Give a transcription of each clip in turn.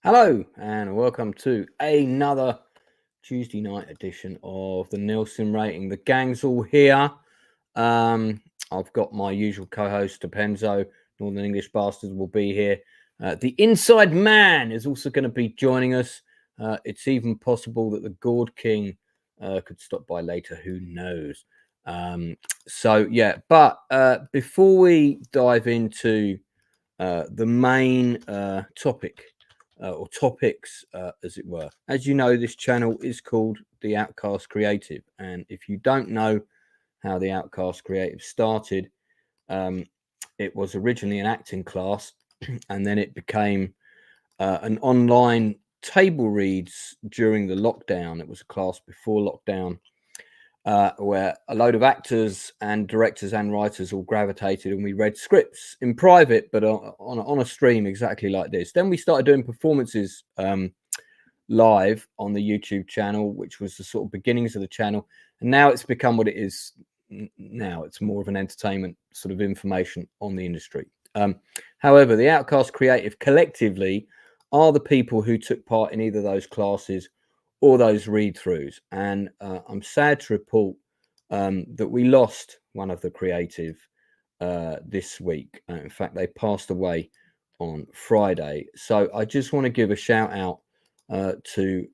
Hello and welcome to another Tuesday night edition of the Nielsen Rating. The gang's all here. I've got my usual co-host, Depenzo, Northern English Bastards will be here. The Inside Man is also going to be joining us. It's even possible that the Gourd King could stop by later. Who knows? But before we dive into the main topic, or topics, as it were. As you know, this channel is called The Outcast Creative. And if you don't know how The Outcast Creative started, it was originally an acting class, and then it became an online table reads during the lockdown. It was a class before lockdown, where a load of actors and directors and writers all gravitated, and we read scripts in private, but on a stream exactly like this. Then we started doing performances live on the YouTube channel, which was the sort of beginnings of the channel. And now it's become what it is now. It's more of an entertainment sort of information on the industry. However, the Outcast Creative collectively are the people who took part in either those classes or those read-throughs, and I'm sad to report that we lost one of the creative this week. In fact, they passed away on Friday. So I just want to give a shout out to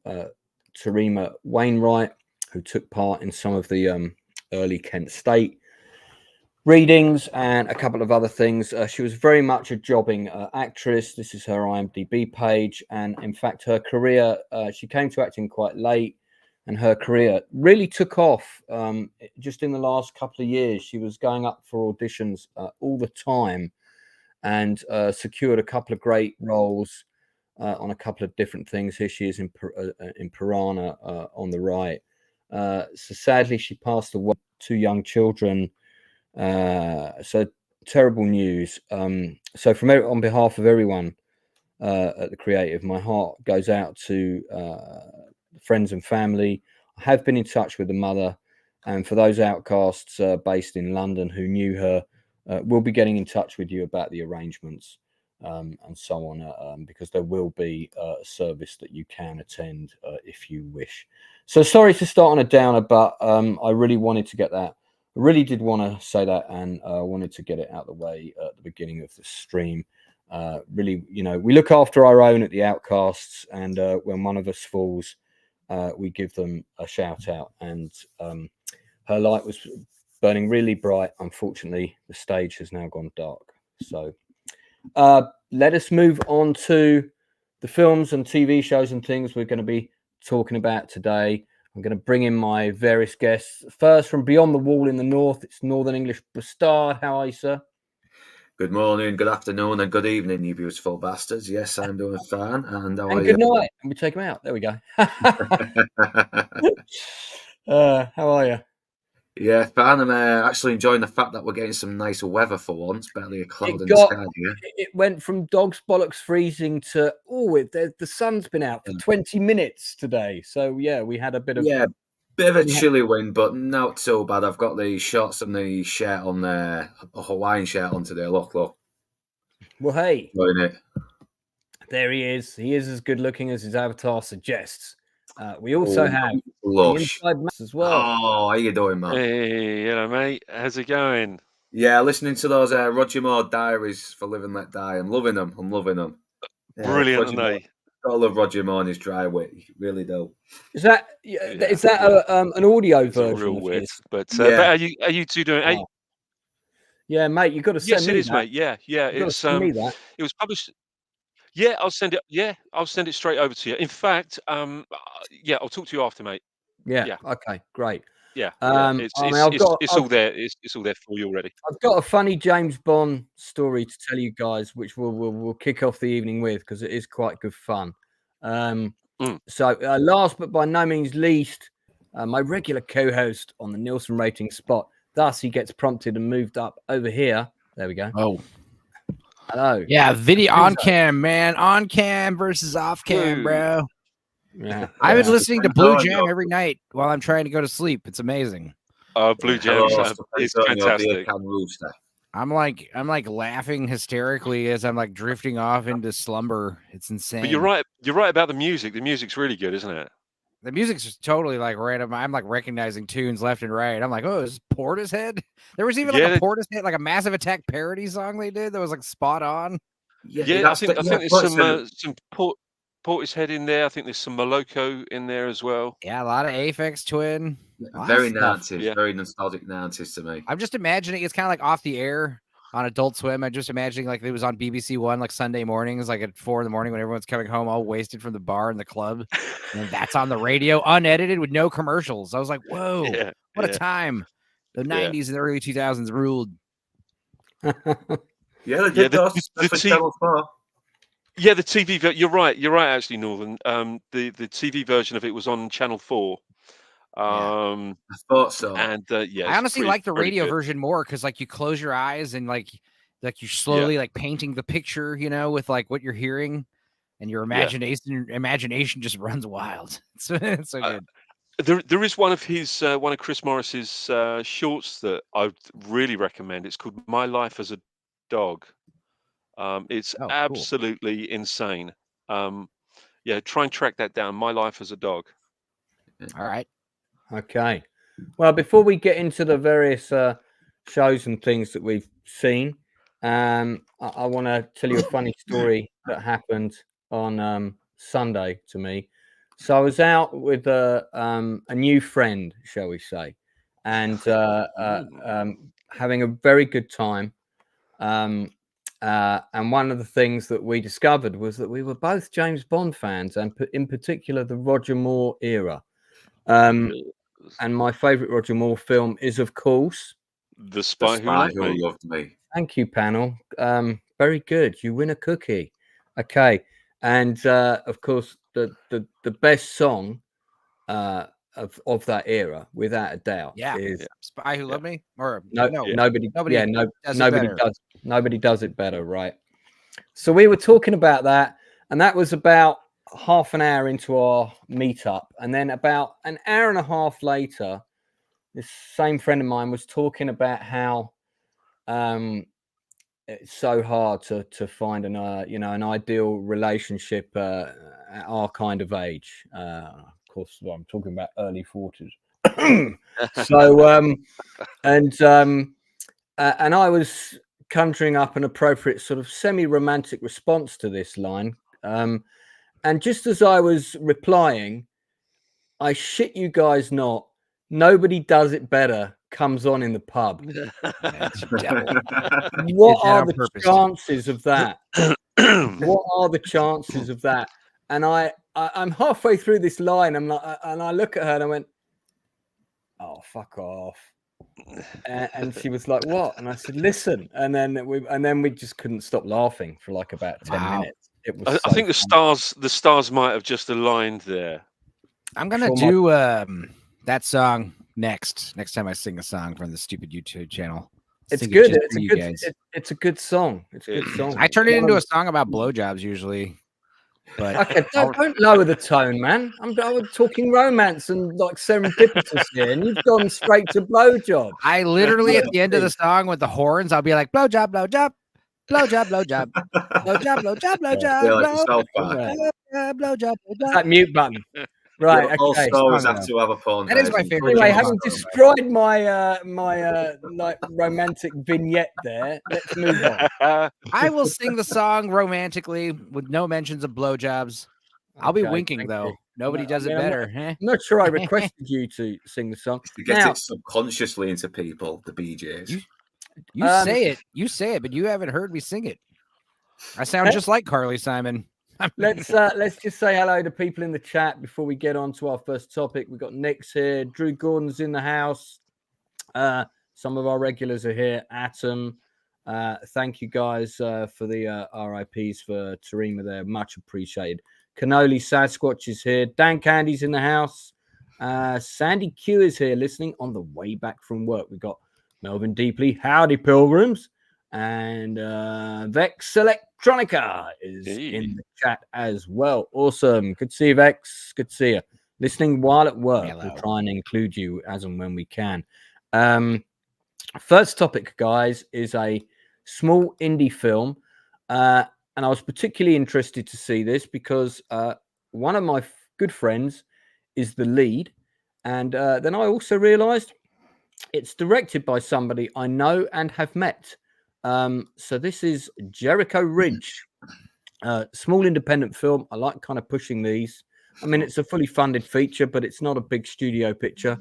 Terima Wainwright, who took part in some of the early Kent State readings and a couple of other things. She was very much a jobbing actress. This is her IMDb page, and in fact her career, she came to acting quite late, and her career really took off just in the last couple of years. She was going up for auditions all the time, and secured a couple of great roles on a couple of different things. Here she is in Piranha on the right. So sadly she passed away, 2 young children. So terrible news. So on behalf of everyone at the Creative, my heart goes out to friends and family. I have been in touch with the mother, and for those outcasts based in London who knew her, we'll be getting in touch with you about the arrangements and so on, because there will be a service that you can attend if you wish. So sorry to start on a downer, but I really wanted to get that. I really did want to say that, and wanted to get it out of the way at the beginning of the stream. Really, we look after our own at the Outcasts, and when one of us falls, we give them a shout out. And her light was burning really bright. Unfortunately, the stage has now gone dark. So let us move on to the films and TV shows and things we're going to be talking about today. I'm going to bring in my various guests. First, from beyond the wall in the north, it's Northern English Bastard. How are you, sir? Good morning, good afternoon, and good evening, you beautiful bastards. Yes, I'm doing fine. And good night. And we take him out. There we go. How are you? Yeah, fine. I'm actually enjoying the fact that we're getting some nice weather for once. Barely a cloud in the sky here. It went from dog's bollocks freezing to, the sun's been out for 20 minutes today. So, yeah, we had a bit of... Yeah, bit of a chilly wind, but not so bad. I've got the shorts and the shirt on there, a Hawaiian shirt on today. Look. Well, hey. Enjoying it. There he is. He is as good looking as his avatar suggests. We also have the Inside Man as well. Oh, how you doing, man? Hey, hello, mate. How's it going? Yeah, listening to those Roger Moore diaries for Live and Let Die. I'm loving them. Brilliant, aren't they? Gotta love Roger Moore and his dry wit. You really do. Is that an audio version? Real wit, but yeah. are you two doing? Oh. Yeah, mate, you've got to send me it is, that. mate. Yeah. It's me that. It was published. Yeah, I'll send it. Yeah, I'll send it straight over to you. In fact, I'll talk to you after, mate. Yeah. Okay. Great. Yeah. It's all there. It's all there for you already. I've got a funny James Bond story to tell you guys, which we'll kick off the evening with, because it is quite good fun. So last but by no means least, my regular co-host on the Nielsen rating spot. Thus, he gets prompted and moved up over here. There we go. Oh. Hello. Yeah, video on cam, man. On cam versus off cam, bro. Yeah. I've been listening to Blue Jam every night while I'm trying to go to sleep. It's amazing. Blue Jam is fantastic. I'm like laughing hysterically as I'm like drifting off into slumber. It's insane. But you're right. You're right about the music. The music's really good, isn't it? The music's just totally like random. I'm like recognizing tunes left and right. I'm like, oh, is Portishead? There was even like a Portishead, like a Massive Attack parody song they did that was like spot on. Yeah, I think there's some Portishead in there. I think there's some Moloko in there as well. Yeah, a lot of Aphex Twin. Very 90s, very nostalgic 90s to me. I'm just imagining it's kind of like off the air on Adult Swim. I'm just imagining like it was on BBC One like Sunday mornings, like at 4 a.m. when everyone's coming home all wasted from the bar and the club, and that's on the radio, unedited with no commercials. I was like, whoa, what a time! The 90s and the early 2000s ruled. Yeah, they did the Channel 4. Yeah, the TV. You're right. You're right. Actually, Northern. The TV version of it was on Channel 4. I thought so. And I honestly like the radio version more because like you close your eyes and like you're slowly like painting the picture, you know, with like what you're hearing, and your imagination just runs wild. It's so good. There is one of Chris Morris's shorts that I would really recommend. It's called My Life as a Dog. It's absolutely insane. Try and track that down. My Life as a Dog. All right. Okay. Well, before we get into the various shows and things that we've seen, I want to tell you a funny story that happened on Sunday to me. So I was out with a new friend, shall we say, and having a very good time. And one of the things that we discovered was that we were both James Bond fans, and in particular the Roger Moore era. And my favorite Roger Moore film is, of course, The Spy Who Loved Me. Thank you, panel. Very good. You win a cookie. Okay. And of course, the best song of that era, without a doubt, is Spy Who Loved Me. Or nobody does it better, right? So we were talking about that, and that was about half an hour into our meetup, and then about an hour and a half later, this same friend of mine was talking about how it's so hard to find an ideal relationship at our kind of age. Of course, I'm talking about early 40s. So and I was conjuring up an appropriate sort of semi-romantic response to this line. And just as I was replying, I shit you guys not, Nobody Does It Better comes on in the pub. What are the chances of that? What are the chances of that? And I'm halfway through this line, and I look at her and I went, "Oh, fuck off." And she was like, "What?" And I said, "Listen." And then we just couldn't stop laughing for like about 10 minutes. It was I think the stars might have just aligned there. I'm gonna do that song next time I sing a song from the stupid YouTube channel. It's good. It's a good song. It's a good song. I turn it into a song about blowjobs usually. But okay, don't lower the tone, man. I was talking romance and like serendipitous here, and you've gone straight to blowjob. I literally at the end of the song with the horns, I'll be like blowjob, blowjob, blowjob, blowjob, blowjob, blowjob, blowjob, blowjob. That mute button. Right, okay. All stars have to have a porn. That is my favorite. Anyway, having destroyed my like romantic vignette there, let's move on. I will sing the song romantically with no mentions of blowjobs. I'll be winking though. Nobody does it better. I'm not sure I requested you to sing the song. To get it subconsciously into people, the BJs. You say it, but you haven't heard me sing it. I sound just like Carly Simon. Let's just say hello to people in the chat before we get on to our first topic. We've got Nick's here, Drew Gordon's in the house. Some of our regulars are here. Atom, thank you guys for the RIPs for Tarima there, much appreciated. Canoli Sasquatch is here. Dan Candy's in the house. Sandy Q is here listening on the way back from work. We've got Melvin Deeply, howdy pilgrims. And Vex Electronica is in the chat as well. Awesome. Good to see you, Vex. Good to see you. Listening while at work. Hello. We'll try and include you as and when we can. First topic, guys, is a small indie film. And I was particularly interested to see this because one of my good friends is the lead. And then I also realized it's directed by somebody I know and have met. So this is Jericho Ridge, small independent film. I like kind of pushing these. I mean, it's a fully funded feature, but it's not a big studio picture.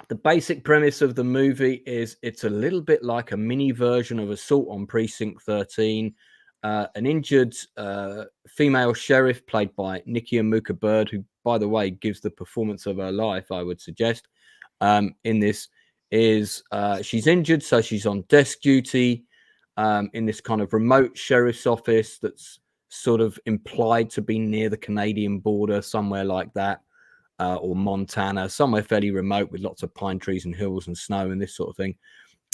The basic premise of the movie is it's a little bit like a mini version of Assault on Precinct 13. An injured female sheriff played by Nikia Muka Bird, who, by the way, gives the performance of her life, I would suggest, in this, is she's injured, so she's on desk duty in this kind of remote sheriff's office that's sort of implied to be near the Canadian border, somewhere like that. Or Montana, somewhere fairly remote with lots of pine trees and hills and snow and this sort of thing.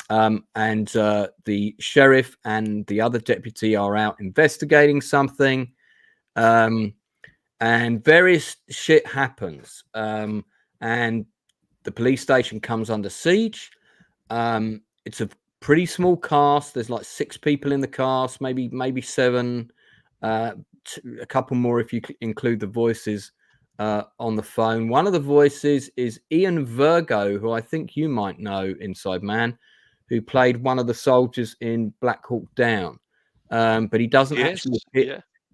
And the sheriff and the other deputy are out investigating something, and various shit happens. And the police station comes under siege. It's a pretty small cast. There's like 6 people in the cast, maybe 7, a couple more if you include the voices on the phone. One of the voices is Ian Virgo, who I think you might know, Inside Man, who played one of the soldiers in Black Hawk Down. But he doesn't actually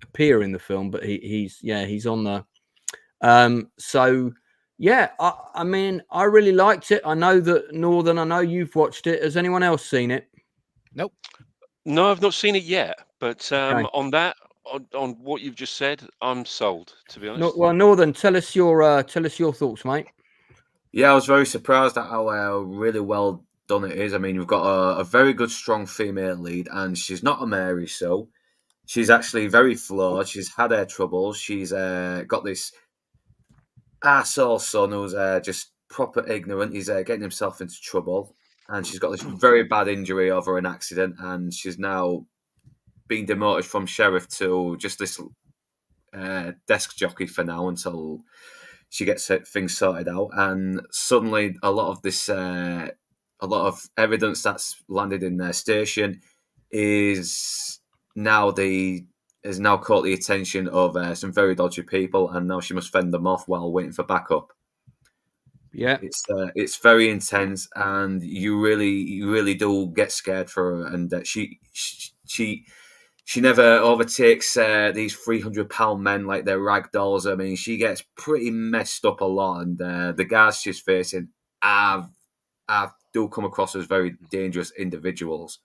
appear in the film, but he's on the. So yeah, I mean, I really liked it. I know that Northern, I know you've watched it. Has anyone else seen it? Nope. No, I've not seen it yet. But on that, on what you've just said, I'm sold, to be honest. Well, Northern, tell us your thoughts, mate. Yeah, I was very surprised at how really well done it is. I mean, we've got a very good, strong female lead, and she's not a Mary Sue. She's actually very flawed. She's had her troubles. She's got this arsehole son who's just proper ignorant. He's getting himself into trouble, and she's got this very bad injury over an accident, and she's now being demoted from sheriff to just this desk jockey for now until she gets things sorted out. And suddenly a lot of this a lot of evidence that's landed in their station is now caught the attention of some very dodgy people, and now she must fend them off while waiting for backup. Yeah, it's very intense, and you really do get scared for her. And she never overtakes these 300-pound men like they're rag dolls. I mean, she gets pretty messed up a lot, and the guys she's facing do come across as very dangerous individuals.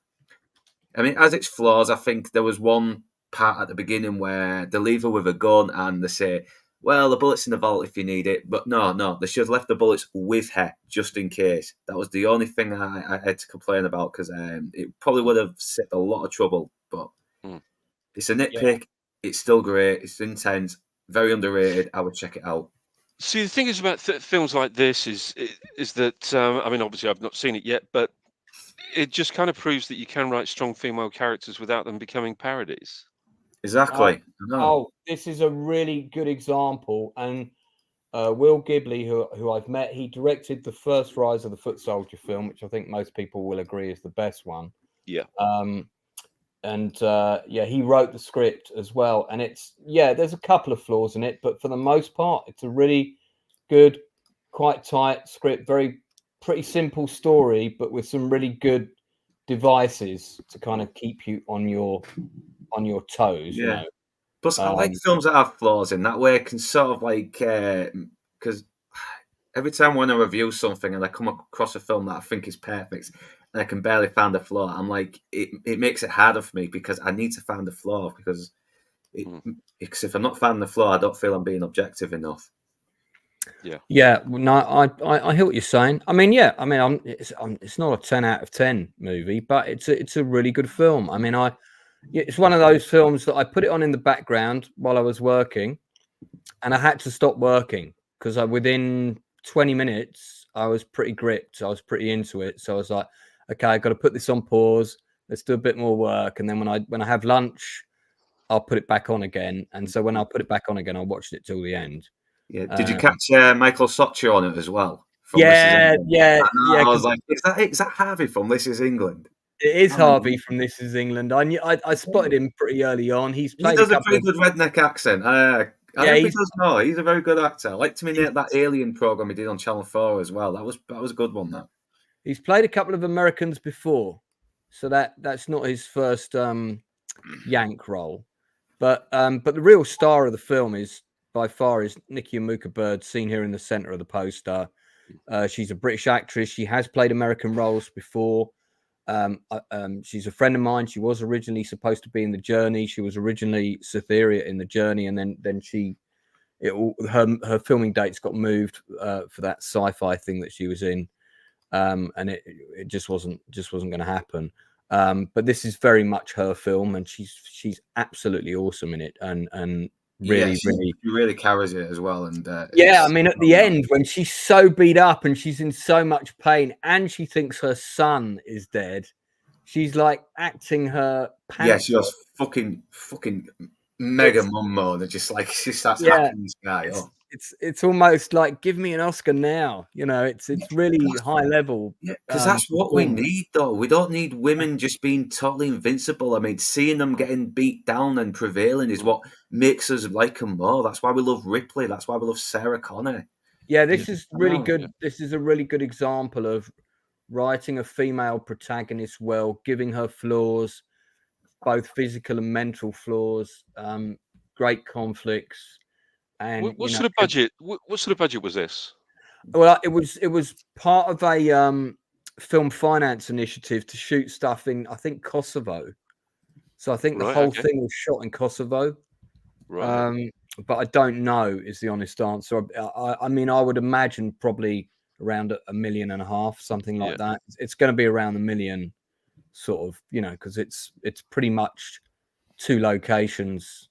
I mean, as its flaws, I think there was one part at the beginning where they leave her with a gun and they say, well, the bullet's in the vault if you need it. But no, they should have left the bullets with her just in case. That was the only thing I had to complain about, because it probably would have saved a lot of trouble. But it's a nitpick. Yeah. It's still great. It's intense. Very underrated. I would check it out. See, the thing is about films like this is that, I mean, obviously I've not seen it yet, but it just kind of proves that you can write strong female characters without them becoming parodies. Exactly. This is a really good example. And Will Gibley, who I've met, he directed the first Rise of the Foot Soldier film, which I think most people will agree is the best one. Yeah. He wrote the script as well. And there's a couple of flaws in it, but for the most part, it's a really good, quite tight script, pretty simple story, but with some really good devices to kind of keep you on your toes. Yeah. You know? Plus, I like films that have flaws in that way. I can sort of like, because every time when I review something and I come across a film that I think is perfect and I can barely find a flaw, I'm like, it makes it harder for me because I need to find a flaw, because if I'm not finding the flaw, I don't feel I'm being objective enough. Yeah. No, I hear what you're saying. I mean, it's not a 10 out of 10 movie, but it's a really good film. I mean, it's one of those films that I put it on in the background while I was working, and I had to stop working because within 20 minutes I was pretty gripped. I was pretty into it. So I was like, okay, I got to put this on pause. Let's do a bit more work, and then when I have lunch, I'll put it back on again. And so when I put it back on again, I watched it till the end. Yeah. Did you catch Michael Soccia on it as well from This Is England. Yeah. I was like, is that Harvey from This Is England? It is Harvey from This Is England. I spotted him pretty early on. He does a pretty good redneck accent. I hope he does more. He's a very good actor. I liked him in that Alien program he did on Channel 4 as well. That was a good one. That he's played a couple of Americans before, so that's not his first Yank role. But the real star of the film is by far is Nicky Amuka Bird, seen here in the center of the poster. She's a British actress. She has played American roles before. She's a friend of mine. She was originally supposed to be in The Journey. She was originally Cytherea in The Journey, and then her filming dates got moved for that sci-fi thing that she was in, and it just wasn't going to happen. But this is very much her film, and she's absolutely awesome in it, and really carries it as well. And I mean, at the end when she's so beat up and she's in so much pain, and she thinks her son is dead, she's like acting her pants. Yeah, she was fucking mega mum mode. Just like she starts hacking this guy up. It's almost like, give me an Oscar now. It's really high level. Yeah, because that's what we need, though. We don't need women just being totally invincible. I mean, seeing them getting beat down and prevailing is what makes us like them more. That's why we love Ripley. That's why we love Sarah Connor. Yeah, this is really good. Yeah. This is a really good example of writing a female protagonist well, giving her flaws, both physical and mental flaws, great conflicts. And what sort of budget? What sort of budget was this? Well, it was part of a film finance initiative to shoot stuff in, I think, Kosovo. So I think the whole thing was shot in Kosovo. Right. But I don't know is the honest answer. I mean, I would imagine probably around $1.5 million, something like that. It's going to be around $1 million, sort of, because it's pretty much 2 locations.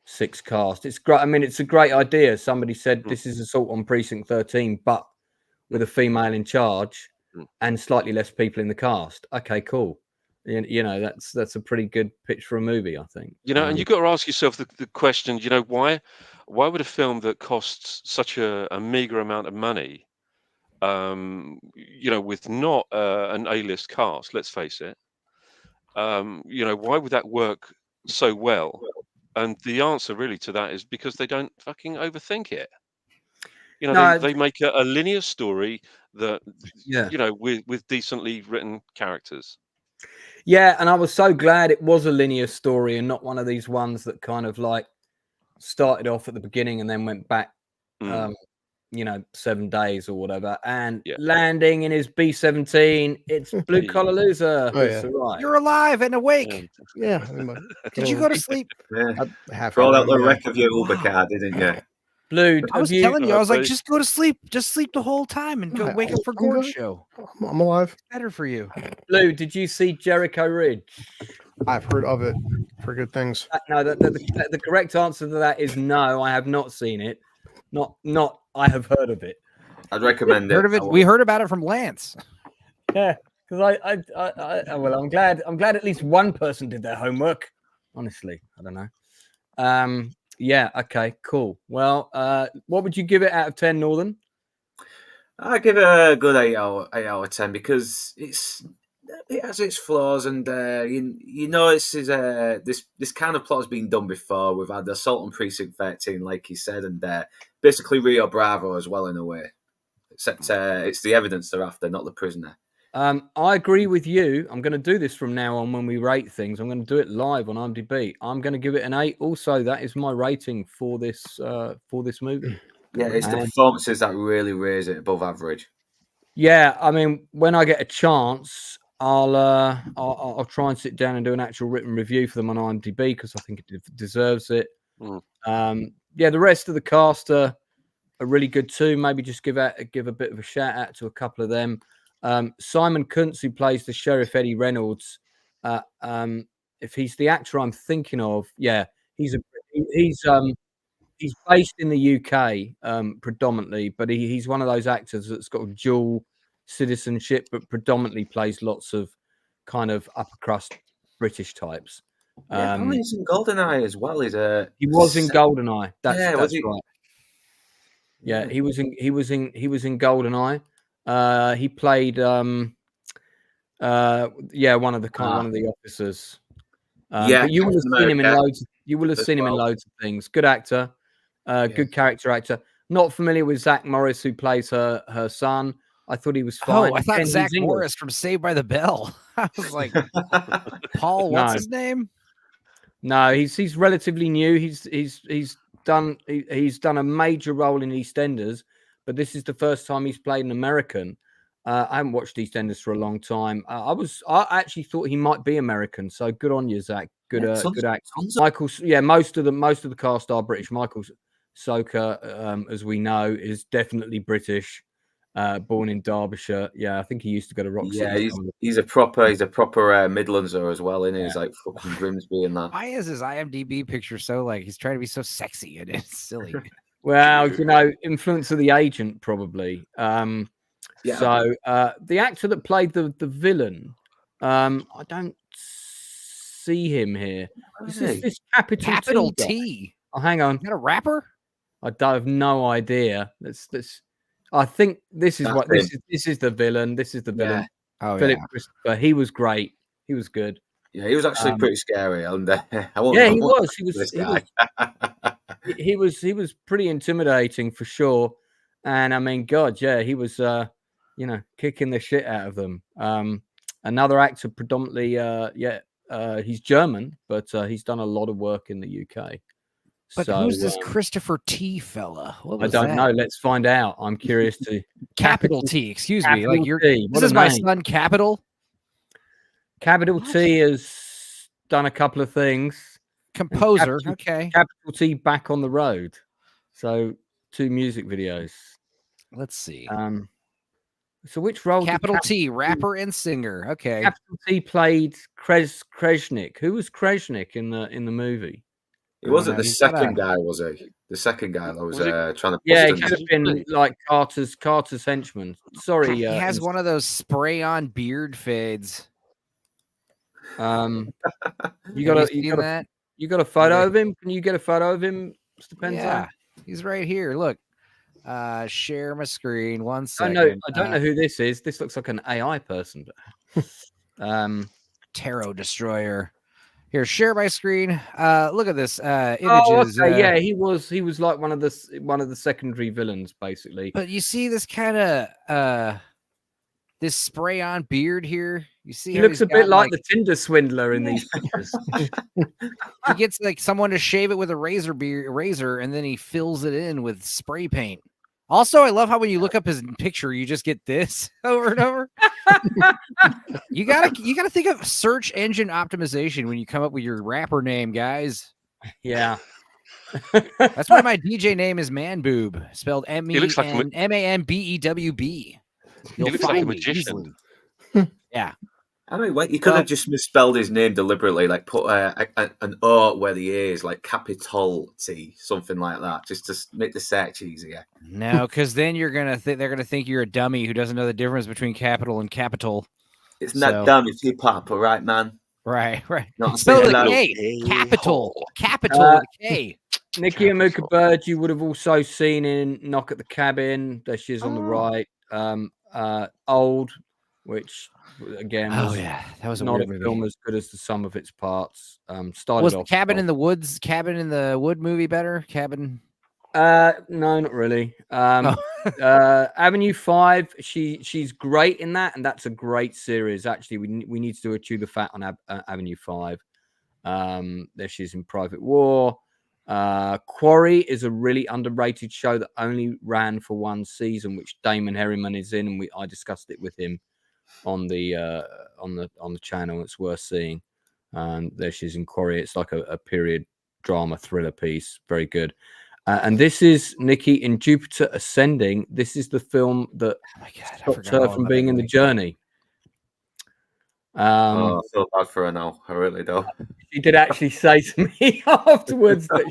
6 cast. It's great. I mean, it's a great idea. Somebody said this is Assault on Precinct 13, but with a female in charge and slightly less people in the cast. Okay, cool. That's a pretty good pitch for a movie, I think. And you've got to ask yourself the question. Why would a film that costs such a meager amount of money, with not an A-list cast, let's face it, why would that work so well? And the answer really to that is because they don't fucking overthink it. They make a linear story that, with decently written characters. Yeah, and I was so glad it was a linear story and not one of these ones that kind of like started off at the beginning and then went back, 7 days or whatever. And landing in his B-17, it's Blue Collar Loser. Oh, yeah. Right. You're alive and awake. Yeah. Did you go to sleep? Yeah. Rolled out the wreck of your Uber car, didn't you? Blue, I was telling you, I was like, just go to sleep. Just sleep the whole time and go wake up for Gord's show. I'm alive. It's better for you. Blue, did you see Jericho Ridge? I've heard of it for good things. No, the correct answer to that is no, I have not seen it. Not I have heard of it. I'd recommend it. Heard of it? We heard about it from Lance. Yeah, because I'm glad at least one person did their homework. Honestly, I don't know. Yeah, okay, cool. Well, what would you give it out of 10, Northern? I give it a good 8 out of 10 because it has its flaws, and this kind of plot has been done before. We've had Assault on Precinct 13, like you said, and basically Rio Bravo as well in a way. Except it's the evidence they're after, not the prisoner. I agree with you. I'm going to do this from now on when we rate things. I'm going to do it live on IMDb. I'm going to give it an 8. Also, that is my rating for this movie. Yeah, it's the performances that really raise it above average. Yeah, I mean, when I get a chance, I'll try and sit down and do an actual written review for them on IMDb because I think it deserves it. The rest of the cast are really good too. Maybe just give a bit of a shout out to a couple of them. Simon Kuntz, who plays the Sheriff Eddie Reynolds, if he's the actor I'm thinking of, he's based in the UK predominantly, but he's one of those actors that's got a dual citizenship, but predominantly plays lots of kind of upper crust British types. He's in GoldenEye as well. He was in GoldenEye. That's right. Yeah, he was in GoldenEye. He played one of the officers. But you will have seen him in loads. You will have seen him in loads of things. Good actor, good character actor. Not familiar with Zach Morris, who plays her son. I thought he was fine. Oh, I thought Zach Morris from Saved by the Bell. I was like, Paul, what's his name? No, he's relatively new. He's done a major role in EastEnders, but this is the first time he's played an American. I haven't watched EastEnders for a long time. I actually thought he might be American. So good on you, Zach. Good act. Michael, most of the cast are British. Michael Soka, as we know, is definitely British. Born in Derbyshire. Yeah, I think he used to go to Rock City. He's a proper Midlandser as well, isn't he? He's like fucking Grimsby and that. Why is his IMDb picture so like he's trying to be so sexy and it's silly? Well, influence of the agent probably. So the actor that played the villain, I don't see him here. This capital T. Oh, hang on. Is that a rapper? I have no idea. I think this is this is the villain. This is the villain. Oh, Philip Christopher. He was great. He was good. Yeah, he was actually pretty scary. He was pretty intimidating for sure. And I mean, God, yeah, he was kicking the shit out of them. Another actor, predominantly, he's German, but he's done a lot of work in the UK. But who's this Christopher T fella? I don't know. Let's find out. I'm curious to. Capital T. Excuse me. Like this is my son, Capital. Capital T has done a couple of things. Composer. Okay. Capital T back on the road. So 2 music videos. Let's see. So which role? Capital T, rapper and singer. Okay. Capital T played Kreshnik. Who was Kreshnik in the movie? He wasn't the second guy, was he? The second guy that was trying to. Yeah, he could have been like Carter's henchman. Sorry, he has one of those spray-on beard fades. You got a photo of him? Can you get a photo of him, Mr. Penzo? Yeah, he's right here. Look, share my screen. 1 second. I don't know who this is. This looks like an AI person. Tarot Destroyer. Here, share my screen. Look at this images. Oh, okay. Yeah, he was like one of the secondary villains, basically. But you see this kind of this spray on beard here. You see, he looks a bit like the Tinder swindler in these pictures. He gets like someone to shave it with a razor, and then he fills it in with spray paint. Also, I love how when you look up his picture, you just get this over and over. You gotta think of search engine optimization when you come up with your rapper name, guys. Yeah. That's why my DJ name is Man Boob, spelled MANBEWB. He looks like a magician. Yeah. I mean, you could have just misspelled his name deliberately, like put an O where the A is, like capital T, something like that, just to make the search easier. No, because then they're gonna think you're a dummy who doesn't know the difference between capital and capital. It's not dumb, it's hip hop, all right, man. Right. Not spell with a K. Capital with a K. Nikki Amuka Bird, you would have also seen in Knock at the Cabin. There she is on the right. Old, which again, that was not a film as good as the sum of its parts. Was the Cabin in the Wood movie better? Cabin? No, not really. Avenue 5, she's great in that, and that's a great series. Actually, we need to do a Chew the Fat on Avenue 5. There she is in Private War. Quarry is a really underrated show that only ran for 1 season, which Damon Herriman is in, and I discussed it with him on the channel. It's worth seeing. There she's in Quarry. It's like a period drama thriller piece. Very good. And this is Nikki in Jupiter Ascending. This is the film that stopped her from being in The Journey. I feel bad for her now. I really do. She did actually say to me afterwards that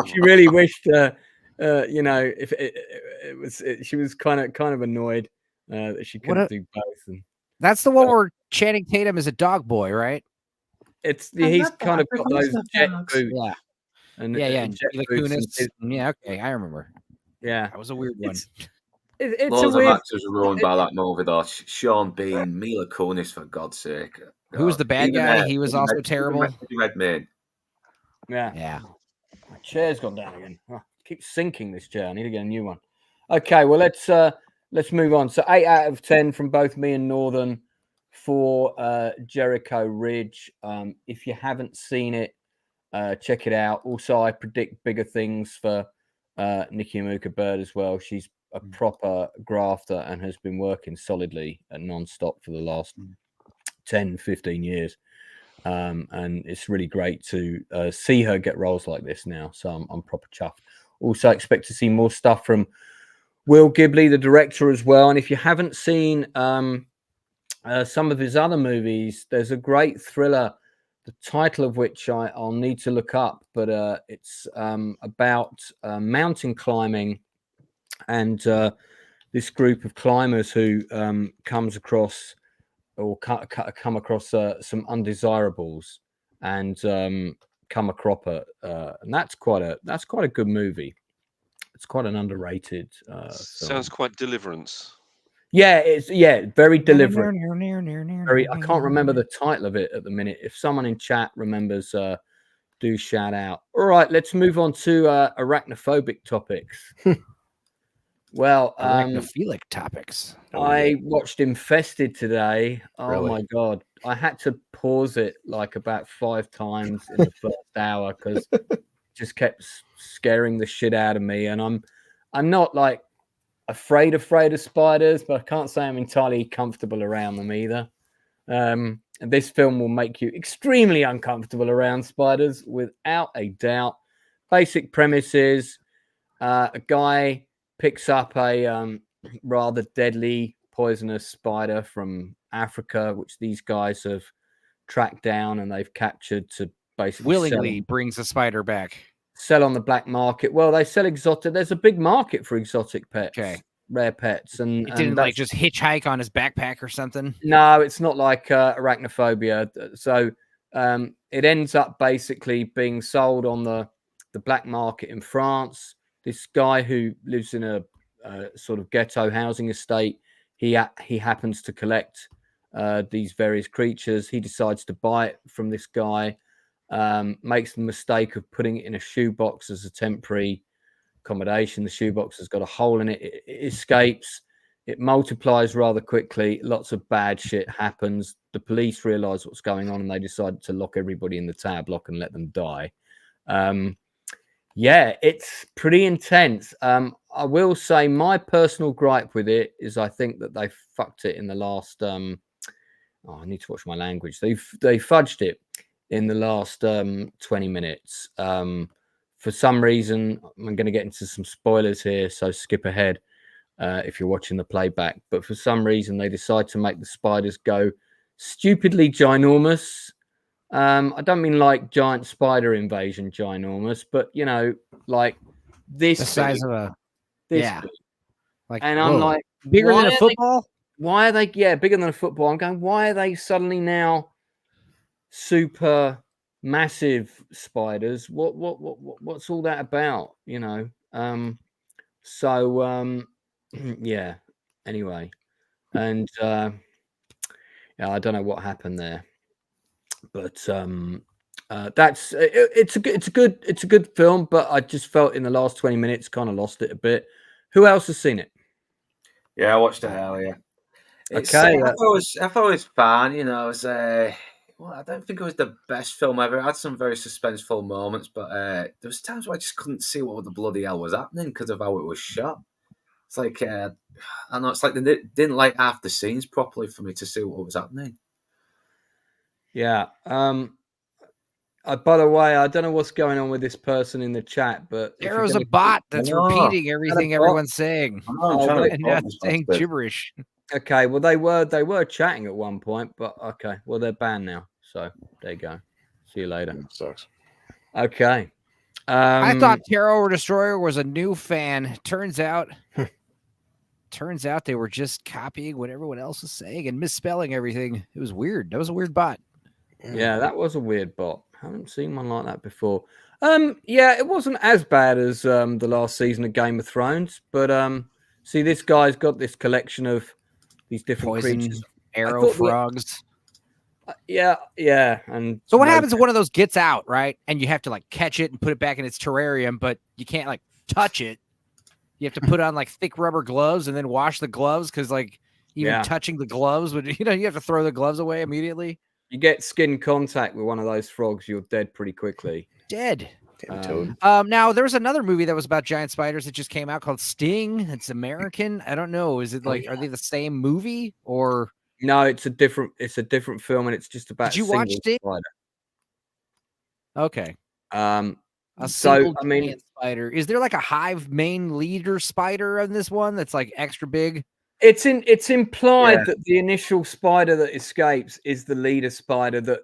she really wished, if it was, she was kind of annoyed that she couldn't do both. And that's the one where Channing Tatum is a dog boy, right? He's kind of got those jet boots. Yeah. And Mila Kunis. Yeah, okay, I remember. Yeah, that was a weird one. it's Loads a of weird. actors are ruined by that movie, though. Sean Bean, Mila Kunis, for God's sake. Who was the bad Even guy? her, He was even also Red- terrible. even Redmayne. Yeah. Yeah. My chair's gone down again. Oh, keep sinking this chair. I need to get a new one. Okay, well let's move on. So 8 out of 10 from both me and Northern for Jericho Ridge. If you haven't seen it, check it out. Also, I predict bigger things for Nikki Amuka Bird as well. She's a proper grafter and has been working solidly and non-stop for the last 10, 15 years. And it's really great to see her get roles like this now. So I'm proper chuffed. Also expect to see more stuff from Will Gibley, the director, as well. And if you haven't seen some of his other movies, there's a great thriller, the title of which I'll need to look up, but it's about mountain climbing and this group of climbers who comes across or come across some undesirables and come a cropper, and that's quite a good movie. It's quite an underrated Sounds film. quite Deliverance. Yeah, it's very deliberate. I can't remember the title of it at the minute. If someone in chat remembers, do shout out. All right, let's move on to arachnophobic topics. Well, Arachnophilic topics. I watched Infested today. Oh Really? my god, I had to pause it like about 5 times in the first hour because it just kept scaring the shit out of me. And I'm not like afraid of spiders, but I can't say I'm entirely comfortable around them either. And this film will make you extremely uncomfortable around spiders without a doubt. Basic premise is a guy picks up a rather deadly poisonous spider from Africa, which these guys have tracked down and they've captured to basically Willingly brings the spider back. Sell on the black market. Well, they sell exotic. There's a big market for exotic pets, rare pets, and it didn't like just hitchhike on his backpack or something. No, it's not like arachnophobia. So it ends up basically being sold on the black market in France. This guy who lives in a sort of ghetto housing estate, he happens to collect these various creatures. He decides to buy it from this guy. Makes the mistake of putting it in a shoebox as a temporary accommodation. The shoebox has got a hole in it. It escapes. It multiplies rather quickly. Lots of bad shit happens. The police realize what's going on and they decide to lock everybody in the tower block and let them die. Yeah, it's pretty intense. I will say my personal gripe with it is I think that they fucked it in the last. I need to watch my language. They fudged it in the last 20 minutes. For some reason, I'm going to get into some spoilers here, so skip ahead if you're watching the playback. But for some reason, they decide to make the spiders go stupidly ginormous. I don't mean like giant spider invasion ginormous, but you know, like this the size of a big. like, and I'm like, bigger than a football. Why are they? Yeah, bigger than a football. I'm going, why are they suddenly now super massive spiders? What's all that about? You know. Yeah. Anyway, and yeah, I don't know what happened there. But that's it's a good film, but I just felt in the last 20 minutes kind of lost it a bit. Who else has seen it? Yeah, I watched it earlier. Okay, I thought it was fine. You know, it was, well, I don't think it was the best film ever. It had some very suspenseful moments, but there was times where I just couldn't see what the bloody hell was happening because of how it was shot. It's like I know it's like they didn't light half the scenes properly for me to see what was happening. Yeah. By the way, I don't know what's going on with this person in the chat, but There's a bot that's repeating everything everyone's saying. And not saying gibberish. Okay, well they were chatting at one point, but okay, well they're banned now. So there you go. See you later. That sucks. Okay. I thought Terror Destroyer was a new fan. Turns out they were just copying what everyone else was saying and misspelling everything. It was weird. That was a weird bot. Yeah, that was a weird bot. Haven't seen one like that before. Yeah, it wasn't as bad as the last season of Game of Thrones, but See, this guy's got this collection of these different Poison creatures. arrow frogs. Yeah. And so what happens if one of those gets out, right? And you have to like catch it and put it back in its terrarium, but you can't like touch it. You have to put on like thick rubber gloves and then wash the gloves because like even touching the gloves would, you have to throw the gloves away immediately. You get skin contact with one of those frogs, you're dead pretty quickly. Dead. Now there's another movie that was about giant spiders that just came out called Sting. It's American. I don't know. Is it like are they the same movie or no? It's a different film, and it's just about. Did you watch Sting? Spider. Okay. A single giant spider. Is there like a hive main leader spider in this one that's like extra big? It's implied that the initial spider that escapes is the leader spider that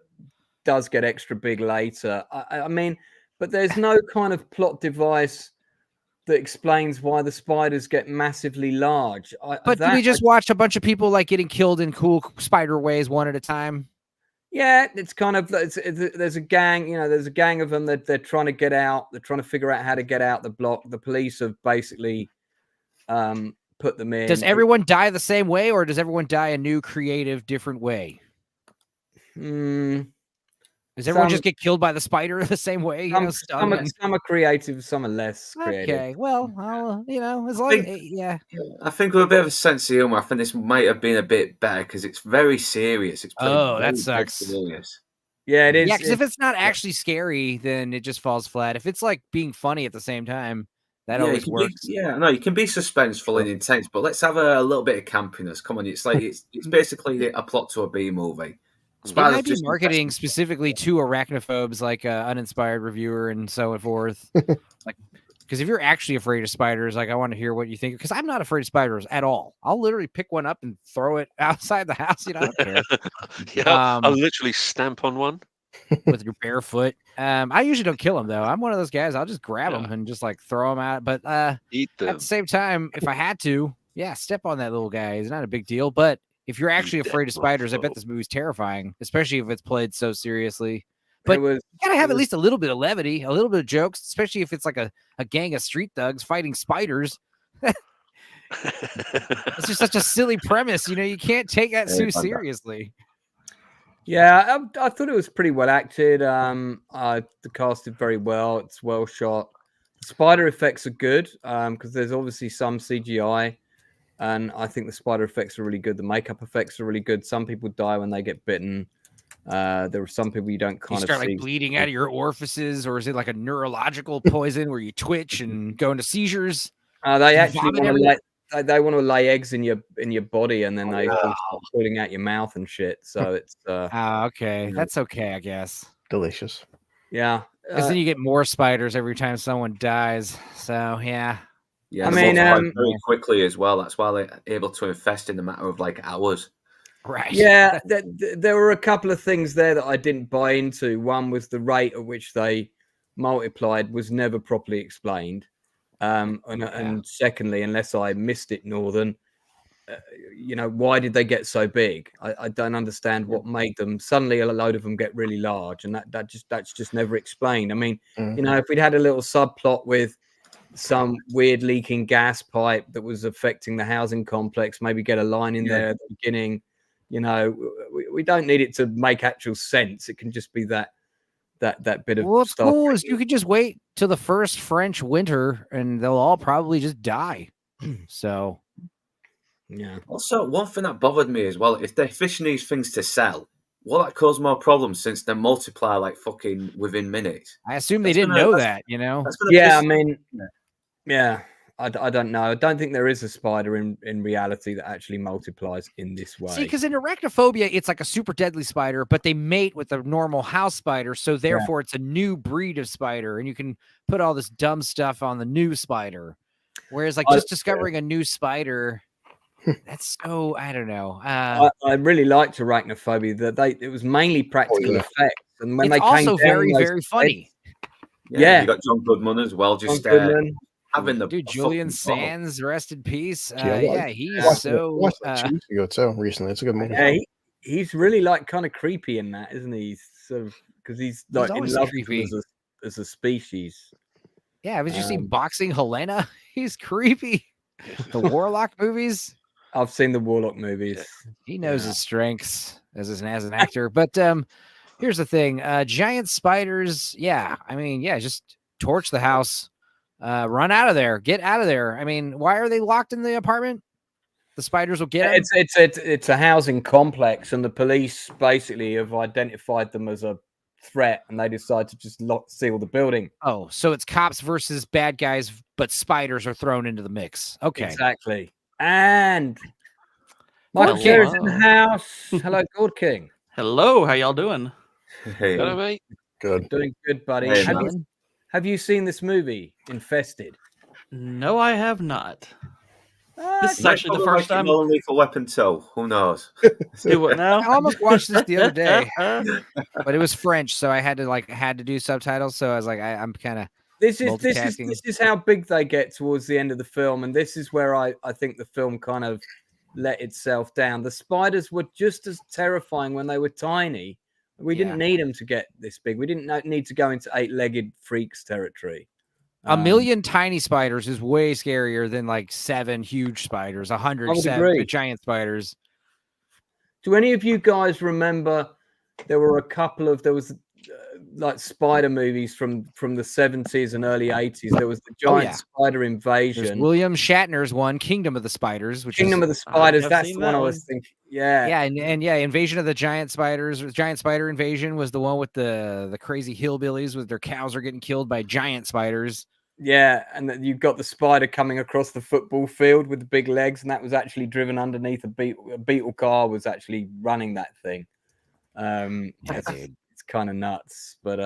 does get extra big later. I mean. But there's no kind of plot device that explains why the spiders get massively large. But we just watched a bunch of people like getting killed in cool spider ways one at a time. Yeah, it's kind of there's a gang, there's a gang of them that they're trying to get out. They're trying to figure out how to get out the block. The police have basically put them in. Does everyone die the same way, or does everyone die a new, creative, different way? Does everyone just get killed by the spider the same way? Some are creative, some are less creative. Okay, well, as long I think with a bit of a sense of humor, I think this might have been a bit better because it's very serious. It's that sucks. Serious. Yeah, it is. Yeah, because if it's not actually scary, then it just falls flat. If it's like being funny at the same time, that always works. You can be suspenseful and intense, but let's have a little bit of campiness. Come on, it's like it's basically a plot to a B movie. It might be marketing specifically to arachnophobes, like Uninspired Reviewer and so forth. Because if you're actually afraid of spiders, like I want to hear what you think. Because I'm not afraid of spiders at all. I'll literally pick one up and throw it outside the house. I don't care. I'll literally stamp on one with your bare foot. I usually don't kill them though. I'm one of those guys. I'll just grab them and just like throw them out. But eat them. At the same time, if I had to, step on that little guy. It's not a big deal. But if you're actually afraid of spiders, I bet this movie's terrifying, especially if it's played so seriously. But you gotta have at least a little bit of levity, a little bit of jokes, especially if it's like a gang of street thugs fighting spiders. It's just such a silly premise, you can't take that too seriously. Yeah, I thought it was pretty well acted. The cast did very well. It's well shot. The spider effects are good because there's obviously some CGI. And I think the spider effects are really good. The makeup effects are really good. Some people die when they get bitten. There are some people you don't kind of see. Like bleeding out of your orifices, or is it like a neurological poison where you twitch and go into seizures? They actually want to lay eggs in your body, and then they start pulling out your mouth and shit. So it's okay. That's okay, I guess. Delicious. Yeah, because then you get more spiders every time someone dies. So yeah. Yeah, I mean, very quickly as well. That's why they're able to infest in a matter of like hours. Right. Yeah, there were a couple of things there that I didn't buy into. One was the rate at which they multiplied was never properly explained. And secondly, unless I missed it, Northern, why did they get so big? I don't understand what made them suddenly a load of them get really large, and that's just never explained. I mean, if we'd had a little subplot with some weird leaking gas pipe that was affecting the housing complex, maybe get a line in there at the beginning. We don't need it to make actual sense. It can just be that bit of what's stuff. Cool is you could just wait till the first French winter and they'll all probably just die. So yeah. Also, one thing that bothered me as well, if they're fishing these things to sell, will that cause more problems since they multiply like fucking within minutes? I assume they didn't know that, Yeah, I mean, yeah, I don't know. I don't think there is a spider in reality that actually multiplies in this way. See, because in arachnophobia, it's like a super deadly spider, but they mate with a normal house spider, so therefore it's a new breed of spider, and you can put all this dumb stuff on the new spider. Whereas, like, just discovering a new spider, that's so, I don't know. I really liked arachnophobia. It was mainly practical effects, and when it's they came also very, very funny. Yeah, you got John Goodman as well. Just having the Julian Sands, rest in peace. He's watched that 2 weeks ago too. Recently, it's a good movie. Yeah, he's really like kind of creepy in that, isn't he? Sort of because he's like in love with them as a species. Yeah, haven't you seen Boxing Helena? He's creepy. The Warlock movies. I've seen the Warlock movies. He knows his strengths as an actor. But here's the thing: giant spiders. Yeah, I mean, just torch the house, run out of there, get out of there. I mean, why are they locked in the apartment? The spiders will get them. It's a housing complex, and the police basically have identified them as a threat, and they decide to just seal the building. Oh, so it's cops versus bad guys, but spiders are thrown into the mix. Okay, exactly. And Michael Cherry's in the house. Hello, Gold King. Hello, how y'all doing? Hey, Hello, mate. Good. Doing good, buddy. Hey, have you seen this movie, Infested? No, I have not. This is might actually the probably first make it time. more Lethal Weapon 2. Who knows? Do what now? I almost watched this the other day, but it was French, so I had to do subtitles. So I was like, I'm kind of This is how big they get towards the end of the film, and this is where I think the film kind of let itself down. The spiders were just as terrifying when they were tiny. We didn't need them to get this big. We didn't need to go into 8-legged freaks territory. A million tiny spiders is way scarier than like 7 huge spiders, 100 giant spiders. Do any of you guys remember there was like spider movies from the 70s and early 80s? There was the giant spider invasion. There's William Shatner's one, Kingdom of the Spiders, which Kingdom of the Spiders. That's the one I was thinking. Yeah, Invasion of the Giant Spiders. Giant Spider Invasion was the one with the crazy hillbillies with their cows are getting killed by giant spiders. Yeah, and then you've got the spider coming across the football field with the big legs, and that was actually driven underneath a beetle car was actually running that thing. It's kind of nuts, but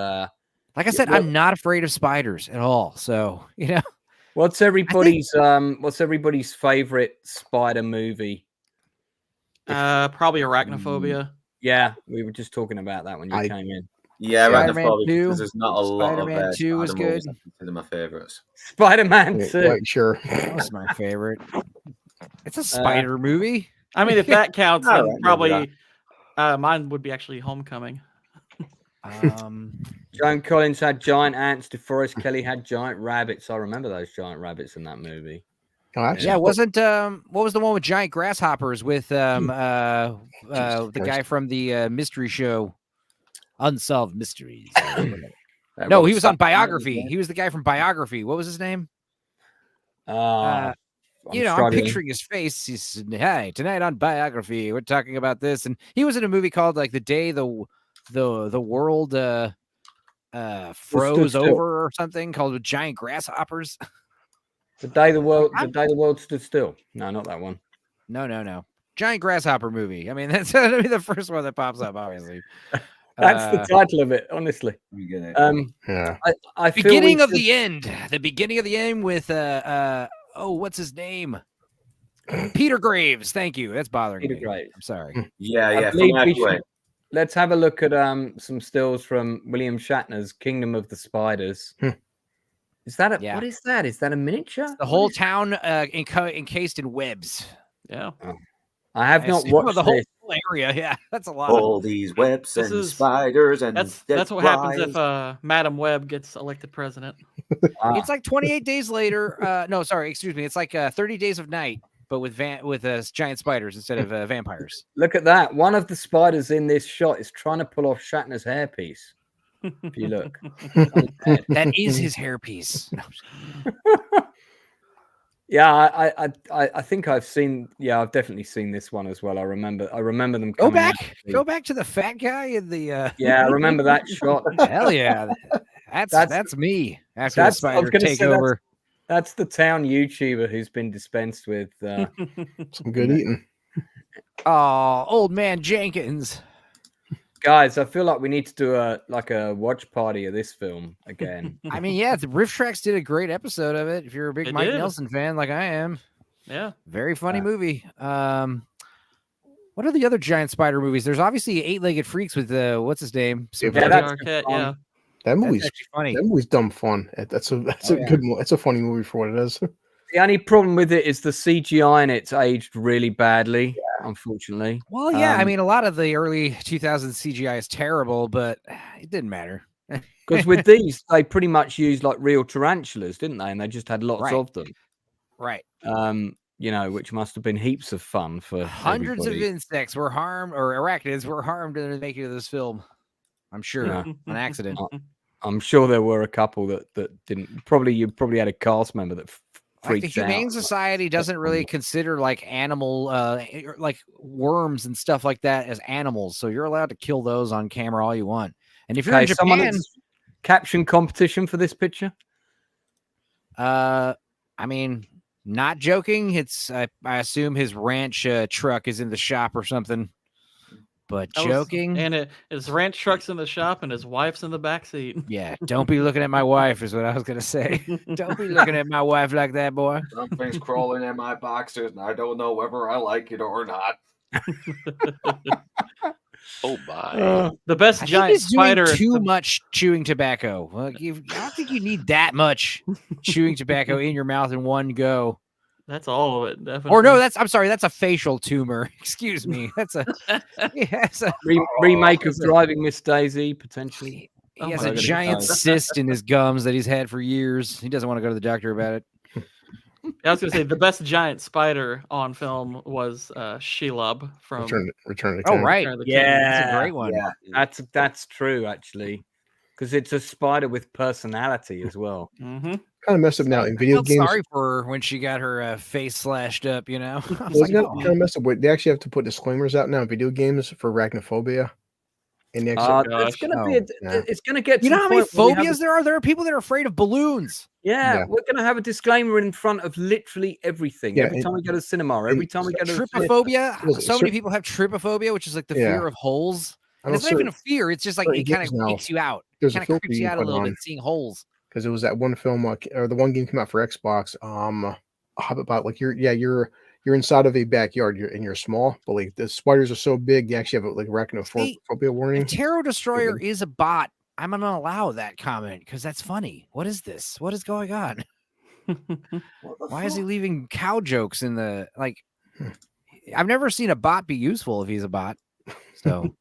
like I said, I'm not afraid of spiders at all. So what's everybody's favorite spider movie? Probably Arachnophobia. Yeah, we were just talking about that when you came in. Yeah, Spider-Man 2, because there's not a lot of Spider-Man 2 was good. They're my favorites. Spider-Man 2. Right, sure. That was my favorite. It's a spider movie. I mean, if that counts, then Alright, probably mine would be actually Homecoming. Joan Collins had giant ants. DeForest Kelly had giant rabbits. I remember those giant rabbits in that movie. Oh, actually, Yeah, wasn't what was the one with giant grasshoppers with the guy from the mystery show Unsolved Mysteries? No, he was on Biography. He was the guy from Biography. What was his name? I'm picturing his face. He said, "Hi, tonight on Biography, we're talking about this." And he was in a movie called like The Day the World froze over or something, called With Giant Grasshoppers. The day the world stood still. No, not that one. No. Giant Grasshopper movie. I mean, that's gonna be the first one that pops up, obviously. That's the title of it, honestly. Yeah. I feel Beginning of the end. The beginning of the end with what's his name? Peter Graves. Thank you. That's bothering me. Graves. I'm sorry. Yeah. Let's have a look at some stills from William Shatner's Kingdom of the Spiders. Is that what is that? Is that a miniature? It's the whole town encased in webs. Yeah. Oh. I have not watched the whole area. Yeah, that's a lot. All these webs and spiders and that's what happens if Madam Webb gets elected president. It's like 28 days later. No, sorry, excuse me. It's like 30 Days of Night, but with giant spiders instead of vampires. Look at that. One of the spiders in this shot is trying to pull off Shatner's hairpiece. If you look, that is his hairpiece. Yeah, I think I've seen. Yeah, I've definitely seen this one as well. I remember them. Go back to the fat guy in the. Yeah, I remember that shot. Hell yeah, that's me. After the spider take over. That's the town YouTuber who's been dispensed with some good eating. Oh, old man Jenkins. Guys, I feel like we need to do a watch party of this film again. I mean, yeah, the Riff Tracks did a great episode of it. If you're a big Mike Nielsen fan like I am, yeah, very funny movie. What are the other giant spider movies? There's obviously 8-Legged Freaks with what's his name? Yeah, that movie's actually funny. That movie's dumb fun. That's a good movie. It's a funny movie for what it is. The only problem with it is the CGI and it's aged really badly, unfortunately. Well, yeah, I mean, a lot of the early 2000s CGI is terrible, but it didn't matter. Because with these, they pretty much used like real tarantulas, didn't they? And they just had lots of them. Right. Which must have been heaps of fun for Hundreds everybody. of insects were harmed, or arachnids were harmed in the making of this film. I'm sure, Yeah. on accident. I'm sure there were a couple that didn't. You probably had a cast member that Like the freaked out. Humane Society doesn't really consider like animal, like worms and stuff like that as animals. So you're allowed to kill those on camera all you want. And if you're in Japan, caption competition for this picture. I mean, not joking. It's I assume his ranch truck is in the shop or something. But joking. And his ranch truck's in the shop and his wife's in the back seat. Yeah, don't be looking at my wife is what I was going to say. Don't be looking at my wife like that, boy. Something's crawling in my boxers, and I don't know whether I like it or not. Oh, my. The best giant spider. Too much chewing tobacco. Well, I don't think you need that much chewing tobacco in your mouth in one go. That's all of it, definitely. Or no, I'm sorry, that's a facial tumor. Excuse me. That's a remake of Driving Miss Daisy, potentially. He has a giant cyst in his gums that he's had for years. He doesn't want to go to the doctor about it. I was going to say the best giant spider on film was Shelob from Return of the King. Oh, right. Yeah, that's a great one. Yeah, that's true, actually. Because it's a spider with personality as well. Mm-hmm. Kind of messed up now in video games. Sorry for her when she got her face slashed up, you know. Kind of messed up. They actually have to put disclaimers out now in video games for arachnophobia. And it's going to be. It's going to get. You know how many phobias there are? There are people that are afraid of balloons. Yeah, we're going to have a disclaimer in front of literally everything. Yeah, every time we go to the cinema, every time we go to trypophobia. So many people have trypophobia, which is like the fear of holes. And it's not even a fear. It's just like it kind of freaks you out. It kind of creeps you out a little bit seeing holes. Because it was that one film, or the one game came out for Xbox. About like you're inside of a backyard, and you're small, but like the spiders are so big, you actually have like arachnophobia warning. Terror Destroyer is a bot. I'm gonna allow that comment because that's funny. What is this? What is going on? Why is he leaving cow jokes in the like? I've never seen a bot be useful if he's a bot. So,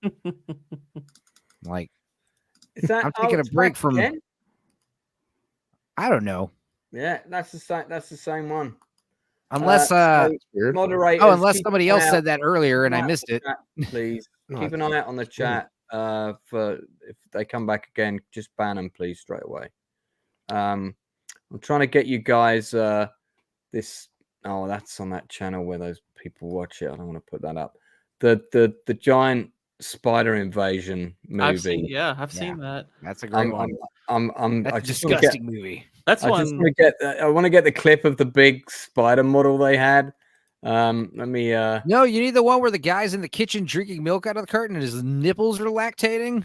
like, I'm taking a break from. Again? I don't know. Yeah, that's the same one. Unless moderators. Oh, unless somebody else said that earlier and I missed it. Please keep an eye out on the chat for if they come back again. Just ban them, please, straight away. I'm trying to get you guys this. Oh, that's on that channel where those people watch it. I don't want to put that up. The giant spider invasion movie. I've seen that. That's a great one. That's a disgusting movie. That's one. I want to get the clip of the big spider model they had. Let me. No, you need the one where the guy's in the kitchen drinking milk out of the carton and his nipples are lactating.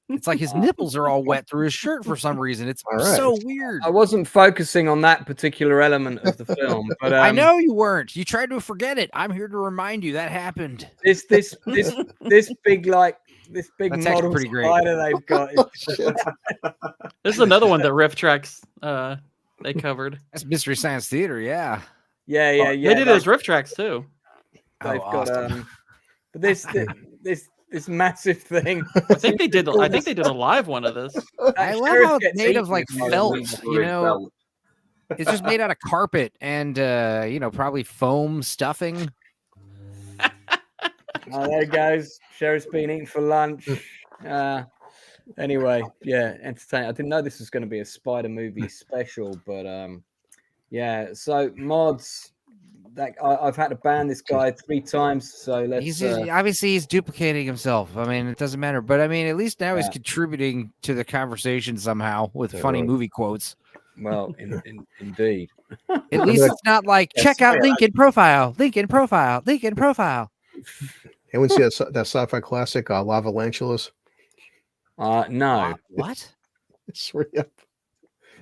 It's like his nipples are all wet through his shirt for some reason. It's so weird. I wasn't focusing on that particular element of the film, but I know you weren't. You tried to forget it. I'm here to remind you that happened. This big model pretty great. spider they've got. This is another one that Riff Tracks they covered. That's Mystery Science Theater, yeah. They did it as Riff Tracks too. They've got but this massive thing. I think they did a live one of this. I love how it's made of like felt, you know. It's just made out of carpet and probably foam stuffing. Oh, there goes. Sharon's been eating for lunch. Anyway, entertaining. I didn't know this was going to be a spider movie special, but so mods. I've had to ban this guy 3 times, so let's. Obviously he's duplicating himself. I mean, it doesn't matter, but I mean, at least now he's contributing to the conversation somehow with funny movie quotes. Well, indeed. At least it's not like check out LinkedIn profile. Anyone see that sci-fi classic, Lavalantulas? No. What?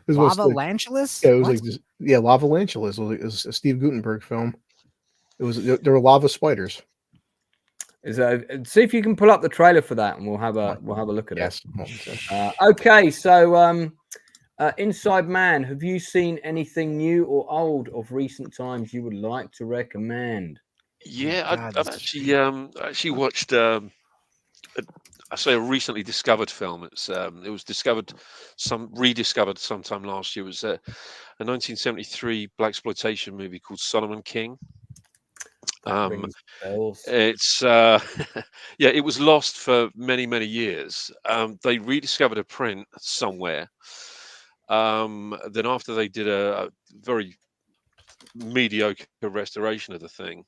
Lavalantulas? Yeah, it was Lavalantulas. It was a Steve Gutenberg film. There were lava spiders. See if you can pull up the trailer for that, and we'll have a look at it. Yes. Okay, so Inside Man, have you seen anything new or old of recent times you would like to recommend? Yeah, I've actually watched I say a recently discovered film. It was rediscovered sometime last year. It was a 1973 blaxploitation movie called Solomon King. Rings bells. It's it was lost for many years. They rediscovered a print somewhere. Then after they did a very mediocre restoration of the thing,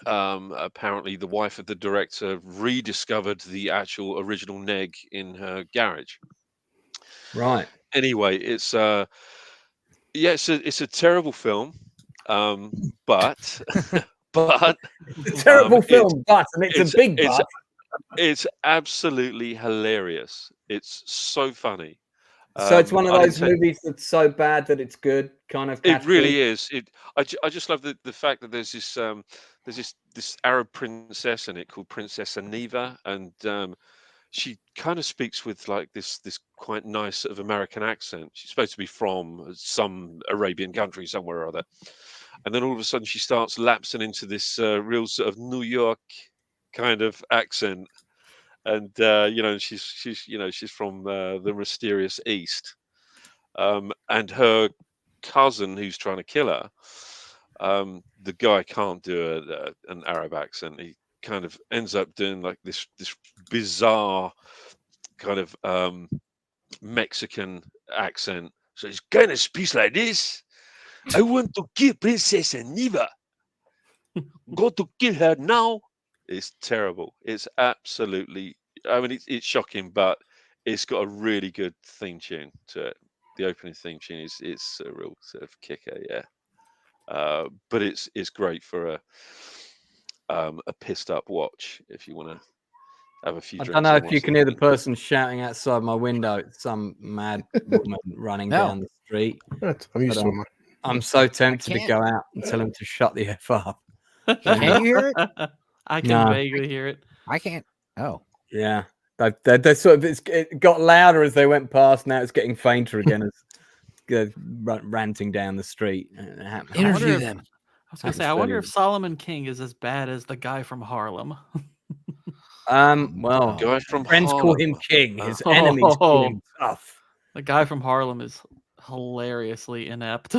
apparently the wife of the director rediscovered the actual original neg in her garage. Right. Anyway, it's a terrible film, but but It's a terrible film, and it's a big but. It's absolutely hilarious. It's so funny. So it's one of those movies that's so bad that it's good, kind of. It really is. I just love the fact that there's this Arab princess in it called Princess Aniva, and she kind of speaks with like this quite nice sort of American accent. She's supposed to be from some Arabian country somewhere or other, and then all of a sudden she starts lapsing into this real sort of New York kind of accent. And she's from the mysterious East, and her cousin who's trying to kill her. The guy can't do an Arab accent. He kind of ends up doing like this bizarre kind of Mexican accent. So he's kind of speaks like this. I want to kill Princess Aniva. Go to kill her now. It's terrible. It's absolutely. I mean, it's shocking, but it's got a really good theme tune to it. The opening theme tune is a real sort of kicker, yeah. But it's great for a pissed up watch if you want to have a few. I don't know if you can hear the person shouting outside my window. It's some mad woman running down the street. I'm so tempted to go out and tell him to shut the F up. Can you hear it? I can vaguely hear it. I can't. Oh, yeah. They sort of it got louder as they went past. Now it's getting fainter again as ranting down the street. Interview them. I was gonna say, I wonder if Solomon King is as bad as the guy from Harlem. Well, guy from friends Harlem. call him King. His enemies call him Tough. The guy from Harlem is hilariously inept.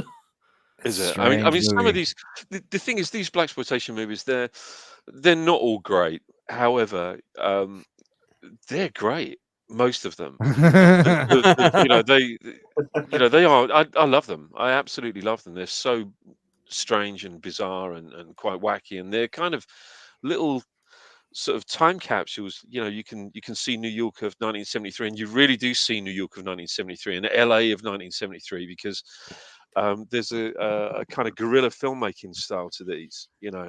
Is it? I mean, some of these. The thing is, these blaxploitation movies, they're not all great. However, they're great. Most of them. They are. I love them. I absolutely love them. They're so strange and bizarre and quite wacky, and they're kind of little sort of time capsules. You can see New York of 1973, and you really do see New York of 1973 and LA of 1973 because. There's a kind of guerrilla filmmaking style to these,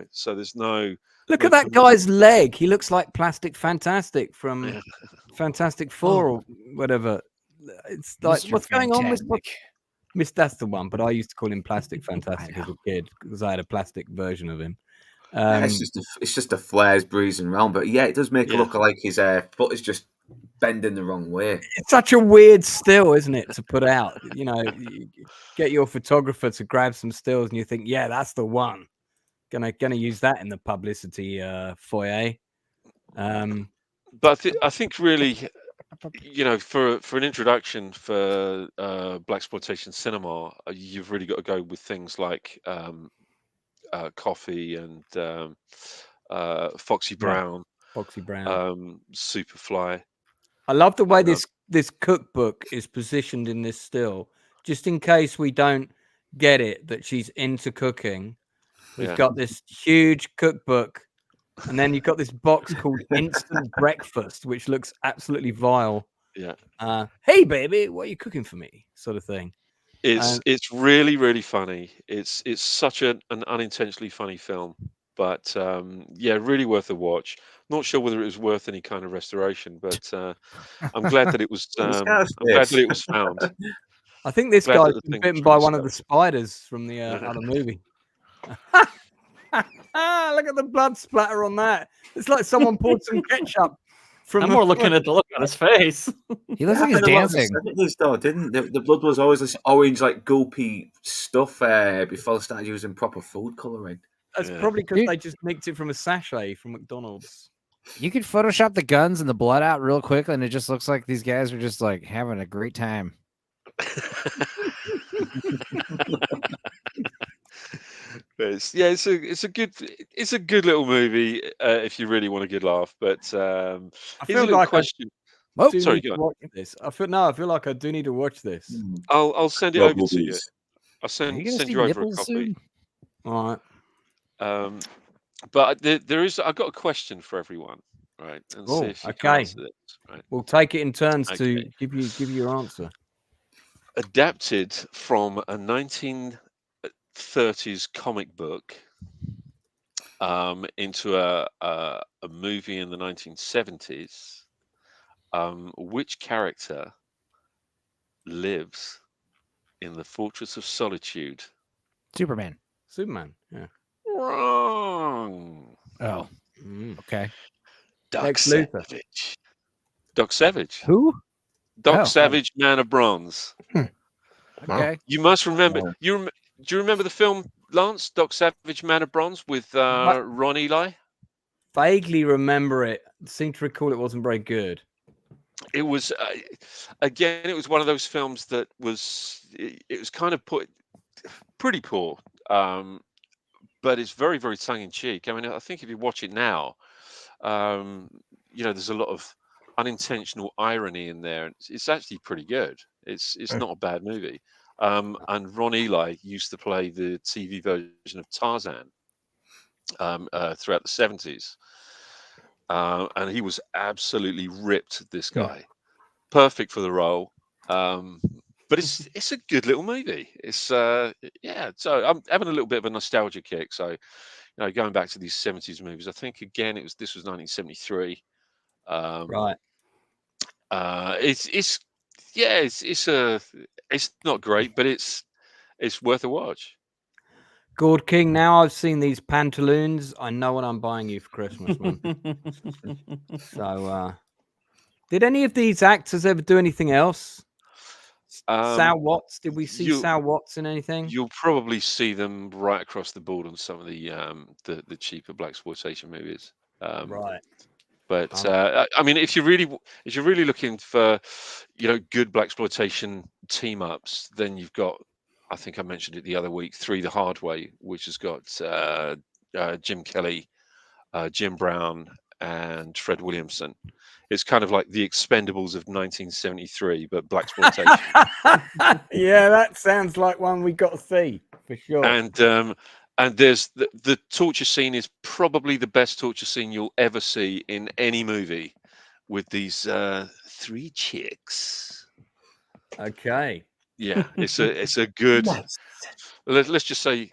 so there's no. Look at that guy's leg. He looks like Plastic Fantastic from Fantastic Four or whatever. It's like, Mr. what's going on with Miss? That's the one, but I used to call him Plastic Fantastic as a kid because I had a plastic version of him. It's just the flares breezing around, but yeah, it does make it look like his foot is just bending the wrong way. It's such a weird still, isn't it, to put out? You get your photographer to grab some stills, and you think, yeah, that's the one. Gonna use that in the publicity foyer. But I think really, for an introduction for blaxploitation cinema, you've really got to go with things like Coffee and Foxy Brown, Superfly. I love the way this cookbook is positioned in this still, just in case we don't get it that she's into cooking. We've got this huge cookbook, and then you've got this box called Instant Breakfast, which looks absolutely vile. Yeah. Hey, baby, what are you cooking for me? Sort of thing. It's really, really funny. It's such an unintentionally funny film, but really worth a watch. Not sure whether it was worth any kind of restoration, but I'm glad that it was. I'm glad that it was found. I think this guy's been bitten by one of the spiders from the other movie. Look at the blood splatter on that. It's like someone poured some ketchup. I'm more looking at the look on his face. He looks like he's dancing. The blood was always this orange, like goopy stuff before they started using proper food colouring. That's probably because they just nicked it from a sachet from McDonald's. You could Photoshop the guns and the blood out real quick, and it just looks like these guys are just like having a great time. It's a good little movie if you really want a good laugh. But I here's a feel little like question. I do Sorry, need go to on. watch this. I feel like I do need to watch this. I'll send it Love over to you. movies. I'll Are send you gonna see you over a nipples copy. soon? All right. But there is. I've got a question for everyone, right? And see Oh, if you okay. can answer this. Right. We'll take it in turns to Okay. give you your answer. Adapted from a 1930s comic book into a movie in the 1970s. Which character lives in the Fortress of Solitude? Superman. Superman. Yeah. Wrong. Oh, okay. Doc Lex Luthor. Savage. Doc Savage. Who? Doc Oh. Savage, Man of Bronze. Okay. You must remember. Yeah. Do you remember the film, Lance? Doc Savage, Man of Bronze with Ron Eli? Vaguely remember it. Seem to recall it wasn't very good. It was again. It was one of those films that was. It was kind of pretty poor, but it's very, very tongue in cheek. I mean, I think if you watch it now, there's a lot of unintentional irony in there. It's actually pretty good. It's not a bad movie. And Ron Eli used to play the TV version of Tarzan throughout the 70s. And he was absolutely ripped, this guy. Perfect for the role. But it's a good little movie. It's so I'm having a little bit of a nostalgia kick. So, going back to these 70s movies, I think again this was 1973. Right. It's not great, but it's worth a watch. Gord King, now I've seen these pantaloons. I know what I'm buying you for Christmas, man. So, did any of these actors ever do anything else? Sal Watts, did we see Sal Watts in anything? You'll probably see them right across the board on some of the cheaper blaxploitation movies. Right. But I mean, if you're really looking for, good blaxploitation team ups, then you've got, I think I mentioned it the other week, Three the Hard Way, which has got Jim Kelly, Jim Brown, and Fred Williamson. It's kind of like the Expendables of 1973, but blaxploitation. Yeah, that sounds like one we got to see for sure. And there's the torture scene is probably the best torture scene you'll ever see in any movie, with these three chicks. Okay. Yeah, it's a good. Let's just say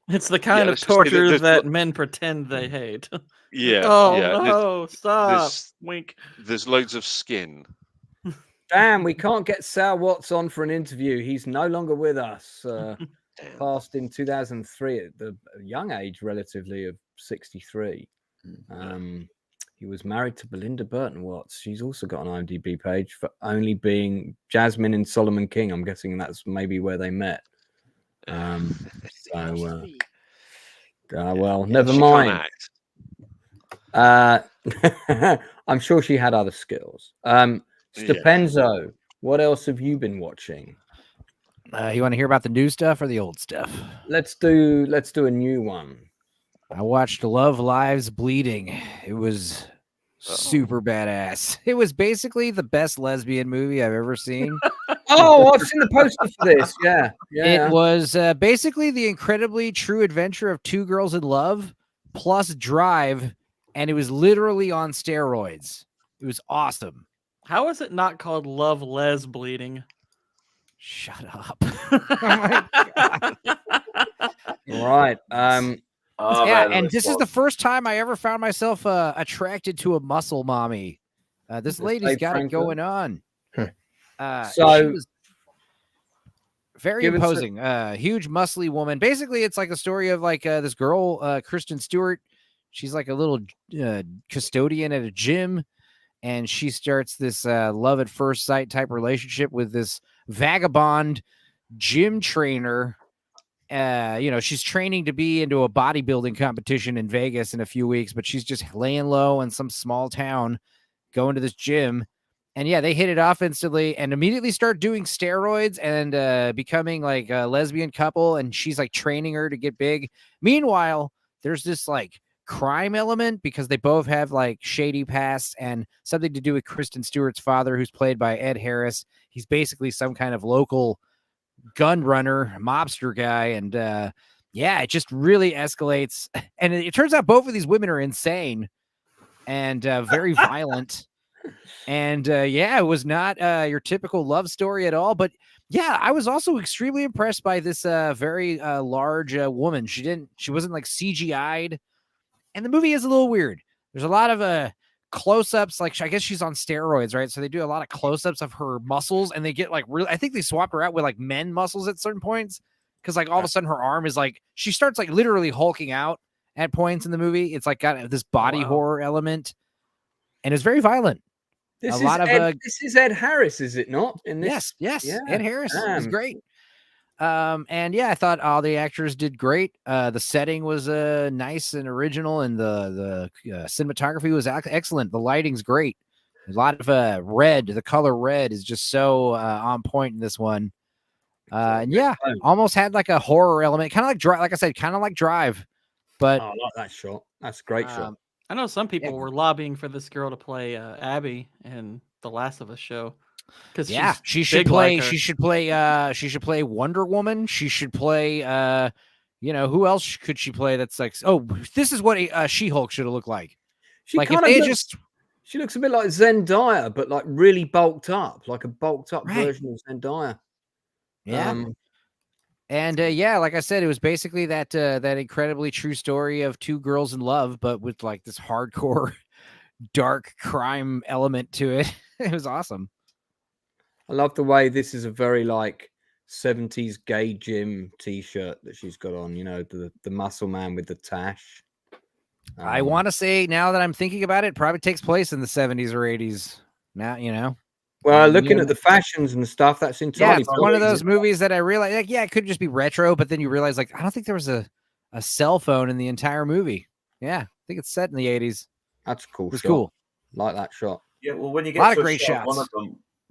it's the kind of torture that men pretend they hate. Yeah. Oh yeah. no! Stop. Wink. There's loads of skin. Damn, we can't get Sal Watts on for an interview. He's no longer with us. Passed in 2003 at the young age, relatively, of 63. He was married to Belinda Burton Watts. She's also got an IMDb page for only being Jasmine in Solomon King. I'm guessing that's maybe where they met. Well, never mind. I'm sure she had other skills. Stepenzo, what else have you been watching? You want to hear about the new stuff or the old stuff? Let's do a new one. I watched Love Lives Bleeding. It was super badass. It was basically the best lesbian movie I've ever seen. Oh, I've seen the poster for this. Yeah. It was basically the incredibly true adventure of two girls in love plus Drive, and it was literally on steroids. It was awesome. How is it not called Love Les Bleeding? Shut up. Oh my God. Right. This is the first time I ever found myself attracted to a muscle mommy. This lady's got it going on. So she was very imposing, huge muscly woman. Basically, it's like a story of like this girl, Kristen Stewart. She's like a little custodian at a gym, and she starts this love at first sight type relationship with this vagabond gym trainer she's training to be into a bodybuilding competition in Vegas in a few weeks, but she's just laying low in some small town, going to this gym. And yeah, they hit it off instantly and immediately start doing steroids and becoming like a lesbian couple. And she's like training her to get big. Meanwhile, there's this like crime element because they both have like shady pasts and something to do with Kristen Stewart's father, who's played by Ed Harris. He's basically some kind of local gun runner, mobster guy. And it just really escalates. And it turns out both of these women are insane and very violent. And it was not your typical love story at all. But yeah, I was also extremely impressed by this very large woman. She wasn't like CGI'd. And the movie is a little weird. There's a lot of close-ups. Like, I guess she's on steroids, right? So they do a lot of close-ups of her muscles, and they get like really. I think they swapped her out with like men muscles at certain points because like all of a sudden her arm is like she starts like literally hulking out at points in the movie. It's like got this body horror element, and it's very violent. This is Ed Harris, is it not? In this, yes, yeah. Ed Harris is great. I thought all the actors did great. The setting was nice and original, and the cinematography was excellent. The lighting's great. A lot of red. The color red is just so on point in this one. Almost had like a horror element, kind of like Drive. Like I said, kind of like Drive. But I like that shot. That's a great shot. I know some people were lobbying for this girl to play Abby in the Last of Us show. She should play. She should play. She should play Wonder Woman. She should play. Who else could she play? That's like. Oh, this is what a She-Hulk should have looked like. She looks a bit like Zendaya, but like really bulked up, like a bulked up version of Zendaya. Yeah. Like I said, it was basically that incredibly true story of two girls in love, but with like this hardcore, dark crime element to it. It was awesome. I love the way this is a very like 70s gay gym t-shirt that she's got on, the muscle man with the tash. I want to say now that I'm thinking about it, probably takes place in the 70s or 80s. Now, Well, looking at the fashions and stuff, that's entirely it's one of those movies that I realized, like, it could just be retro, but then you realize, like, I don't think there was a cell phone in the entire movie. Yeah, I think it's set in the 80s. That's cool. It was cool. Like that shot. Yeah, well, when you get a lot of great shots.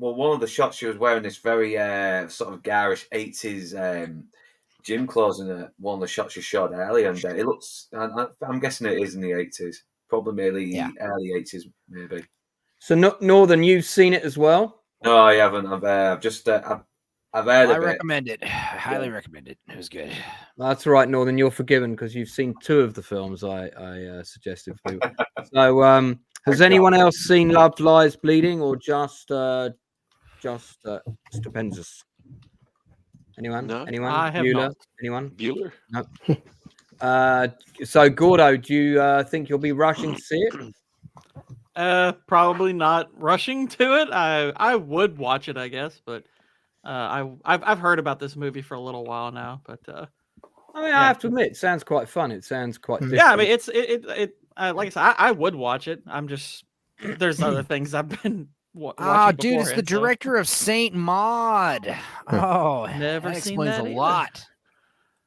One of the shots, she was wearing this very sort of garish 80s gym clothes in one of the shots she shot earlier, and it looks. I'm guessing it is in the 80s, probably early 80s, maybe. So, Northern, you've seen it as well? No, I haven't. I've just I've heard. I recommend it. I highly recommend it. It was good. That's right, Northern. You're forgiven because you've seen two of the films I suggested for you. So, has anyone else seen Love Lies Bleeding or just Stupendous? Anyone? No, anyone? I have Bueller? not. Anyone? Bueller? No. So Gordo, do you think you'll be rushing to see it? Probably not rushing to it. I would watch it, I guess, but I've heard about this movie for a little while now. But I have to admit, it sounds quite fun. It sounds quite different. Yeah, I mean, it like I said, I would watch it. I'm just there's other things I've been watching. Dude, it's the director of Saint Maud. Oh, never that seen explains that a either. lot.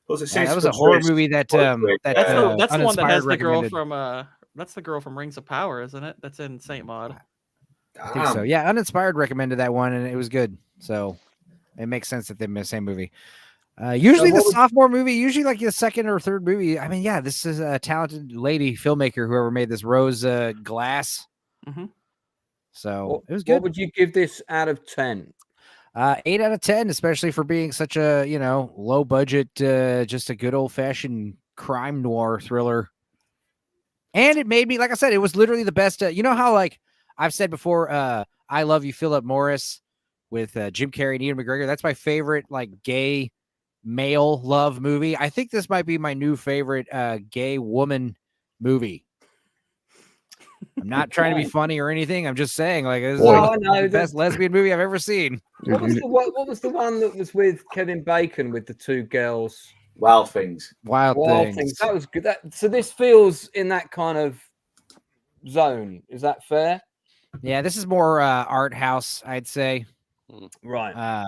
That was a horror movie that's the one that has the girl recommended. from that's the girl from Rings of Power, isn't it? That's in Saint Maud. I think so. Yeah, Uninspired recommended that one, and it was good. So it makes sense that they're in the same movie. Usually the sophomore movie, usually like the second or third movie. I mean, this is a talented lady filmmaker, whoever made this, Rose Glass. Mm-hmm. So it was good. What would you give this out of 10? 8 out of 10, especially for being such a, low budget, just a good old fashioned crime noir thriller. And it made me, like I said, it was literally the best. You know how, like I've said before, I Love You, Philip Morris with Jim Carrey and Ian McGregor. That's my favorite, like, gay male love movie. I think this might be my new favorite gay woman movie. I'm not trying to be funny or anything. I'm just saying, like, this is the best lesbian movie I've ever seen. What was the one that was with Kevin Bacon with the two girls? Wild Things. Wild Things. That was good. So this feels in that kind of zone. Is that fair? Yeah, this is more art house, I'd say. Right.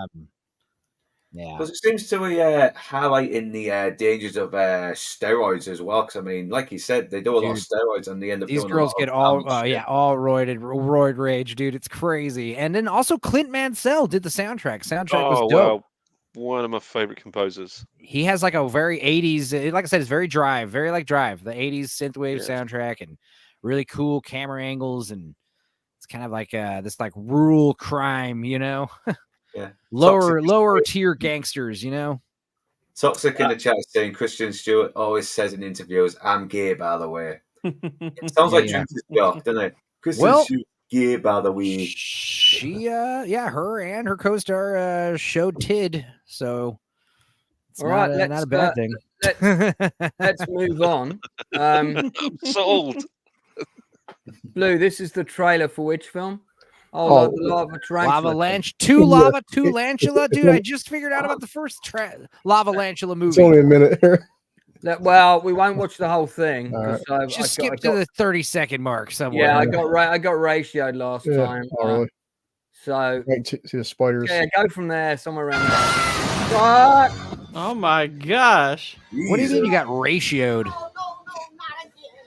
Yeah. Because it seems to be highlighting the dangers of steroids as well. Because I mean, like you said, they do a lot of steroids and they end up These doing girls a lot get of all damage. all roid rage, dude. It's crazy. And then also Clint Mansell did the soundtrack. Soundtrack was dope. Wow. One of my favorite composers. He has like a very 80s, like I said, it's very Drive, very like Drive, the 80s synthwave soundtrack, and really cool camera angles, and it's kind of like this like rural crime, you know. Yeah. lower tier gangsters, you know. Toxic in the chat is saying Christian Stewart always says in interviews, "I'm gay, by the way." It sounds like Judas Jock, doesn't it? Christian Stewart gay, by the way. She her and her co-star showed Tid, so it's not a bad thing. Let's move on. Sold. Blue, this is the trailer for which film? Oh, Lava Tarantula. Lava Lantula, dude. I just figured out about the first Lava Lantula movie. It's only a minute. Well, we won't watch the whole thing. Just skip to the 30-second mark somewhere. Yeah, I got ratioed last time. Really. So see the spiders. Yeah, go from there, somewhere around there. Oh my gosh! What do you mean you got ratioed?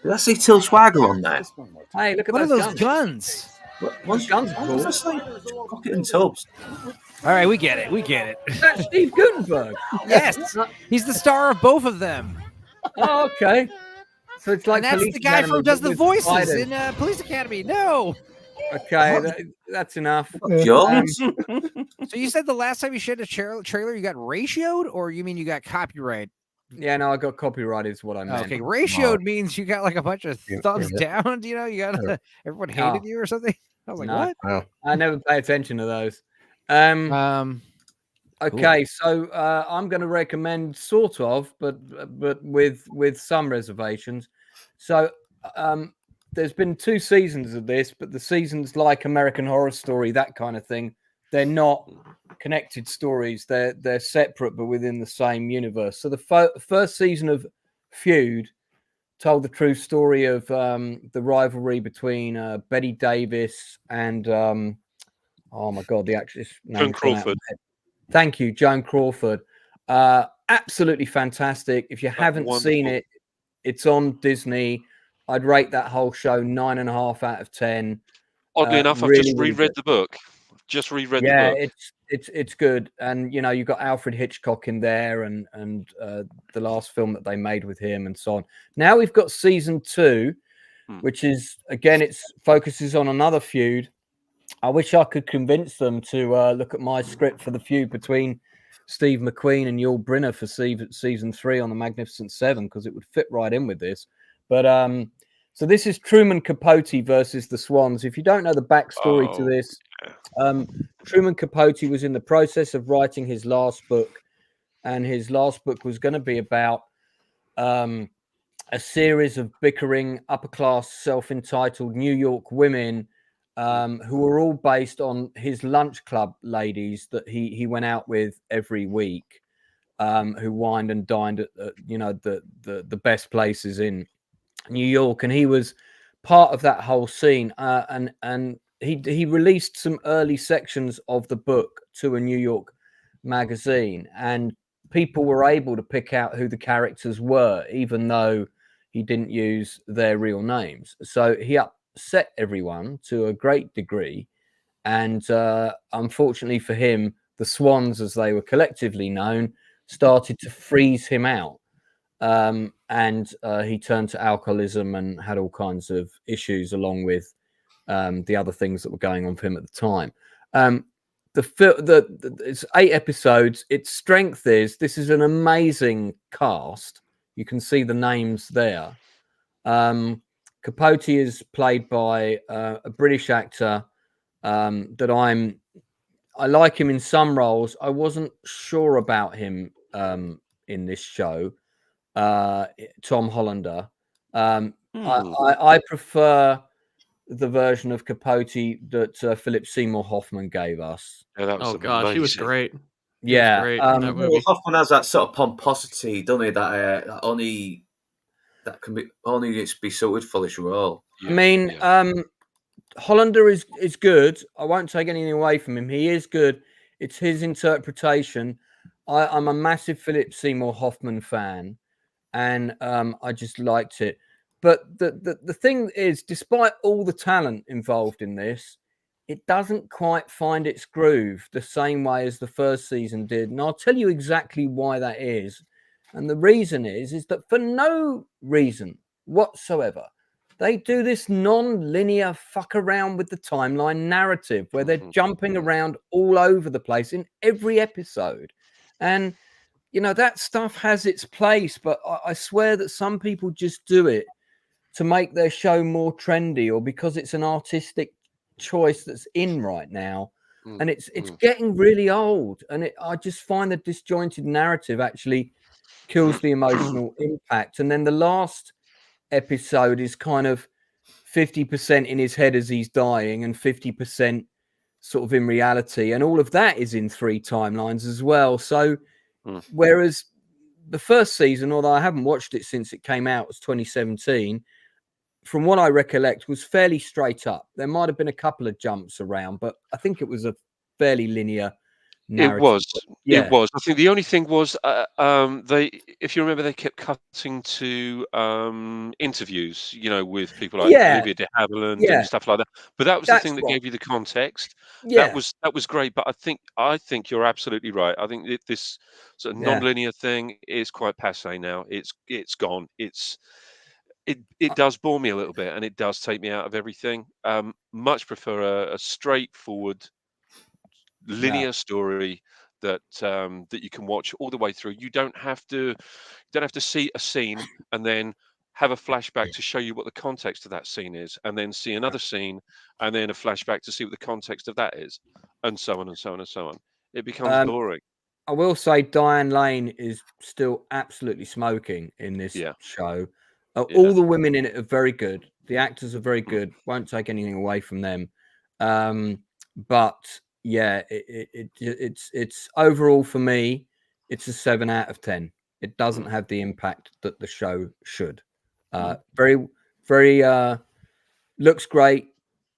Did I see Till Swagger on there? Hey, look at those guns. What guns? Cool. Just like Rocket and Tubbs. All right, we get it. That's Steve Gutenberg. Yes, he's the star of both of them. Oh, okay. So it's like, and that's the guy who does the voices in Police Academy. No. Okay, that's enough. So you said the last time you shared a trailer, you got ratioed, or you mean you got copyright? Yeah, no, I got copyrighted is what I meant. Okay, ratioed means you got like a bunch of thumbs down. You know, you got everyone hated you or something. I was like, what? Wow. I never pay attention to those. Okay, so I'm going to recommend sort of, but with some reservations. So there's been 2 seasons of this, but the seasons like American Horror Story, that kind of thing, they're not connected stories. They're separate, but within the same universe. So the first season of Feud told the true story of the rivalry between Betty Davis and oh my God, the actress Joan Crawford. Thank you, Joan Crawford. Absolutely fantastic. If you haven't seen it, it's on Disney. I'd rate that whole show 9.5 out of 10. Oddly enough, I've just reread the book. Just reread the book. Yeah, it's good. And you know, you've got Alfred Hitchcock in there, and the last film that they made with him, and so on. Now we've got season 2, which is again, it focuses on another feud. I wish I could convince them to look at my script for the feud between Steve McQueen and Yul Brynner for season 3 on the Magnificent Seven, because it would fit right in with this. But so this is Truman Capote versus the Swans. If you don't know the backstory to this, Truman Capote was in the process of writing his last book, and his last book was going to be about a series of bickering, upper-class, self-entitled New York women who were all based on his lunch club ladies that he went out with every week, who wined and dined at the best places in New York, and he was part of that whole scene. And he released some early sections of the book to a New York magazine, and people were able to pick out who the characters were, even though he didn't use their real names. So he upset everyone to a great degree, and unfortunately for him, the Swans, as they were collectively known, started to freeze him out. And he turned to alcoholism and had all kinds of issues, along with the other things that were going on for him at the time. It's 8 episodes. Its strength is this is an amazing cast. You can see the names there. Capote is played by a British actor that I like him in some roles. I wasn't sure about him in this show. Tom Hollander. I prefer the version of Capote that Philip Seymour Hoffman gave us. Yeah, that was gosh, he was great. Yeah, great in that movie. Hoffman has that sort of pomposity, doesn't he? That only be suited for this role. I mean, Hollander is good. I won't take anything away from him. He is good. It's his interpretation. I'm a massive Philip Seymour Hoffman fan, and I just liked it. But the thing is, despite all the talent involved in this, it doesn't quite find its groove the same way as the first season did. And I'll tell you exactly why that is. And the reason is that for no reason whatsoever, they do this non-linear fuck around with the timeline narrative where they're jumping around all over the place in every episode. And, you know, that stuff has its place, but I swear that some people just do it to make their show more trendy or because it's an artistic choice that's in right now. And it's getting really old. And I just find the disjointed narrative actually kills the emotional impact. And then the last episode is kind of 50% in his head as he's dying and 50% sort of in reality. And all of that is in 3 timelines as well. So whereas the first season, although I haven't watched it since it came out, was 2017, from what I recollect, was fairly straight up. There might have been a couple of jumps around, but I think it was a fairly linear narrative. It was. I think the only thing was, if you remember, they kept cutting to interviews, you know, with people like Olivia de Havilland and stuff like that. But that was the thing that gave you the context. That was great. But I think you're absolutely right. I think this sort of non-linear thing is quite passé now. It's gone. It does bore me a little bit, and it does take me out of everything. Much prefer a straightforward, linear story that you can watch all the way through. You don't have to see a scene and then have a flashback to show you what the context of that scene is, and then see another scene and then a flashback to see what the context of that is, and so on and so on and so on. It becomes boring. I will say Diane Lane is still absolutely smoking in this show. All the women in it are very good. The actors are very good. Won't take anything away from them. But yeah, it's overall for me, it's a 7 out of 10. It doesn't have the impact that the show should. Very, very looks great,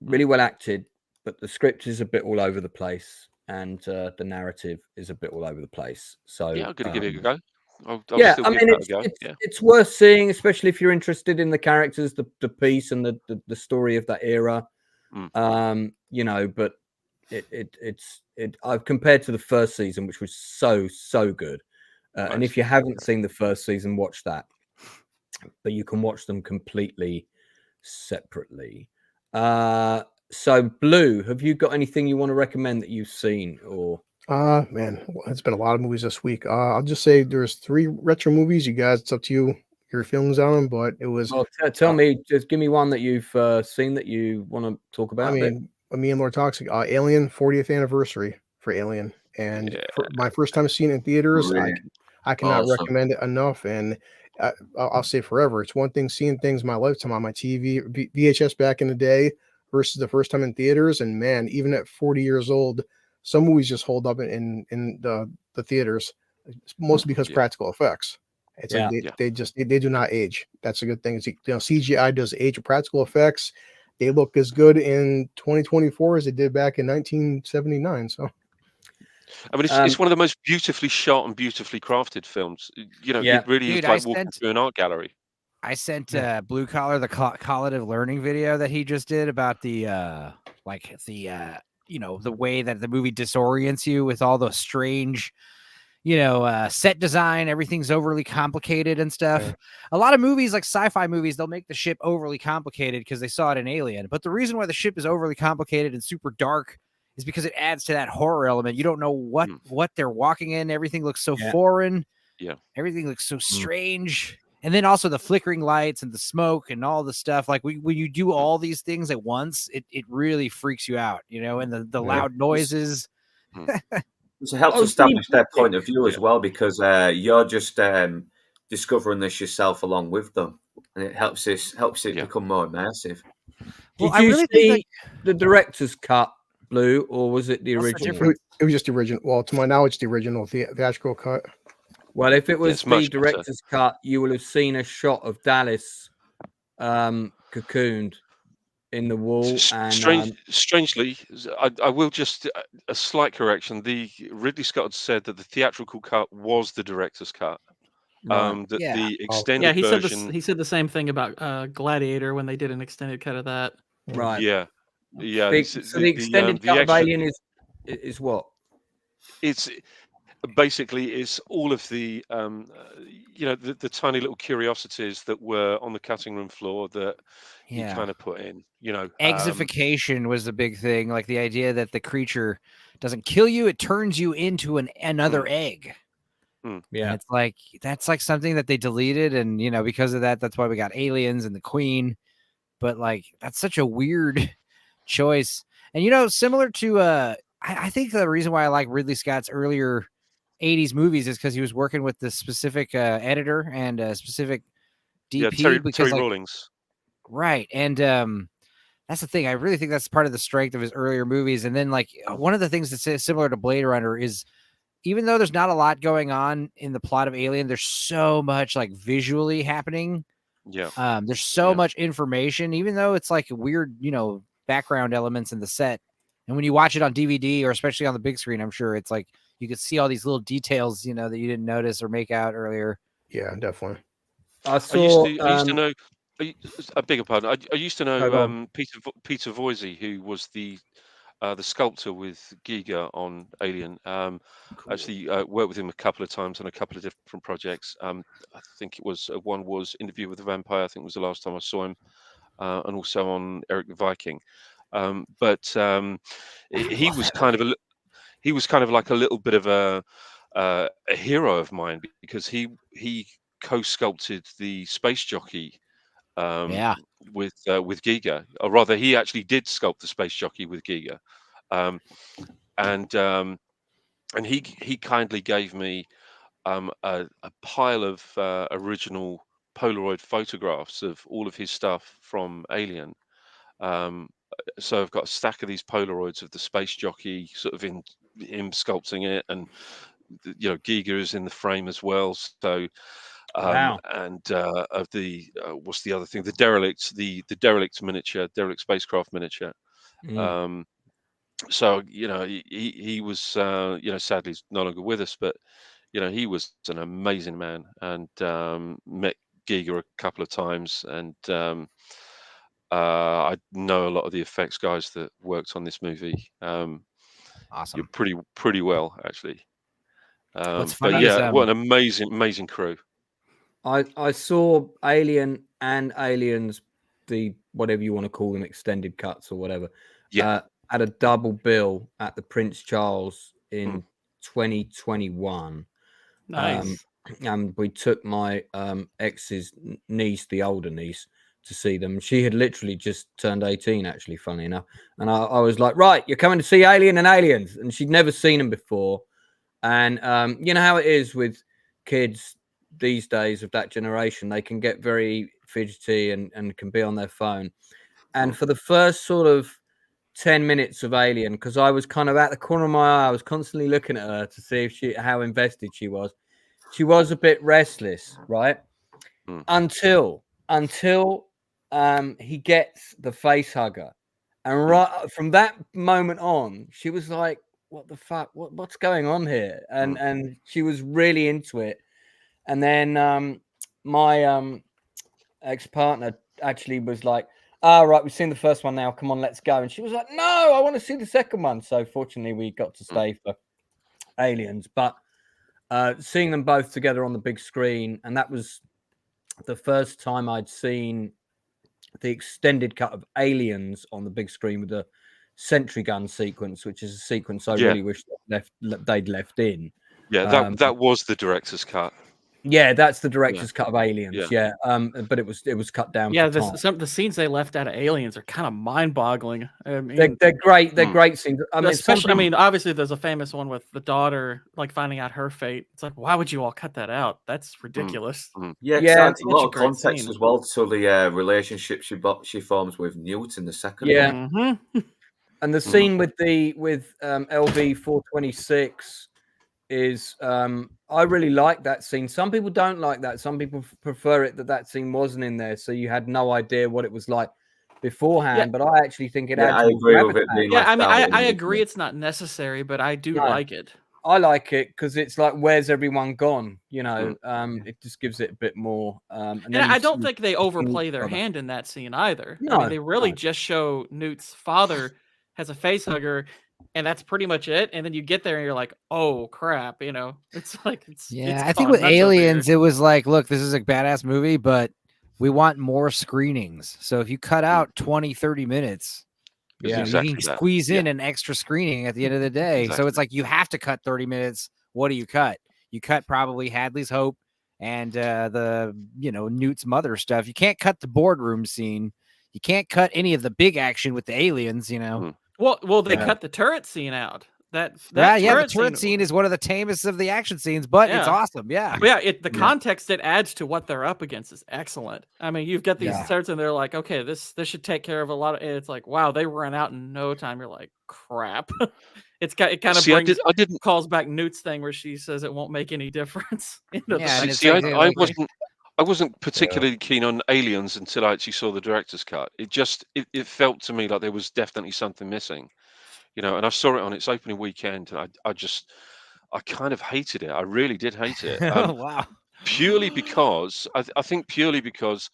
really well acted, but the script is a bit all over the place, and the narrative is a bit all over the place. So yeah, I'm gonna give it a go. It's worth seeing, especially if you're interested in the characters, the piece, and the story of that era. You know, but I've compared to the first season, which was so good. And if you haven't seen the first season, watch that. But you can watch them completely separately. So, Blue, have you got anything you want to recommend that you've seen? Or man, it's been a lot of movies this week. I'll just say there's 3 retro movies. You guys, it's up to you, your feelings on them. But it was. Tell me, just give me one that you've seen that you want to talk about. I mean, me and Lord Toxic, Alien 40th anniversary for Alien, and for my first time seeing it in theaters, I cannot recommend it enough. And I'll say forever, it's one thing seeing things in my lifetime on my TV, VHS back in the day, versus the first time in theaters. And man, even at 40 years old, some movies just hold up in the theaters, mostly because practical effects. It's like they do not age. That's a good thing. You know, CGI does age with practical effects. They look as good in 2024 as they did back in 1979. So, I mean, it's one of the most beautifully shot and beautifully crafted films. You know, it really is like walking through an art gallery. I sent Blue Collar the collative learning video that he just did about the you know, the way that the movie disorients you with all the strange, you know, set design. Everything's overly complicated and stuff. Yeah. A lot of movies, like sci-fi movies, they'll make the ship overly complicated because they saw it in Alien. But the reason why the ship is overly complicated and super dark is because it adds to that horror element. You don't know what they're walking in. Everything looks so foreign. Yeah. Everything looks so strange. And then also the flickering lights and the smoke and all the stuff. Like when you do all these things at once, it really freaks you out, you know, and the loud noises. So it helps establish their point of view as well, because you're just discovering this yourself along with them, and it helps it become more immersive. Did you see the director's cut, Blue, or was it the original? It was just the original. Well, to my knowledge, the original theatrical cut. Well, if it was the director's cut, you will have seen a shot of Dallas cocooned in the wall. And Strangely, I will just a slight correction. The Ridley Scott had said that the theatrical cut was the director's cut. right. That Yeah. the extended he version. He said the same thing about Gladiator when they did an extended cut of that. Right. Yeah. So the extended cut of extra, Alien is what? It's basically it's all of the the tiny little curiosities that were on the cutting room floor that he kind of put in. Eggification was the big thing, like the idea that the creature doesn't kill you, it turns you into another egg. Yeah, and it's like that's like something that they deleted, and because of that, that's why we got Aliens and the Queen. But like that's such a weird choice, and similar to I think the reason why I like Ridley Scott's earlier 80s movies is because he was working with the specific editor and a specific DP. Terry Rawlings. Right. And that's the thing. I really think that's part of the strength of his earlier movies. And then like one of the things that's similar to Blade Runner is even though there's not a lot going on in the plot of Alien, there's so much like visually happening. Yeah. There's so much information, even though it's like weird, background elements in the set. And when you watch it on DVD or especially on the big screen, I'm sure it's like you could see all these little details, that you didn't notice or make out earlier. Yeah, definitely. I used to know. I beg your pardon. I used to know Peter Voisey, who was the sculptor with Giger on Alien. Cool. Actually worked with him a couple of times on a couple of different projects. I think it was one was Interview with the Vampire. I think was the last time I saw him, and also on Eric the Viking. But he was kind of like a little bit of a hero of mine because he co-sculpted the space jockey with Giger, or rather he actually did sculpt the space jockey with Giger, and he kindly gave me a pile of original Polaroid photographs of all of his stuff from Alien. So I've got a stack of these Polaroids of the space jockey, sort of in him sculpting it, and Giger is in the frame as well. So, wow. And of the what's the other thing? The derelict, the derelict miniature, derelict spacecraft miniature. So he was sadly he's no longer with us, but he was an amazing man, and met Giger a couple of times, and I know a lot of the effects guys that worked on this movie. Awesome. Pretty well, actually. What's but funny is, what an amazing crew. I saw Alien and Aliens, the whatever you want to call them, extended cuts or whatever. Yeah. At a double bill at the Prince Charles in 2021. Nice. And we took my ex's niece, the older niece, to see them. She had literally just turned 18, actually, funny enough. And I was like, right, you're coming to see Alien and Aliens. And she'd never seen them before. And you know how it is with kids these days of that generation. They can get very fidgety and can be on their phone. And for the first sort of 10 minutes of Alien, because I was kind of at the corner of my eye, I was constantly looking at her to see if how invested she was. She was a bit restless, right? Until he gets the face hugger, and right from that moment on, she was like, "What the fuck? What's going on here?" And she was really into it. And then my ex-partner actually was like, right, we've seen the first one now. Come on, let's go. And she was like, no, I want to see the second one. So fortunately, we got to stay for Aliens. But seeing them both together on the big screen, and that was the first time I'd seen the extended cut of Aliens on the big screen with the sentry gun sequence, which is a sequence I really wish they'd left in. Yeah, that was the director's cut. Yeah, that's the director's cut of Aliens. Yeah, but it was cut down. Yeah, some of the scenes they left out of Aliens are kind of mind-boggling. I mean, they're great. They're great scenes. I mean, especially, obviously, there's a famous one with the daughter, like finding out her fate. It's like, why would you all cut that out? That's ridiculous. Yeah, it adds a lot of context as well to the relationship she forms with Newt in the second one. And the scene with LV 426 is I really like that scene. Some people don't like that. Some people prefer it that scene wasn't in there, so you had no idea what it was like. beforehand, but I actually think it adds I more agree with it gravitas. being Yeah, I left mean, out in I the agree movie. it's not necessary, but I do No. like it. I like it because it's like, where's everyone gone? You know, it just gives it a bit more. And then I you don't see think they the overplay their other- hand in that scene either. I No, mean, they really no. just show Newt's father has a face hugger, and that's pretty much it. And then you get there and you're like, oh crap, you know, it's like it's I think with gone nuts over here. Aliens, it was like, look, this is a badass movie, but we want more screenings. So if you cut out 20, 30 minutes, It's you exactly can that. squeeze in Yeah. an extra screening at the end of the day. So Exactly. it's like you have to cut 30 minutes. What do you cut? You cut probably Hadley's Hope and the Newt's mother stuff. You can't cut the boardroom scene. You can't cut any of the big action with the aliens, you know. Well, they Yeah. cut the turret scene out. That The turret scene is one of the tamest of the action scenes, but it's Yeah. awesome. Yeah. Well, yeah, the context it adds to what they're up against is excellent. I mean, you've got these turrets, and they're like, okay, this should take care of a lot of. And it's like, wow, they run out in no time. You're like, crap. It kind of See, brings I didn't. calls back Newt's thing where she says it won't make any difference. See, I wasn't particularly keen on Aliens until I actually saw the director's cut. It felt to me like there was definitely something missing, you know. And I saw it on its opening weekend, and I kind of hated it. I really did hate it. Wow. Purely because I think purely because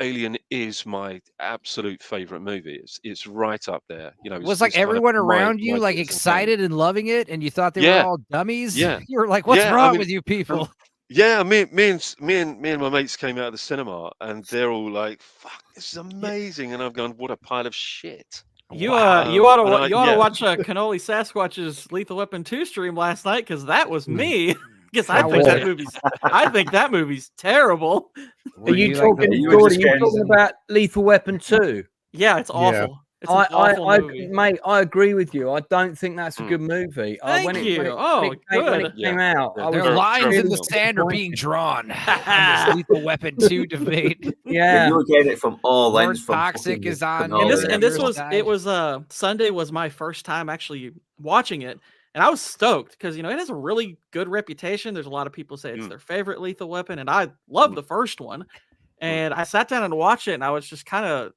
Alien is my absolute favorite movie. It's right up there. You know, Was like everyone around you like excited and loving it, and you thought they were all dummies? Yeah. You were like, what's wrong with you people? Yeah, me and my mates came out of the cinema, and they're all like, "Fuck, this is amazing!" And I've gone, "What a pile of shit." You ought to watch Cannoli Sasquatch's Lethal Weapon 2 stream last night, because that was me. Because I think that movie's terrible. Are you talking about Lethal Weapon 2? Yeah, it's awful. It's an awful movie. Mate, I agree with you. I don't think that's a good movie. Thank you. When it came out, their lines in the sand are being drawn. This Lethal Weapon 2 debate. Yeah, you were getting it from all ends. From Toxic is on, and this was Sunday was my first time actually watching it. And I was stoked because, you know, it has a really good reputation. There's a lot of people say it's their favorite Lethal Weapon. And I love the first one. And I sat down and watched it, and I was just kind of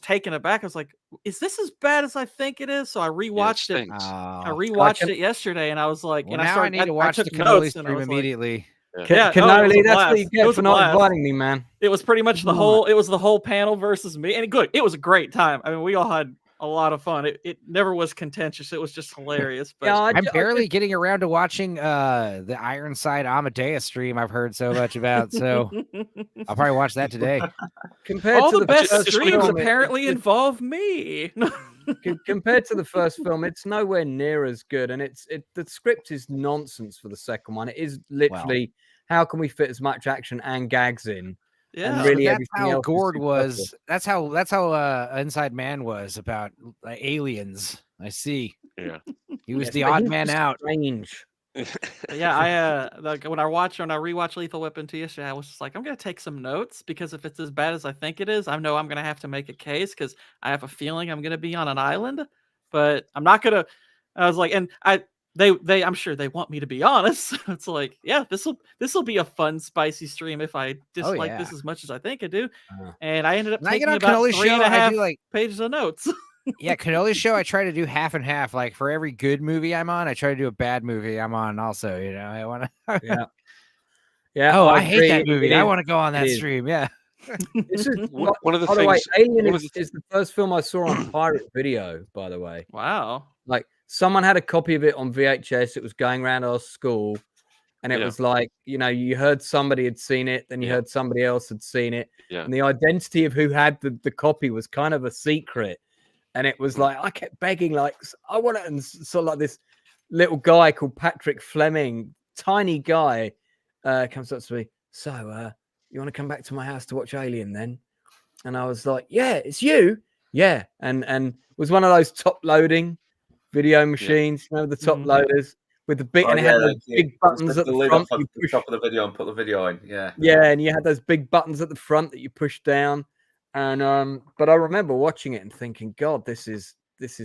taken aback. I was like, is this as bad as I think it is? So I rewatched it. I rewatched it yesterday, and I was like, and I need to watch the Cannoli stream immediately. Cannoli, that's what you get for not inviting me, man. It was pretty much the whole panel versus me. And it was a great time. I mean, we all had a lot of fun. It never was contentious. It was just hilarious. But I'm barely getting around to watching the Ironside Amadeus stream I've heard so much about. So I'll probably watch that today. Compared all to the best first streams film, apparently involve me. Compared to the first film, it's nowhere near as good, and the script is nonsense for the second one. It is literally how can we fit as much action and gags in? Yeah, and really that's how Gord was. That's how Inside Man was about aliens. I see. Yeah, he was the odd man out. Strange. Yeah, like when I rewatched Lethal Weapon 2 yesterday, I was just like, I'm gonna take some notes, because if it's as bad as I think it is, I know I'm gonna have to make a case, because I have a feeling I'm gonna be on an island, but I'm not gonna. I was like, and I'm sure they want me to be honest. It's like, yeah, this will be a fun, spicy stream if I dislike this as much as I think I do. And I ended up taking about 3.5 pages of notes. Yeah, Cannoli's show, I try to do half and half. Like for every good movie I'm on, I try to do a bad movie I'm on also. You know, I want to. Yeah. Oh, I hate that movie. I want to go on that stream. Yeah. This is one of the things. By the way, Alien is the first film I saw on pirate video. By the way, wow. Like someone had a copy of it on VHS. It was going around our school, and it was like, you know, you heard somebody had seen it, then you heard somebody else had seen it, and the identity of who had the copy was kind of a secret. And it was like, I kept begging, like, I want it. And sort of like this little guy called Patrick Flemyng, tiny guy, comes up to me. So, you want to come back to my house to watch Alien then? And I was like, yeah, it's you. Yeah. And it was one of those top loading video machines, you know, the top loaders with the big, and it had those big buttons at the front. You push top of the video and put the video in. Yeah. Yeah. And you had those big buttons at the front that you push down. And but I remember watching it and thinking, God, this is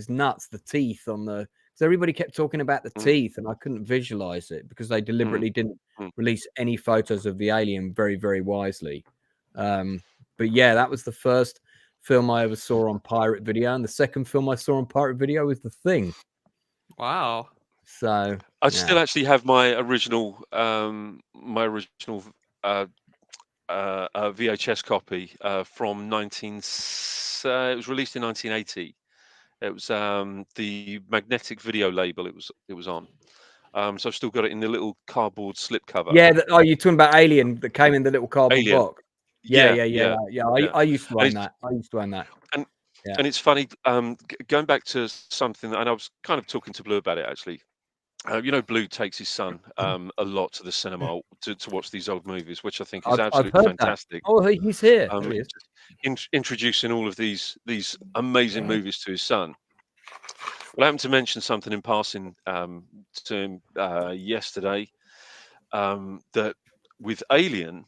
nuts. The teeth on the, because everybody kept talking about the teeth, and I couldn't visualize it because they deliberately didn't release any photos of the alien very, very wisely. But yeah, that was the first film I ever saw on pirate video, and the second film I saw on pirate video was The Thing. Wow. So I still actually have my original VHS copy from it was released in 1980. It was the magnetic video label it was on. So I've still got it in the little cardboard slip cover. Yeah. You're talking about Alien that came in the little cardboard box. Yeah. I used to own that. And it's funny, going back to something, and I was kind of talking to Blue about it actually. Blue takes his son a lot to the cinema to watch these old movies, which I think is absolutely fantastic. That. Oh, he's here. Introducing all of these amazing movies to his son. Well, I happened to mention something in passing to him yesterday that with Alien.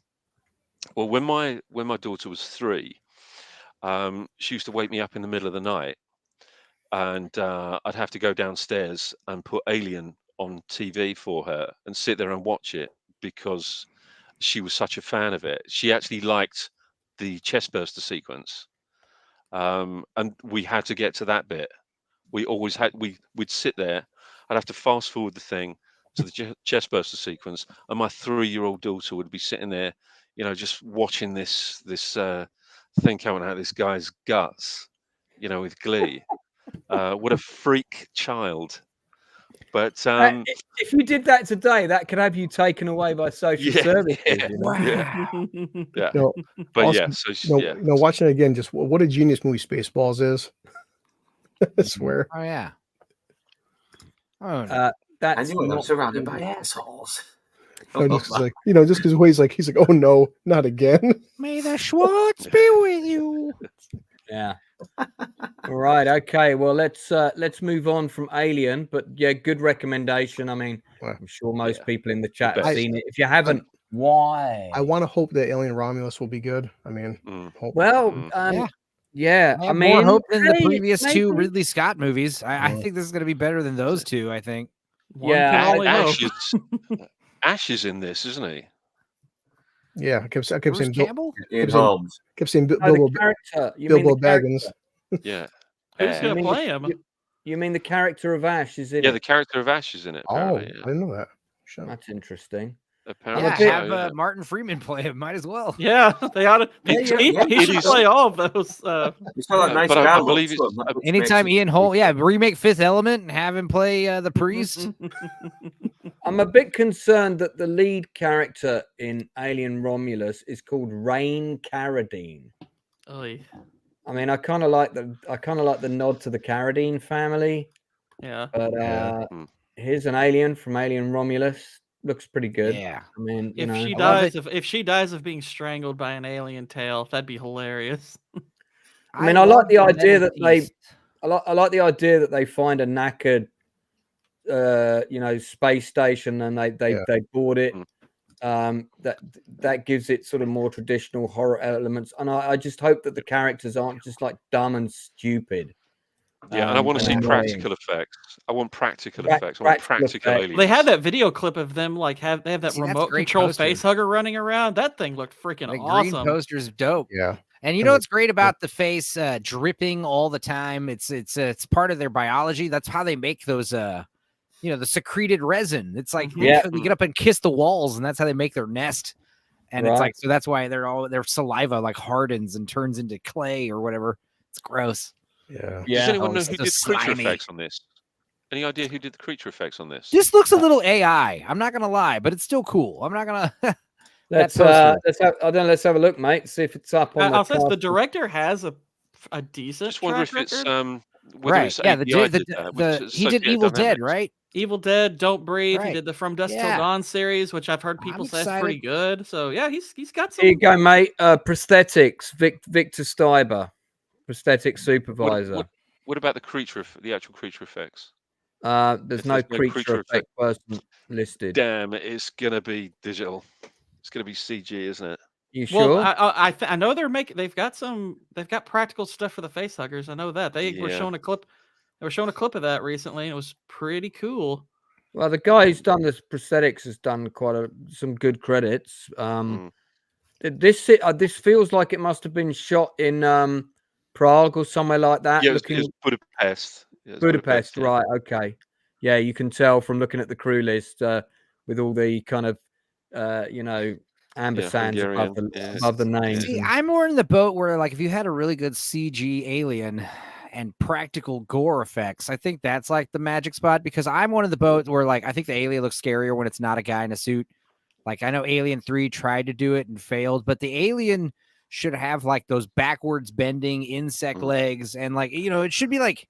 Well, when my daughter was 3, she used to wake me up in the middle of the night, and I'd have to go downstairs and put Alien on TV for her and sit there and watch it because she was such a fan of it. She actually liked the chestburster sequence, and we had to get to that bit. We always had. We'd sit there. I'd have to fast forward the thing to the chestburster sequence, and my 3-year-old daughter would be sitting there, just watching this thing coming out of this guy's guts, with glee. What a freak child. But if you did that today, that could have you taken away by social services. Yeah. But also, watching it again, just what a genius movie Spaceballs is. I swear. Oh yeah. That's I'm surrounded by assholes. Just because he's like, oh no, not again. May the Schwartz be with you. Yeah. All right. Okay. Well, let's move on from Alien. But yeah, good recommendation. I mean, I'm sure most people in the chat have seen it. If you haven't, why? I want to hope that Alien Romulus will be good. I mean, yeah. I mean, more hope than the previous 2 Ridley Scott movies. I think this is going to be better than those 2. I think. Ash is in this, isn't he? Yeah, I kept saying Campbell. Kept saying Bilbo Baggins. Yeah. Who's going to play him? You mean the character of Ash is in it? Yeah, the character of Ash is in it. Oh, I didn't know that. That's interesting. Apparently, have Martin Freeman play him. Might as well. Yeah, they ought to. He should play all of those. I believe it's anytime Ian Holm, remake Fifth Element and have him play the priest. I'm a bit concerned that the lead character in Alien Romulus is called Rain Carradine. Oy. I mean, I kind of like the nod to the Carradine family. Yeah. But here's an alien from Alien Romulus. Looks pretty good. Yeah. I mean, if she dies of being strangled by an alien tail, that'd be hilarious. I mean, I like the idea that I like the idea that they find a knackered space station and they board it. That gives it sort of more traditional horror elements, and I just hope that the characters aren't just like dumb and stupid. Yeah, and I want to see practical effects. I want practical effects. I want practical aliens. They had that video clip of them they have that remote control face hugger running around. That thing looked freaking awesome. Green poster's dope. Yeah. And what's great about the face dripping all the time? It's part of their biology. That's how they make those the secreted resin. It's like they get up and kiss the walls, and that's how they make their nest. And it's like, so that's why their saliva like hardens and turns into clay or whatever. It's gross. Yeah. Does anyone know who did the creature effects on this? Any idea who did the creature effects on this? This looks a little AI. I'm not gonna lie, but it's still cool. I'm not gonna. Let's have a look, mate. See if it's up on. I'll say the director has a decent. Just wonder if it's right. Yeah, he did Evil Dead, right? Evil Dead, Don't Breathe. Right. He did the From Dusk Till Dawn series, which I've heard people say is pretty good. So yeah, he's got some. Here you go, mate. Prosthetics. Victor Steiber, prosthetic supervisor. What about the actual creature effects? There's no creature effect person listed. Damn, it's gonna be digital. It's gonna be CG, isn't it? You sure? Well, I know they've got practical stuff for the face huggers. I know that they were showing a clip. They were showing a clip of that recently, and it was pretty cool. Well, the guy who's done this prosthetics has done some good credits. This feels like it must have been shot in Prague or somewhere like that. Yeah, it was Budapest. Yeah, it was Budapest, yeah. right? Okay, yeah, you can tell from looking at the crew list with all the kind of ambersands above the names. See, I'm more in the boat where, like, if you had a really good CG alien and practical gore effects, I think that's like the magic spot, because I'm one of the boats where, like, I think the alien looks scarier when it's not a guy in a suit. Like, I know Alien 3 tried to do it and failed, but the alien should have like those backwards bending insect legs, and like, it should be like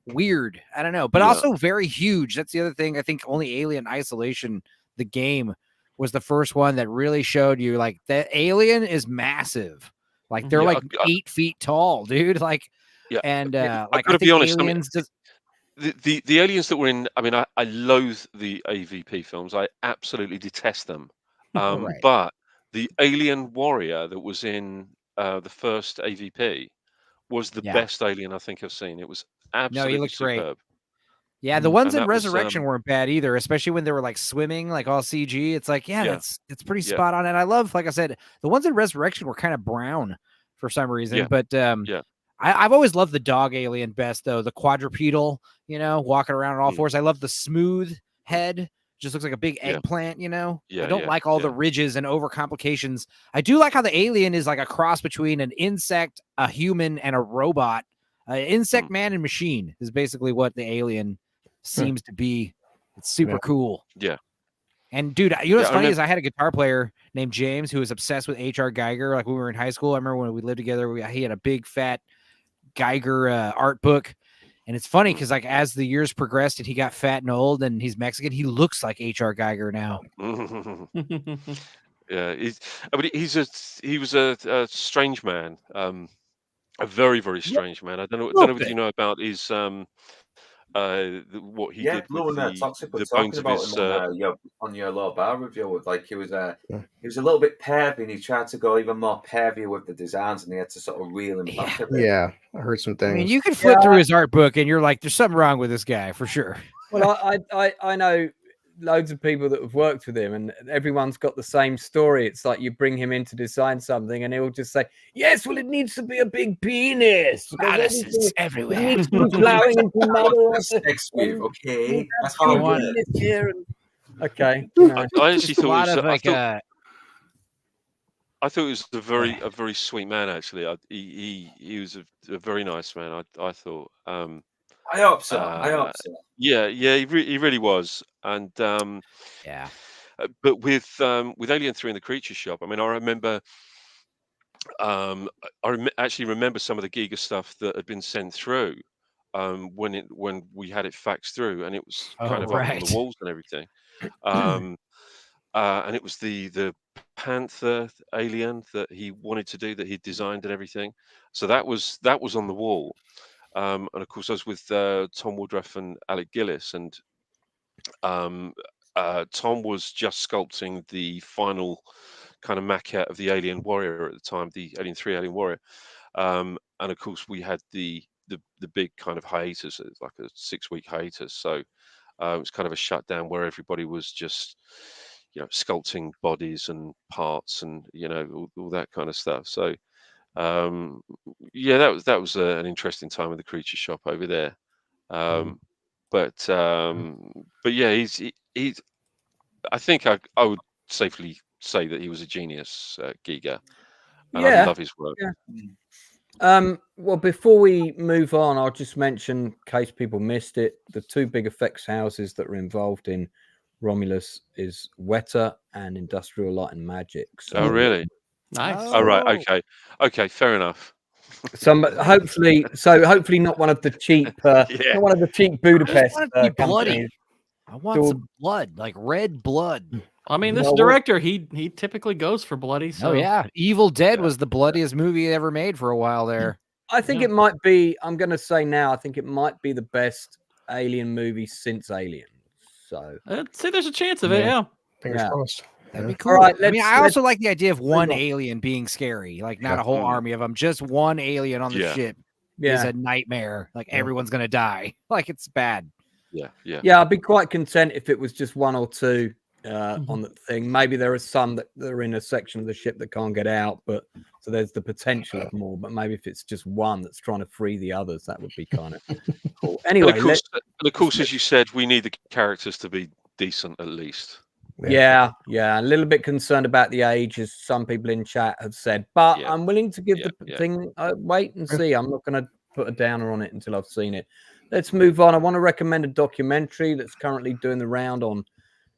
weird. I don't know, but also very huge. That's the other thing. I think only Alien Isolation, the game, was the first one that really showed you like that alien is massive. Like they're like 8 feet tall, dude. Like, and like I think honest, aliens the aliens that were in. I mean, I loathe the AVP films. I absolutely detest them. But the alien warrior that was in the first AVP was the best alien I think I've seen. It was absolutely he looked superb. Great. Yeah, the ones in Resurrection weren't bad either, especially when they were like swimming, like all CG. It's like, it's pretty spot on. And I love, like I said, the ones in Resurrection were kind of brown for some reason. But I've always loved the dog alien best, though. The quadrupedal, walking around on all fours. I love the smooth head. Just looks like a big eggplant, I don't like all the ridges and overcomplications. I do like how the alien is like a cross between an insect, a human, and a robot. Insect man and machine is basically what the alien seems to be. It's super cool. Yeah. And dude, what's funny is I had a guitar player named James who was obsessed with H.R. Geiger. Like when we were in high school, I remember when we lived together, he had a big fat Geiger art book. And it's funny because like as the years progressed and he got fat and old and he's Mexican, he looks like H.R. Geiger now. Yeah, he was a strange man, a very, very strange man. I don't know whether you know about his what he did with the bones of his on your low bar review. Like he was a little bit pervy, and he tried to go even more pervy with the designs, and he had to sort of reel him back a bit. Yeah, I heard some things. I mean, you can flip through his art book, and you're like, "There's something wrong with this guy for sure." Well, I know loads of people that have worked with him, and everyone's got the same story. It's like you bring him in to design something, and he'll just say, "Yes, well, it needs to be a big penis. It's everywhere. It needs to be plowing into mother." Okay, that's how I want it. Okay, I actually thought it was, I thought he was a very sweet man. Actually, he was a very nice man. I thought. I hope so. I hope so. Yeah, he really was. And but with Alien 3 and the Creature Shop, I mean, I remember, actually remember some of the Giga stuff that had been sent through when we had it faxed through, and it was kind of up on the walls and everything. And it was the Panther alien that he wanted to do, that he designed and everything. So that was on the wall. And of course, I was with Tom Woodruff and Alec Gillis, and Tom was just sculpting the final kind of maquette of the Alien Warrior at the time, the Alien 3 Alien Warrior. And of course, we had the big kind of hiatus, like a 6-week hiatus. So it was kind of a shutdown where everybody was just, sculpting bodies and parts and, all that kind of stuff. So that was an interesting time with the Creature Shop over there. But yeah, he's I think I would safely say that he was a genius, Giga, and I love his work. Well, before we move on, I'll just mention, in case people missed it, the two big effects houses that are involved in Romulus is Weta and Industrial Light and Magic. So, oh, really? Nice. Oh, right. Okay. Fair enough. Hopefully not one of the cheap, not one of the cheap Budapest companies. I want some blood, like red blood. I mean, this director, he typically goes for bloody. So. Oh yeah, Evil Dead was the bloodiest movie ever made for a while there. I think it might be. I'm going to say now, I think it might be the best Alien movie since Alien. So I'd say there's a chance of it. Yeah. Fingers crossed. That'd be cool. All right, I also like the idea of one alien being scary, like not a whole army of them, just one alien on the ship is a nightmare. Like everyone's gonna die. Like it's bad. Yeah. I'd be quite content if it was just one or two on the thing. Maybe there are some that are in a section of the ship that can't get out, but so there's the potential of more. But maybe if it's just one that's trying to free the others, that would be kind of cool. Anyway, of course, as you said, we need the characters to be decent at least. Yeah, a little bit concerned about the age, as some people in chat have said, but I'm willing to give the thing wait and see. I'm not going to put a downer on it until I've seen it. Let's move on. I want to recommend a documentary that's currently doing the round on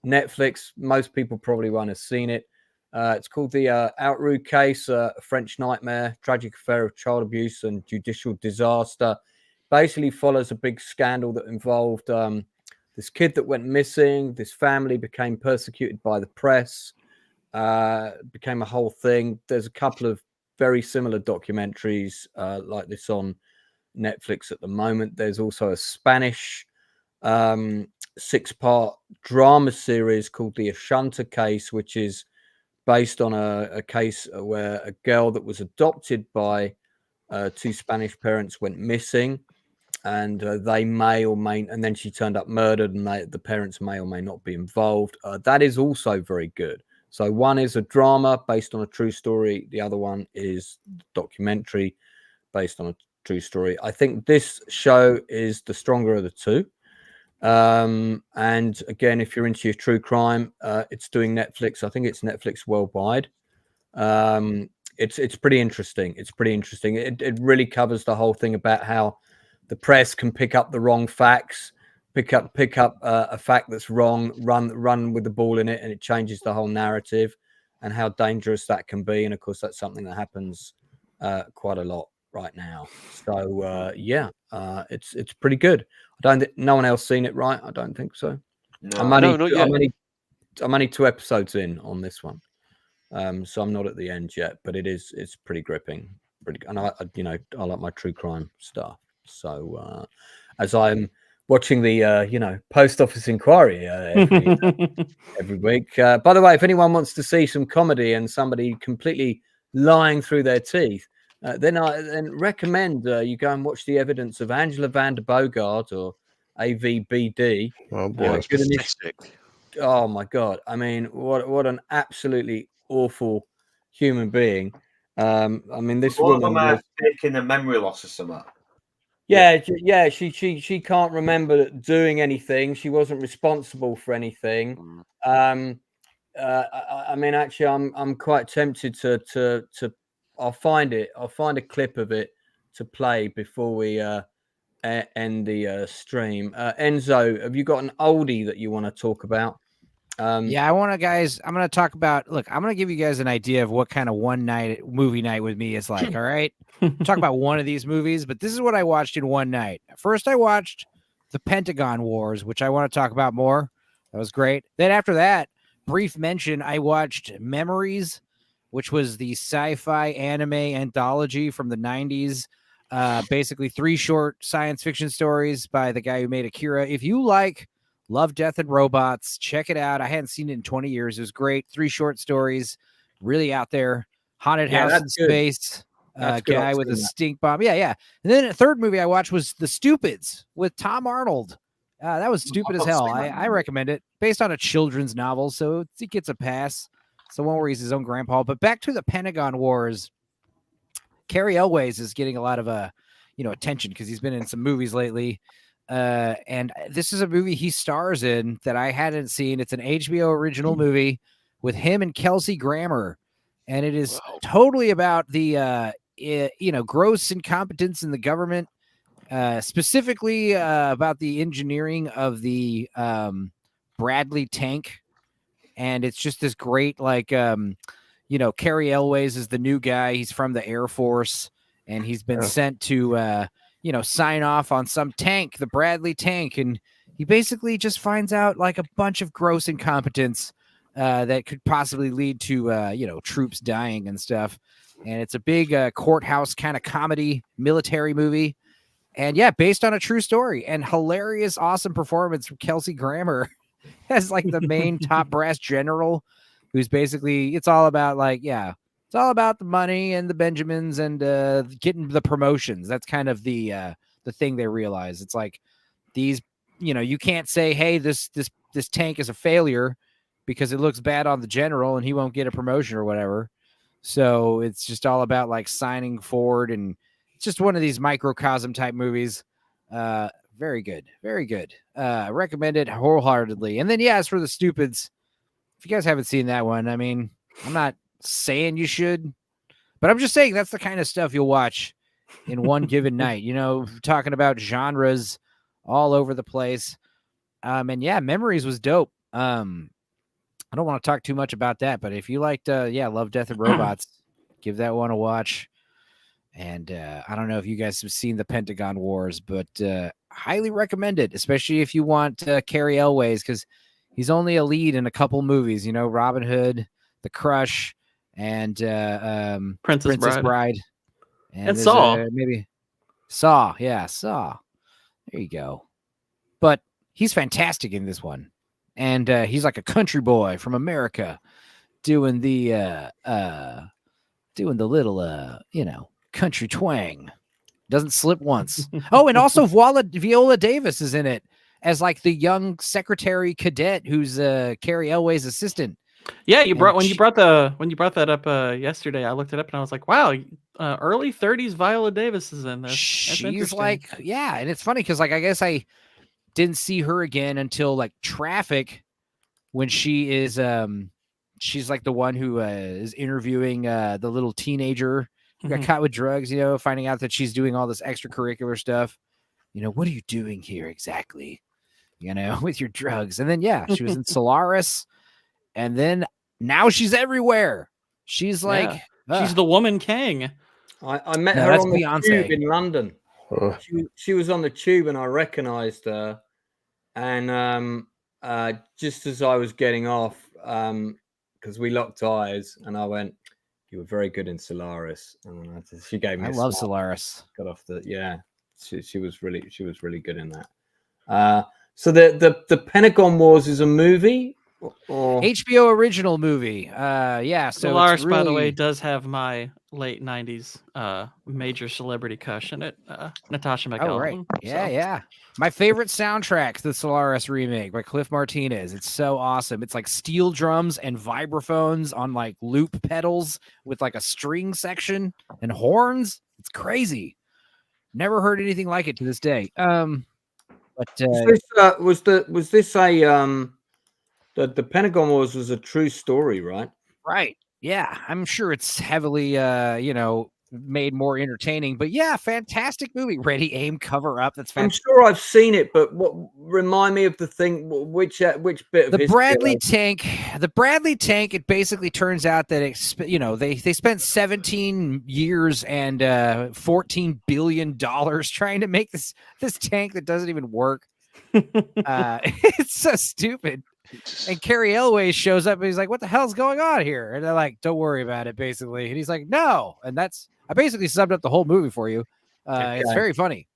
Netflix. Most people probably won't have seen it. It's called the Outrue Case, a French nightmare, tragic affair of child abuse and judicial disaster. Basically follows a big scandal that involved this kid that went missing. This family became persecuted by the press, became a whole thing. There's a couple of very similar documentaries like this on Netflix at the moment. There's also a Spanish 6-part drama series called the Ashunta Case, which is based on a case where a girl that was adopted by 2 Spanish parents went missing, and they may or may, and then she turned up murdered, and the parents may or may not be involved. That is also very good. So one is a drama based on a true story. The other one is documentary based on a true story. I think this show is the stronger of the two. And again, if you're into your true crime, it's doing Netflix. I think it's Netflix worldwide. It's pretty interesting. It's pretty interesting. It really covers the whole thing about how the press can pick up the wrong facts, pick up a fact that's wrong, run with the ball in it, and it changes the whole narrative, and how dangerous that can be. And of course, that's something that happens quite a lot right now. So it's pretty good. No one else seen it, right? I don't think so. No, I'm only 2 episodes in on this one, so I'm not at the end yet. But it's pretty gripping, and I like my true crime stuff. So as I'm watching the Post Office Inquiry every week. By the way, if anyone wants to see some comedy and somebody completely lying through their teeth, then I recommend you go and watch The Evidence of Angela van der Bogart, or AVBD. Oh boy, oh my God! I mean, what an absolutely awful human being. I mean, this woman was taking a memory loss or something. Yeah, she can't remember doing anything. She wasn't responsible for anything. I mean, actually, I'm quite tempted to. I'll find a clip of it to play before we end the stream. Enzo, have you got an oldie that you want to talk about? Yeah, I'm going to talk about, look, I'm going to give you guys an idea of what kind of movie night with me is like. All right. Talk about one of these movies, but this is what I watched in one night. First, I watched The Pentagon Wars, which I want to talk about more. That was great. Then after that, brief mention, I watched Memories, which was the sci-fi anime anthology from the 90s. Basically 3 short science fiction stories by the guy who made Akira. If you like Love, Death, and Robots, check it out. I hadn't seen it in 20 years. It was great. 3 short stories, really out there. Haunted house in space. Guy with a stink bomb. Yeah. And then a third movie I watched was The Stupids with Tom Arnold. That was stupid as hell. I recommend it. Based on a children's novel, so it gets a pass. It's the one where he's his own grandpa. But back to The Pentagon Wars. Cary Elwes is getting a lot of attention because he's been in some movies lately. And this is a movie he stars in that I hadn't seen. It's an HBO original movie with him and Kelsey Grammer. And it is totally about the, gross incompetence in the government, specifically about the engineering of the Bradley tank. And it's just this great, Cary Elwes is the new guy. He's from the Air Force, and he's been sent to, sign off on some tank, the Bradley tank. And he basically just finds out like a bunch of gross incompetence that could possibly lead to, troops dying and stuff. And it's a big courthouse kind of comedy military movie. And yeah, based on a true story, and hilarious, awesome performance from Kelsey Grammer as like the main top brass general, who's basically, it's all about it's all about the money and the Benjamins and getting the promotions. That's kind of the thing they realize. It's like these, you can't say, hey, this tank is a failure. because it looks bad on the general and he won't get a promotion or whatever. So it's just all about like signing forward, and it's just one of these microcosm type movies. Very good. Very good. Recommend it wholeheartedly. And then, yeah, as for The Stupids, if you guys haven't seen that one, I mean, I'm not saying you should, but I'm just saying that's the kind of stuff you'll watch in one given night, you know, talking about genres all over the place. And yeah, Memories was dope. I don't want to talk too much about that, but if you liked, Love, Death, and Robots, give that one a watch. And I don't know if you guys have seen the Pentagon Wars, but highly recommend it, especially if you want Cary Elwes, because he's only a lead in a couple movies, you know, Robin Hood, The Crush, and Princess Bride. And Saw. Maybe Saw. Yeah, Saw. There you go. But he's fantastic in this one. And he's like a country boy from America doing the little, country twang. Doesn't slip once. Oh, and also Viola Davis is in it as like the young secretary cadet who's Cary Elwes' assistant. Yeah, you brought that up yesterday. I looked it up and I was like, wow, early 30s Viola Davis is in this. She's like, yeah, and it's funny because like I guess I didn't see her again until like Traffic, when she is she's like the one who is interviewing the little teenager who got caught with drugs, you know, finding out that she's doing all this extracurricular stuff. You know, what are you doing here exactly? You know, with your drugs. And then yeah, she was in Solaris, and then now she's everywhere. She's like she's the woman king. I met her on the tube in London. She was on the tube and I recognized her. And just as I was getting off, because we locked eyes, and I went, "You were very good in Solaris." And she gave me. I love Solaris. Got off the She was really good in that. So the Pentagon Wars is a movie. Or... HBO original movie. So Solaris, by the way, does have my late 90s major celebrity crush in it, Natasha McElhone. Oh, right. Yeah. My favorite soundtrack, the Solaris remake by Cliff Martinez. It's so awesome. It's like steel drums and vibraphones on like loop pedals with like a string section and horns. It's crazy. Never heard anything like it to this day. Was this a the Pentagon Wars was a true story, right? Right. Yeah. I'm sure it's heavily, made more entertaining, but yeah, fantastic movie. Ready, Aim, Cover Up. That's fantastic. I'm sure I've seen it, but remind me of the thing, which bit of the Bradley tank. The Bradley tank, it basically turns out that they spent 17 years and $14 billion trying to make this tank that doesn't even work. It's so stupid. And Cary Elwes shows up and he's like, "What the hell's going on here?" And they're like, "Don't worry about it," basically. And he's like, "No." And I basically summed up the whole movie for you. It's very funny.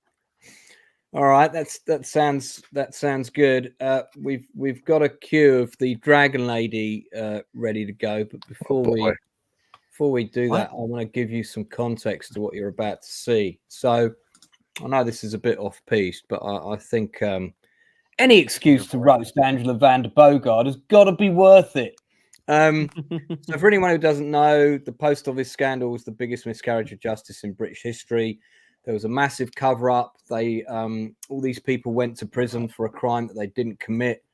All right, that sounds good. We've got a queue of the Dragon Lady ready to go, but before we do that, I want to give you some context to what you're about to see. So I know this is a bit off piste, but I think any excuse to roast Angela van der Bogart has got to be worth it. So for anyone who doesn't know, the post office scandal was the biggest miscarriage of justice in British history. There was a massive cover-up. All these people went to prison for a crime that they didn't commit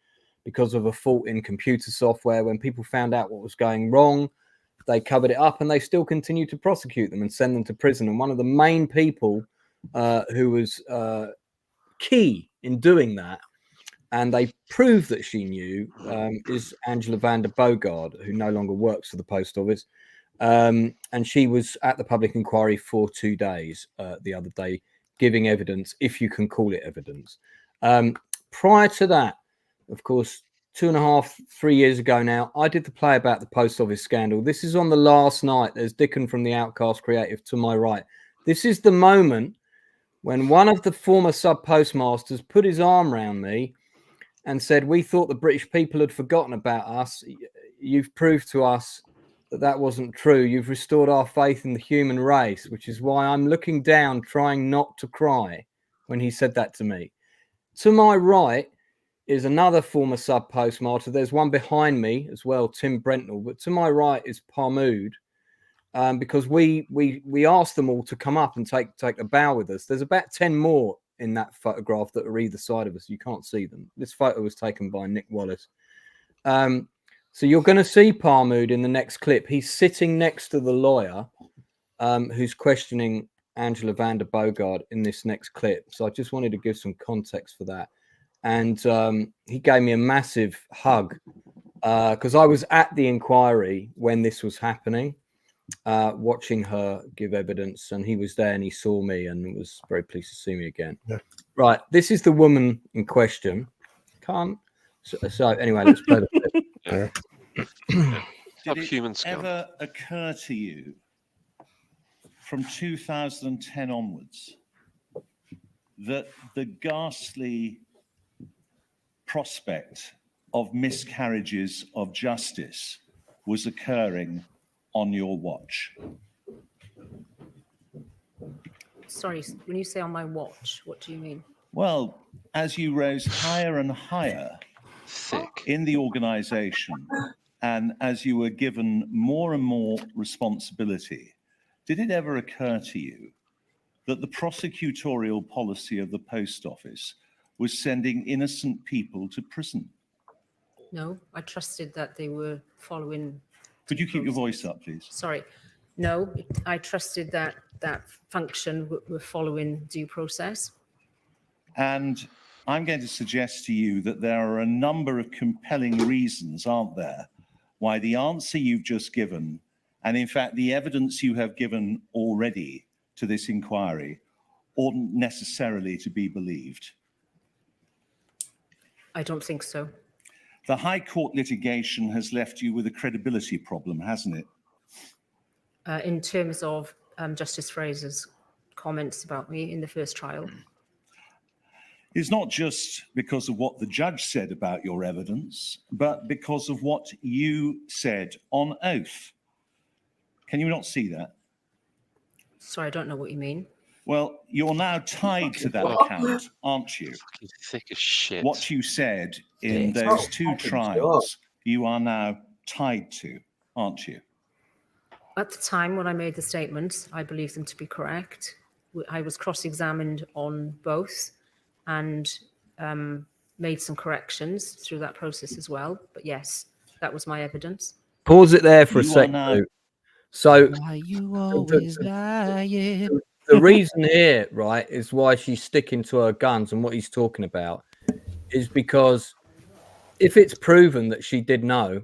because of a fault in computer software. When people found out what was going wrong, they covered it up, and they still continue to prosecute them and send them to prison. And one of the main people who was key in doing that, and they proved that she knew, is Angela van der Bogart, who no longer works for the post office. And she was at the public inquiry for 2 days the other day, giving evidence, if you can call it evidence. Prior to that, of course, 2.5, 3 years ago now, I did the play about the post office scandal. This is on the last night. There's Dickon from the Outcast Creative to my right. This is the moment when one of the former sub-postmasters put his arm around me and said, "We thought the British people had forgotten about us. You've proved to us that wasn't true. You've restored our faith in the human race," which is why I'm looking down, trying not to cry when he said that to me. To my right is another former sub postmaster. There's one behind me as well, Tim Brentnell. But to my right is Parmood, because we asked them all to come up and take a bow with us. There's about 10 more in that photograph that are either side of us. You can't see them. This photo was taken by Nick Wallace. So you're going to see Parmood in the next clip. He's sitting next to the lawyer who's questioning Angela van der Bogart in this next clip. So I just wanted to give some context for that. And he gave me a massive hug because I was at the inquiry when this was happening, watching her give evidence, and he was there and he saw me and was very pleased to see me again. Yeah. Right, this is the woman in question. So anyway, let's play the clip. Did it ever occur to you from 2010 onwards that the ghastly prospect of miscarriages of justice was occurring on your watch? Sorry, when you say on my watch, what do you mean? Well, as you rose higher and higher in the organization, and as you were given more and more responsibility, did it ever occur to you that the prosecutorial policy of the post office was sending innocent people to prison? No, I trusted that they were following. Could you keep your voice up, please? Sorry. No, I trusted that function were following due process. And I'm going to suggest to you that there are a number of compelling reasons, aren't there, why the answer you've just given, and in fact the evidence you have given already to this inquiry, oughtn't necessarily to be believed. I don't think so. The High Court litigation has left you with a credibility problem, hasn't it? In terms of Justice Fraser's comments about me in the first trial. It's not just because of what the judge said about your evidence, but because of what you said on oath. Can you not see that? Sorry, I don't know what you mean. Well, you're now tied to that account, aren't you? Thick as shit. What you said in those two trials, you are now tied to, aren't you? At the time when I made the statements, I believed them to be correct. I was cross-examined on both and made some corrections through that process as well. But yes, that was my evidence. Pause it there for a second. So why you always lying? The reason here, right, is why she's sticking to her guns, and what he's talking about is because if it's proven that she did know,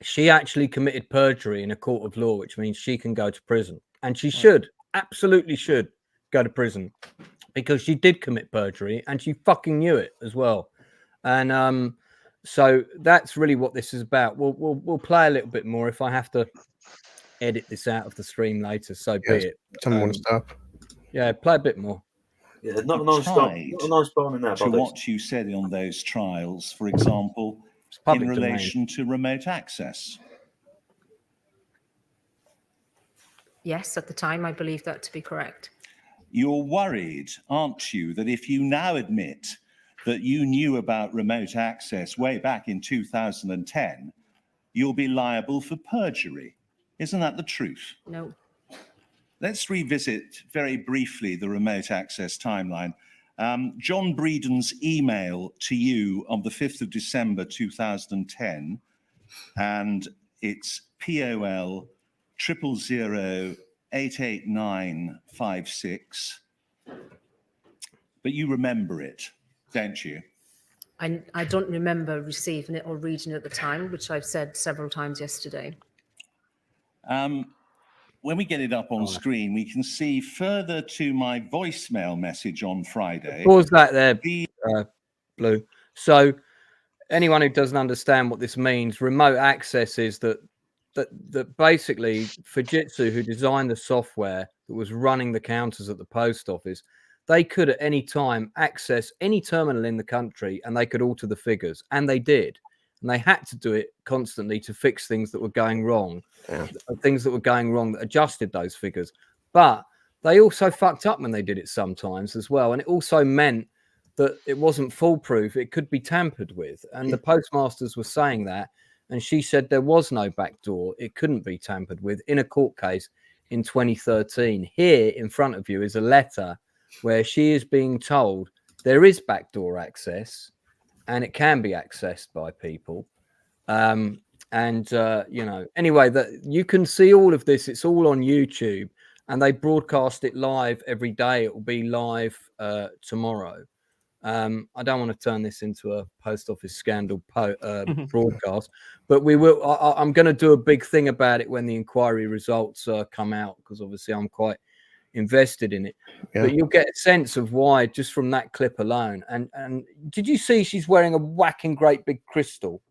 she actually committed perjury in a court of law, which means she can go to prison, and she should, absolutely should go to prison, because she did commit perjury and she fucking knew it as well. And so that's really what this is about. We'll play a little bit more if I have to edit this out of the stream later, so be it. Someone want to stop? Yeah, play a bit more. Yeah, not a nice bone in there. To what you said on those trials, for example, in relation to remote access. Yes, at the time I believed that to be correct. You're worried, aren't you, that if you now admit that you knew about remote access way back in 2010, you'll be liable for perjury. Isn't that the truth? No. Let's revisit very briefly the remote access timeline. John Breeden's email to you on the 5th of December 2010, and it's POL 000-88956. But you remember it, don't you? I don't remember receiving it or reading it at the time, which I've said several times yesterday. When we get it up on screen, we can see further to my voicemail message on Friday. Pause that there, Blue. So anyone who doesn't understand what this means, remote access is that basically Fujitsu, who designed the software that was running the counters at the post office, they could at any time access any terminal in the country and they could alter the figures, and they did. And they had to do it constantly to fix things that were going wrong, things that were going wrong that adjusted those figures. But they also fucked up when they did it sometimes as well. And it also meant that it wasn't foolproof. It could be tampered with. And the postmasters were saying that. And she said there was no back door. It couldn't be tampered with in a court case in 2013. Here in front of you is a letter where she is being told there is backdoor access and it can be accessed by people. You know, anyway, that you can see all of this. It's all on YouTube and they broadcast it live every day. It will be live tomorrow. I don't want to turn this into a post office scandal broadcast, but we will. I'm going to do a big thing about it when the inquiry results come out, because obviously I'm quite invested in it. Yeah. But you'll get a sense of why just from that clip alone. And did you see she's wearing a whacking great big crystal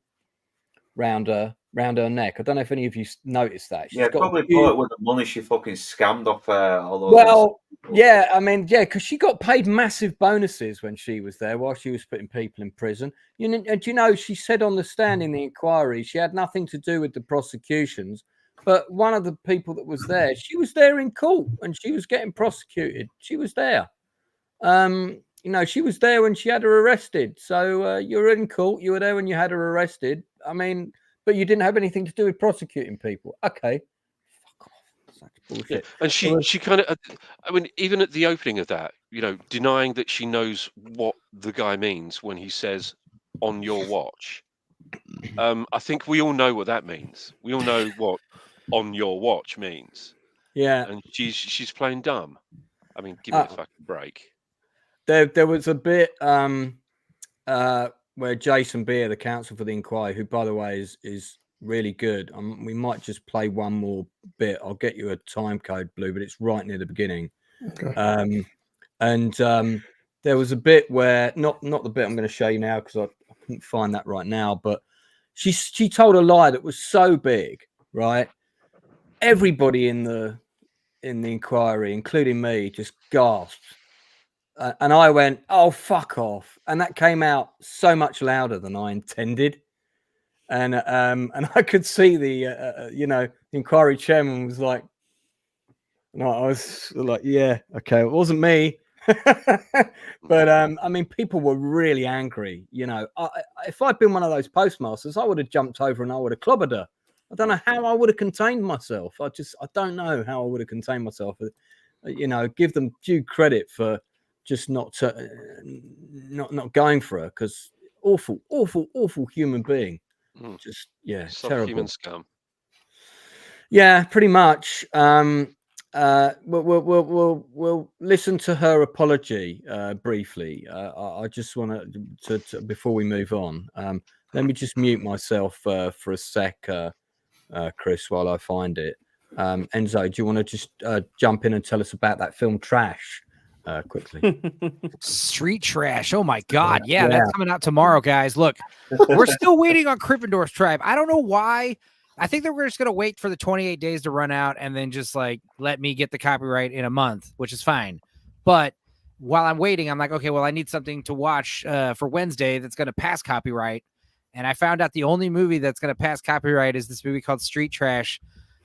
round her neck? I don't know if any of you noticed that. She's got probably bought it with the money she fucking scammed off all those. Well, yeah, I mean, yeah, because she got paid massive bonuses when she was there while she was putting people in prison. And you know, she said on the stand in the inquiry she had nothing to do with the prosecutions, but one of the people that was there, she was there in court and she was getting prosecuted. She was there. You know, she was there when she had her arrested. So you're in court. You were there when you had her arrested. I mean, but you didn't have anything to do with prosecuting people. Okay. Fuck off. Such bullshit. Yeah. And she kind of, I mean, even at the opening of that, you know, denying that she knows what the guy means when he says on your watch. I think we all know what that means. We all know what on your watch means. Yeah. And she's playing dumb. I mean, give me a fucking break. There was a bit where Jason Beer, the counsel for the inquiry, who by the way is really good. We might just play one more bit. I'll get you a time code, Blue, but it's right near the beginning. Okay. There was a bit where not the bit I'm going to show you now because I couldn't find that right now, but she told a lie that was so big, right? Everybody in the inquiry, including me, just gasped. And I went, oh, fuck off. And that came out so much louder than I intended. And I could see the inquiry chairman was like, no, I was like, yeah, okay, it wasn't me. But I mean, people were really angry. You know, if I'd been one of those postmasters, I would have jumped over and I would have clobbered her. I don't know how I would have contained myself. I don't know how I would have contained myself. You know, give them due credit for just not going for her, because awful human being. Just terrible human scum. Yeah, pretty much. We'll listen to her apology briefly. I just want to before we move on. Let me just mute myself for a sec, Chris, while I find it. Enzo, do you want to just jump in and tell us about that film Trash? Quickly. Street Trash. Oh my God. Yeah, that's coming out tomorrow, guys. Look, we're still waiting on Krippendorf's Tribe. I don't know why. I think that we're just going to wait for the 28 days to run out and then just like let me get the copyright in a month, which is fine. But while I'm waiting, I'm like, okay, well, I need something to watch for Wednesday that's going to pass copyright. And I found out the only movie that's going to pass copyright is this movie called Street Trash.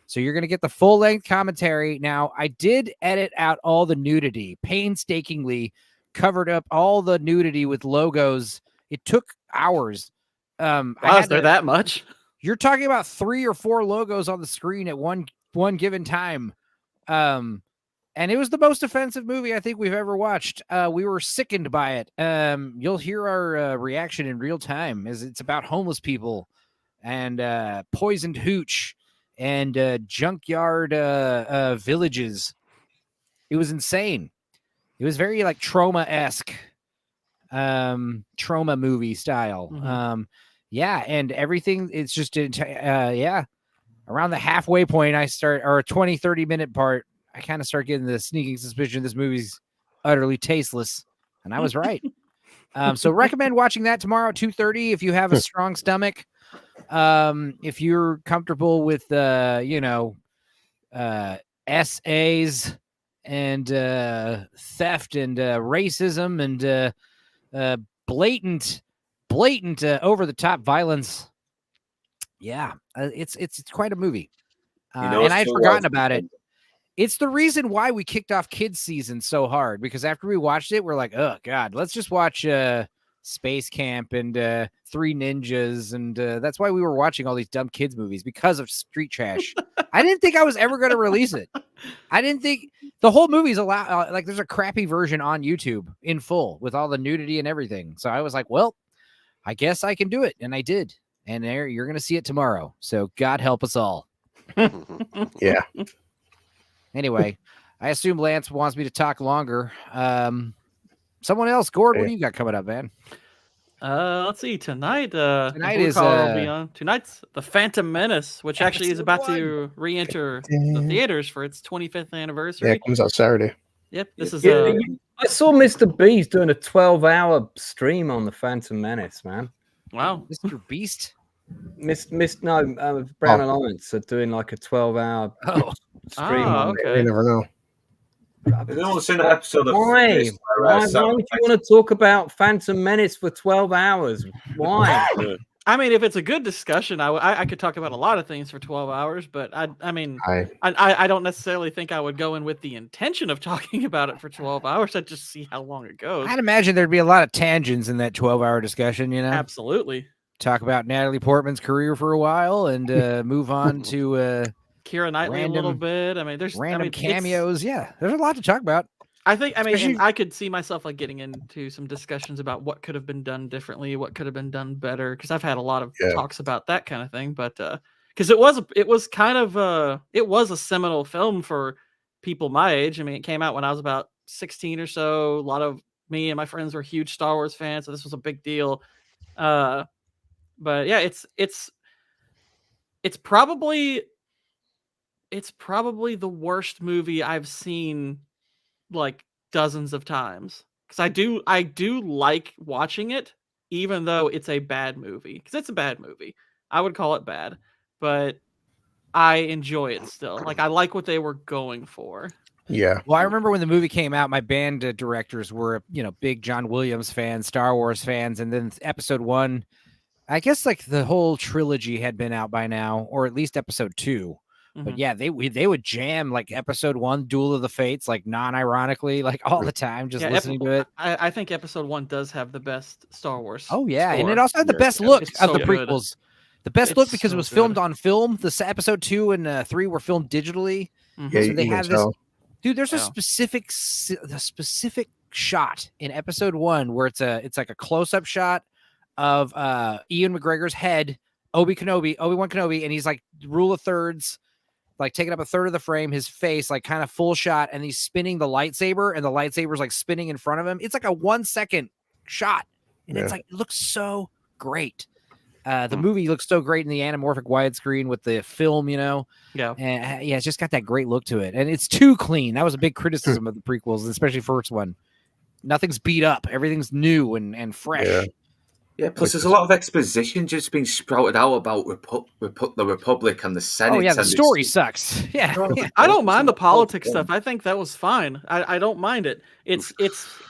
So you're going to get the full-length commentary. Now, I did edit out all the nudity, painstakingly covered up all the nudity with logos. It took hours. Is there that much? You're talking about 3 or 4 logos on the screen at one given time. And it was the most offensive movie I think we've ever watched. We were sickened by it. You'll hear our reaction in real time, as it's about homeless people and poisoned hooch and junkyard villages. It was insane. It was very like trauma-esque, trauma movie style. Mm-hmm. And everything, it's just, around the halfway point, or a 20, 30-minute part, I kind of start getting the sneaking suspicion this movie's utterly tasteless. And I was right. So recommend watching that tomorrow at 2:30 if you have a strong stomach. If you're comfortable with, essays and theft and racism and blatant over-the-top violence. Yeah, it's quite a movie. And I'd forgotten about it. It's the reason why we kicked off kids season so hard, because after we watched it, we're like, oh God, let's just watch Space Camp and Three Ninjas. And that's why we were watching all these dumb kids movies, because of Street Trash. I didn't think I was ever going to release it. I didn't think the whole movie's allowed. Like, there's a crappy version on YouTube in full with all the nudity and everything. So I was like, well, I guess I can do it. And I did. And there, you're going to see it tomorrow. So God help us all. Yeah. Anyway, I assume Lance wants me to talk longer. Someone else, Gord, what do you got coming up, man? Let's see. Tonight is will be on. Tonight's The Phantom Menace, which actually is about to re-enter the theaters for its 25th anniversary. Yeah, it comes out Saturday. Yep, this is. I saw Mr. Beast doing a 12-hour stream on The Phantom Menace, man. Wow, Mr. Beast. Brown Alliance are doing like a 12-hour stream. Okay. You never know. Have anyone seen that episode of Why this would you want to talk about Phantom Menace for 12 hours? Why? I mean, if it's a good discussion, I could talk about a lot of things for 12 hours, but I don't necessarily think I would go in with the intention of talking about it for 12 hours. I'd just see how long it goes. I'd imagine there'd be a lot of tangents in that 12-hour discussion, you know? Absolutely. Talk about Natalie Portman's career for a while and move on to Keira Knightley a little bit. I mean, there's random cameos. Yeah, there's a lot to talk about. I think, and I could see myself like getting into some discussions about what could have been done differently, what could have been done better, because I've had a lot of talks about that kind of thing. But because it was a seminal film for people my age. I mean, it came out when I was about 16 or so. A lot of me and my friends were huge Star Wars fans, so this was a big deal. But yeah, it's probably the worst movie I've seen like dozens of times, because I do like watching it, even though it's a bad movie, because it's a bad movie. I would call it bad, but I enjoy it still. Like, I like what they were going for. Yeah. Well, I remember when the movie came out, my band directors were, big John Williams fans, Star Wars fans. And then episode 1, I guess like the whole trilogy had been out by now, or at least episode 2. But yeah, they would jam like episode 1, Duel of the Fates, like non-ironically, like all the time, just listening to it. I think episode 1 does have the best Star Wars. Oh yeah, score. and it also had the best look of the good. prequels. The best look because it was filmed on film. The episode 2 and 3 were filmed digitally. Yeah, so they have this. Tell. Dude, there's a specific shot in episode 1 where it's like a close-up shot of Ian McGregor's head, Obi-Wan Kenobi, and he's like rule of thirds, like taking up a third of the frame, his face, like kind of full shot, and he's spinning the lightsaber, and the lightsaber's like spinning in front of him. It's like a 1-second shot, and it's like, it looks so great. The movie looks so great in the anamorphic widescreen with the film, Yeah. And it's just got that great look to it. And it's too clean. That was a big criticism of the prequels, especially first one. Nothing's beat up. Everything's new and fresh. Yeah, plus there's a lot of exposition just being sprouted out about the Republic and the Senate. Oh, yeah, the story sucks. Yeah. I don't mind the politics stuff. I think that was fine. I don't mind it.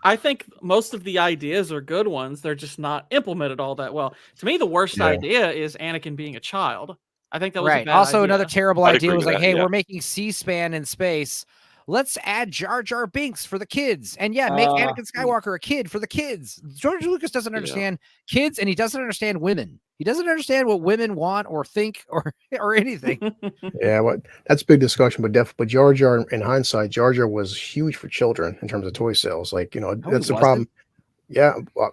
I think most of the ideas are good ones. They're just not implemented all that well. To me, the worst idea is Anakin being a child. I think that was a bad also idea. Another terrible idea was like, hey, we're making C-SPAN in space. Let's add Jar Jar Binks for the kids. And make Anakin Skywalker a kid for the kids. George Lucas doesn't understand kids, and he doesn't understand women. He doesn't understand what women want or think or anything. That's a big discussion, but Jar Jar, in hindsight, Jar Jar was huge for children in terms of toy sales. Like, that's the problem. Yeah. Well,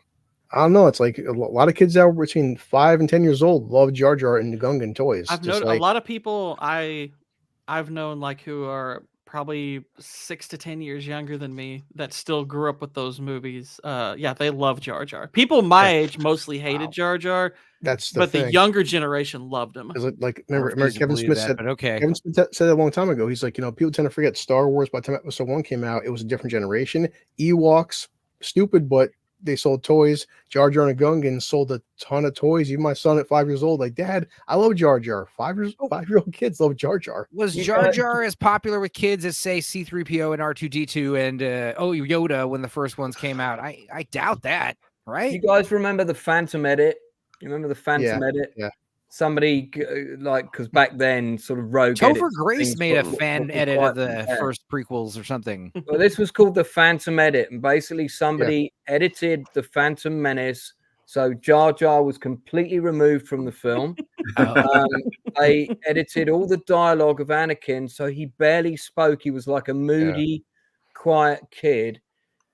I don't know. It's like a lot of kids that were between 5 and 10 years old love Jar Jar and the Gungan toys. I've noticed a lot of people I've known like who are probably 6 to 10 years younger than me that still grew up with those movies. They love Jar Jar. People my age mostly hated Jar Jar. That's the but thing. the younger generation loved him. Like remember Kevin Smith said. Kevin Smith said a long time ago. He's like, people tend to forget Star Wars. By the time episode 1 came out, it was a different generation. Ewoks, stupid, but they sold toys. Jar Jar and Gungan sold a ton of toys. Even my son at 5 years old, like, Dad, I love Jar Jar. 5-year-old kids love Jar Jar. Was Jar Jar as popular with kids as, say, C-3PO and R2-D2 and Yoda when the first ones came out? I doubt that, right? You guys remember the Phantom Edit? You remember the Phantom Edit? Yeah. somebody like, because back then sort of rogue Topher edits, Grace things made a were fan edit quite of the bad. first prequels or something. Well, this was called the Phantom Edit, and basically somebody edited the Phantom Menace, so Jar Jar was completely removed from the film. They edited all the dialogue of Anakin, so he barely spoke. He was like a moody, quiet kid,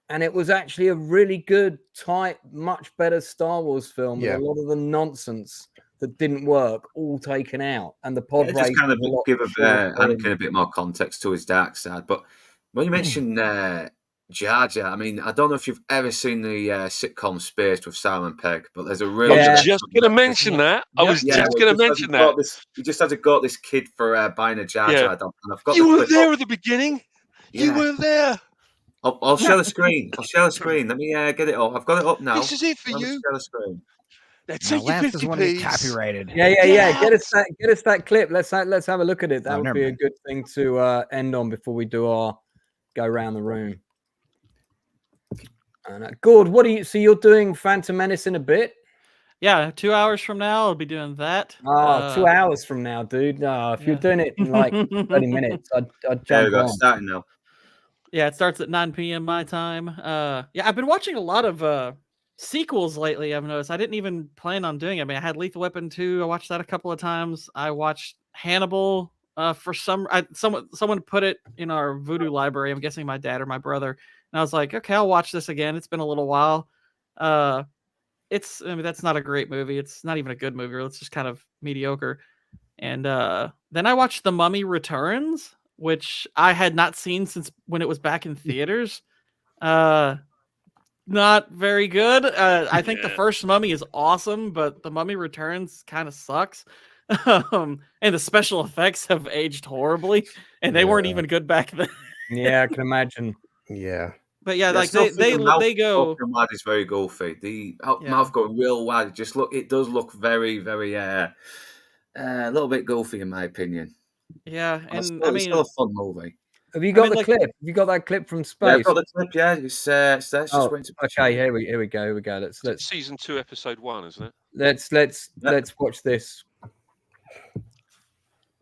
and it was actually a really good, tight, much better Star Wars film. With a lot of the nonsense that didn't work all taken out, and the pod race just kind of was a lot give shorter. Anakin a bit more context to his dark side. But when you mention Jar Jar, I mean, I don't know if you've ever seen the sitcom Spaced with Simon Pegg, but there's a really. I was just going to mention that. I was just going to mention that. He just had to go this kid for buying a Jar Jar dog, and I've got. You weren't there at the beginning. Yeah. You weren't there. I'll share the screen. Let me get it up. I've got it up now. This is it for you. Share the screen. Take your 50p. Copyrighted. Yeah. Get us that clip. Let's have a look at it. That would be a good thing to end on before we do our go around the room. And Gord, what do you? So you're doing Phantom Menace in a bit? Yeah, 2 hours from now I'll be doing that. 2 hours from now, dude. No, if you're doing it in like 30 minutes, I'd jump on. Starting now. Yeah, it starts at 9 p.m. my time. I've been watching a lot of sequels lately. I've noticed. I didn't even plan on doing it. I mean, I had Lethal Weapon 2. I watched that a couple of times. I watched Hannibal. For someone put it in our Voodoo library. I'm guessing my dad or my brother. And I was like, okay, I'll watch this again. It's been a little while. That's not a great movie. It's not even a good movie. It's just kind of mediocre. And then I watched The Mummy Returns, which I had not seen since when it was back in theaters. Not very good. I think the first Mummy is awesome, but The Mummy Returns kind of sucks. And the special effects have aged horribly, and they weren't even good back then. Yeah, I can imagime. Yeah. But yeah, like they go. The mouth is very goofy. The mouth going real wide. It does look very, very a little bit goofy in my opinion. Yeah, and it's still a fun movie. Have you got the clip? Have you got that clip from Space? Yeah, I've got the clip. Yeah, it's just okay. Here we go. Let's season 2, episode 1, isn't it? Let's watch this.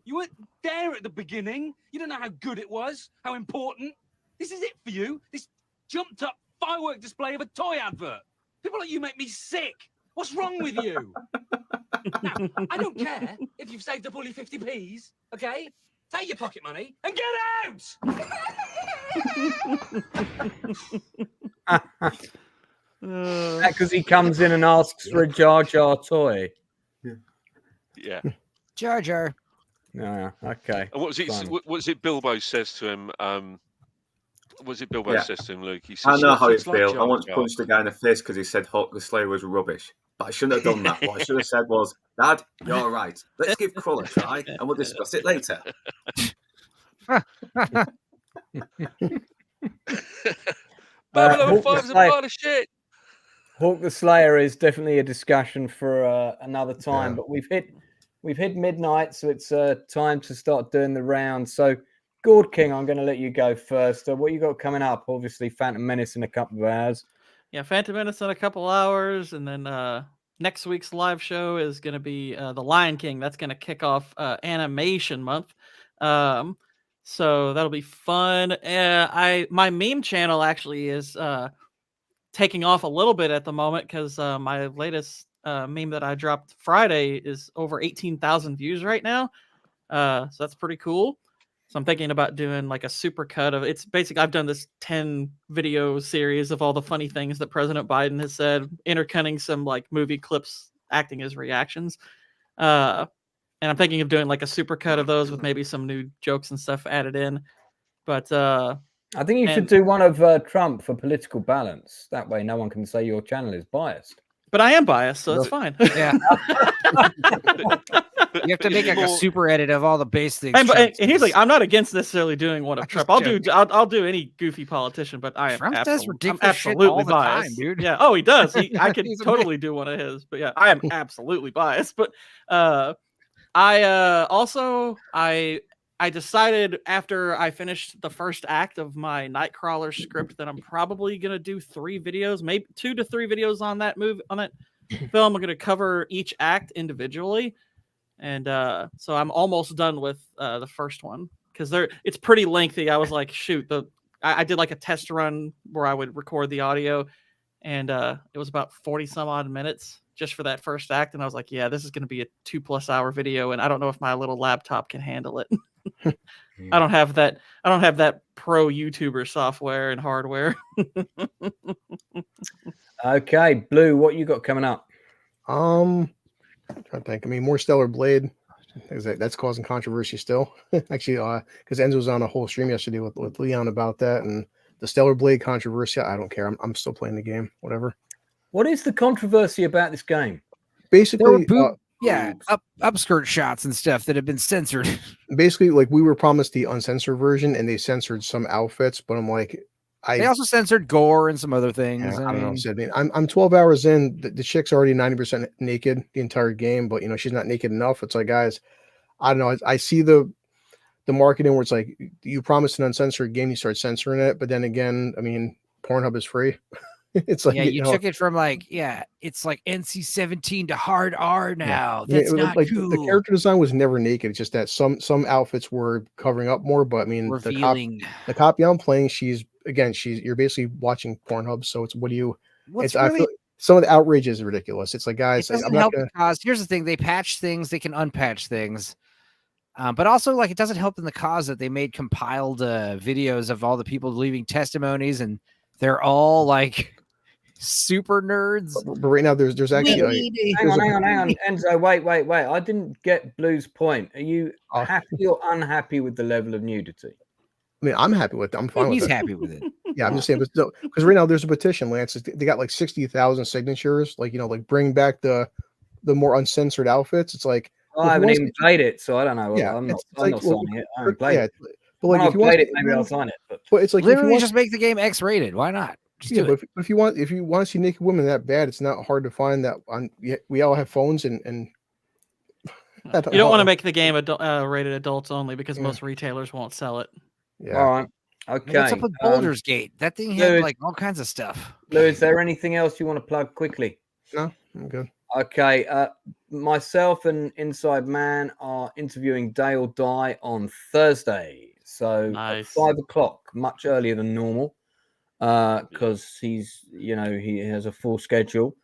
You weren't there at the beginning. You don't know how good it was, how important. This is it for you. This jumped up firework display of a toy advert. People like you make me sick. What's wrong with you? Now, I don't care if you've saved up all your 50p's, okay? Take your pocket money and get out! Because he comes in and asks for a Jar Jar toy. Yeah. Jar Jar. Yeah, okay. And what was it Bilbo says to him? Says to him, Luke? He says, I know how you it's like feel. Jar I want to Jar. punch the guy in the face because he said Hulk the Slayer was rubbish. But I shouldn't have done that. What I should have said was, Dad, you're right. Let's give Krull a try and we'll discuss it later. Babylon 5's a pile of shit. Hawk the Slayer is definitely a discussion for another time, but we've hit midnight, so it's time to start doing the round. So, Gord King, I'm going to let you go first. What you got coming up? Obviously, Phantom Menace in a couple of hours. Yeah, Phantom Menace in a couple hours, and then next week's live show is going to be The Lion King. That's going to kick off Animation Month. So that'll be fun. My meme channel actually is taking off a little bit at the moment because my latest meme that I dropped Friday is over 18,000 views right now. So that's pretty cool. So I'm thinking about doing like a super cut of it's basically I've done this 10 video series of all the funny things that President Biden has said, intercutting some like movie clips acting as reactions. And I'm thinking of doing like a super cut of those with maybe some new jokes and stuff added in. But I think you should do one of Trump for political balance. That way no one can say your channel is biased. But I am biased, so it's fine. Yeah. You have to make like a super edit of all the base things. And he's like, I'm not against necessarily doing one of Trump. I'll do any goofy politician, but Trump does ridiculous absolutely shit all the biased, time, dude. Yeah. Oh, he does. I could totally do one of his. But yeah, I am absolutely biased. But I decided after I finished the first act of my Nightcrawler script that I'm probably gonna do 3 videos, maybe 2 to 3 videos on that film. I'm gonna cover each act individually. and so I'm almost done with the first one because it's pretty lengthy. I was like, shoot, I did like a test run where I would record the audio, and it was about 40 some odd minutes just for that first act, and I was like, yeah, this is going to be a 2+ hour video, and I don't know if my little laptop can handle it. I don't have that pro YouTuber software and hardware. Okay, Blue, what you got coming up? I'm trying to think. I mean, more Stellar Blade. That's causing controversy still. Actually, because Enzo was on a whole stream yesterday with Leon about that, and the Stellar Blade controversy. I don't care. I'm still playing the game. Whatever. What is the controversy about this game? Basically, upskirt shots and stuff that have been censored. Basically, like we were promised the uncensored version, and they censored some outfits. But I'm like, they also censored gore and some other things. Yeah, I don't know. I mean, I'm 12 hours in. The chick's already 90% naked the entire game, but she's not naked enough. It's like, guys, I don't know. I see the marketing where it's like you promised an uncensored game, you start censoring it, but then again, I mean, Pornhub is free. It's like you took it from it's like NC-17 to hard R now. Yeah. That's not like cool. The character design was never naked. It's just that some outfits were covering up more, but I mean, revealing. The copy I'm playing, you're basically watching Pornhub. So it's I feel some of the outrage is ridiculous. It's like, guys, it doesn't help because here's the thing: they patch things, they can unpatch things. But also, it doesn't help in the cause that they made compiled videos of all the people leaving testimonies, and they're all super nerds. But right now, there's actually hang on, Enzo. Wait. I didn't get Blue's point. Are you happy or unhappy with the level of nudity? I mean, I'm happy with it. I'm fine with it. He's happy with it. Yeah, I'm just saying, because right now there's a petition, Lance. They got 60,000 signatures. Bring back the more uncensored outfits. It's like I haven't even played it, so I don't know. Yeah, I'm not signing it. I haven't played it. But if you played it, maybe I'll sign it. But it's like literally just make the game X-rated. Why not? But if you want to see naked women that bad, it's not hard to find that. We all have phones and you don't want to make the game rated adults only because most retailers won't sell it. Yeah. All right. Okay. What's up with Baldur's Gate? That thing had all kinds of stuff. Lou, is there anything else you want to plug quickly? No, I'm good. Okay. Myself and Inside Man are interviewing Dale Dye on Thursday. So nice. At 5 o'clock, much earlier than normal, because he has a full schedule.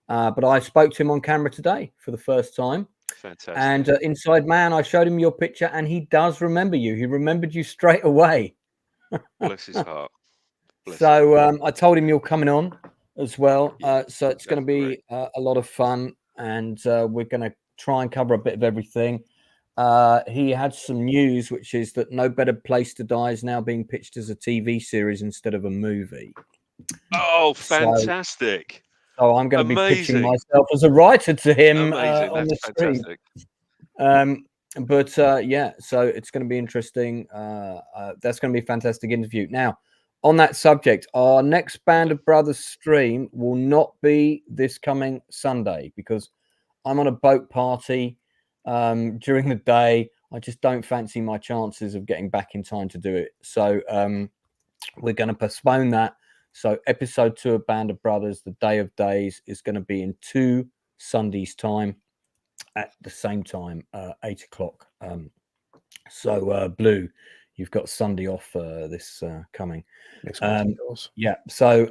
But I spoke to him on camera today for the first time. Fantastic. And Inside Man, I showed him your picture, and he does remember you. He remembered you straight away. Bless his heart. I told him you're coming on as well. So it's going to be a lot of fun, and we're going to try and cover a bit of everything. He had some news, which is that No Better Place to Die is now being pitched as a TV series instead of a movie. Oh, fantastic. So I'm going to be pitching myself as a writer to him on the stream. So it's going to be interesting. That's going to be a fantastic interview. Now, on that subject, our next Band of Brothers stream will not be this coming Sunday because I'm on a boat party during the day. I just don't fancy my chances of getting back in time to do it. So we're going to postpone that. So episode 2 of Band of Brothers, the Day of Days, is going to be in 2 Sundays' time at the same time, 8 o'clock. Blue, you've got Sunday off this coming. Yeah. So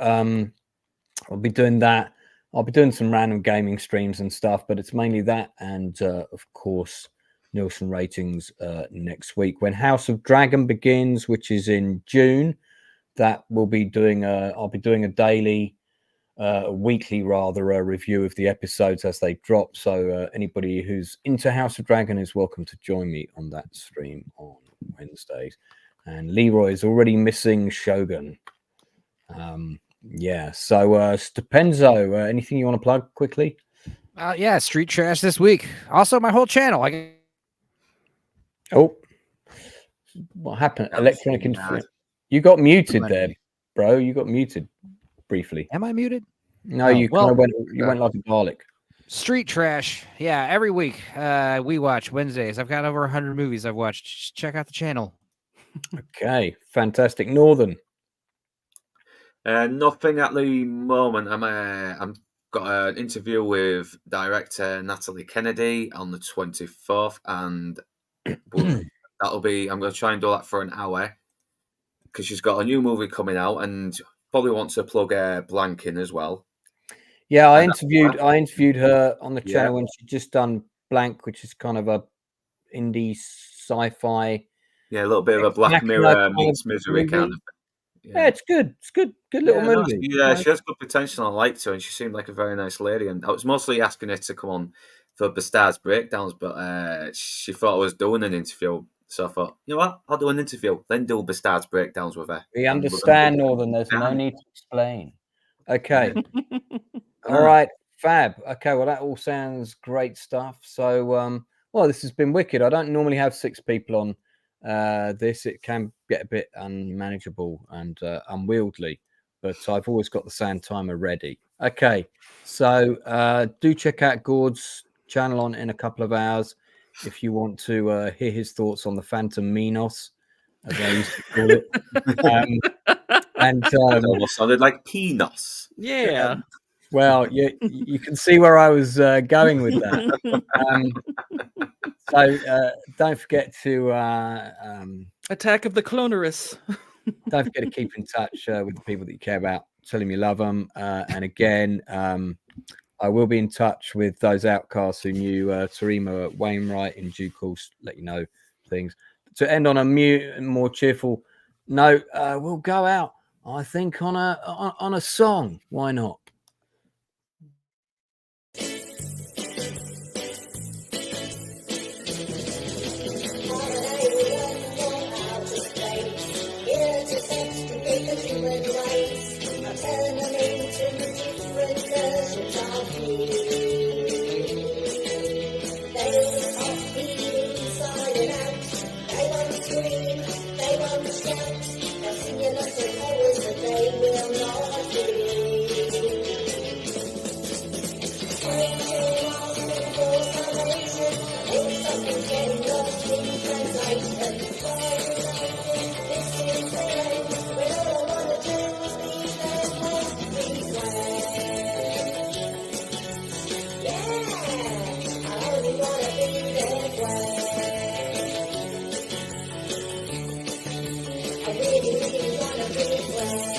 I'll be doing that. I'll be doing some random gaming streams and stuff, but it's mainly that. And of course, Nielsen ratings next week when House of Dragon begins, which is in June. That will be doing I'll be doing a daily, weekly rather, a review of the episodes as they drop. So anybody who's into House of Dragon is welcome to join me on that stream on Wednesdays. And Leroy is already missing Shogun. So Stupenzo, anything you want to plug quickly? Street Trash this week. Also, my whole channel. What happened? Electronic interference. You got muted there, bro. You got muted briefly. Am I muted? No, you went like a garlic. Street Trash. Yeah, every week we watch Wednesdays. I've got over 100 movies I've watched. Just check out the channel. Okay, fantastic. Northern. Nothing at the moment. I'm got an interview with director Natalie Kennedy on the 24th, and that'll be. I'm going to try and do that for an hour because she's got a new movie coming out, and probably wants to plug Blank in as well. Yeah, I interviewed her on the channel when she'd just done Blank, which is kind of a indie sci-fi. Yeah, a little bit of a Black Mirror meets Misery kind of. Yeah, it's good. It's good little movie. Yeah, she has good potential. I liked her, and she seemed like a very nice lady. And I was mostly asking her to come on for Bastard's Breakdowns, but she thought I was doing an interview. So I thought, you know what, I'll do an interview, then do Bastard's Breakdowns with her. We understand, Northern. There's no need to explain. Okay. All right, fab. Okay, well, that all sounds great stuff. So, well, this has been wicked. I don't normally have 6 people on this. It can get a bit unmanageable and unwieldy, but I've always got the sound timer ready. Okay, so do check out Gord's channel on in a couple of hours if you want to hear his thoughts on the Phantom Minos, as I used to call it. And it almost sounded like Pinos. Yeah. Well, you can see where I was going with that. So don't forget to Attack of the Clonerus. Don't forget to keep in touch with the people that you care about. Tell them you love them. And again, I will be in touch with those outcasts who knew Tarima Wainwright in due course. Let you know things. To end on a more cheerful note, we'll go out, I think, on a song. Why not? I really wanna be well.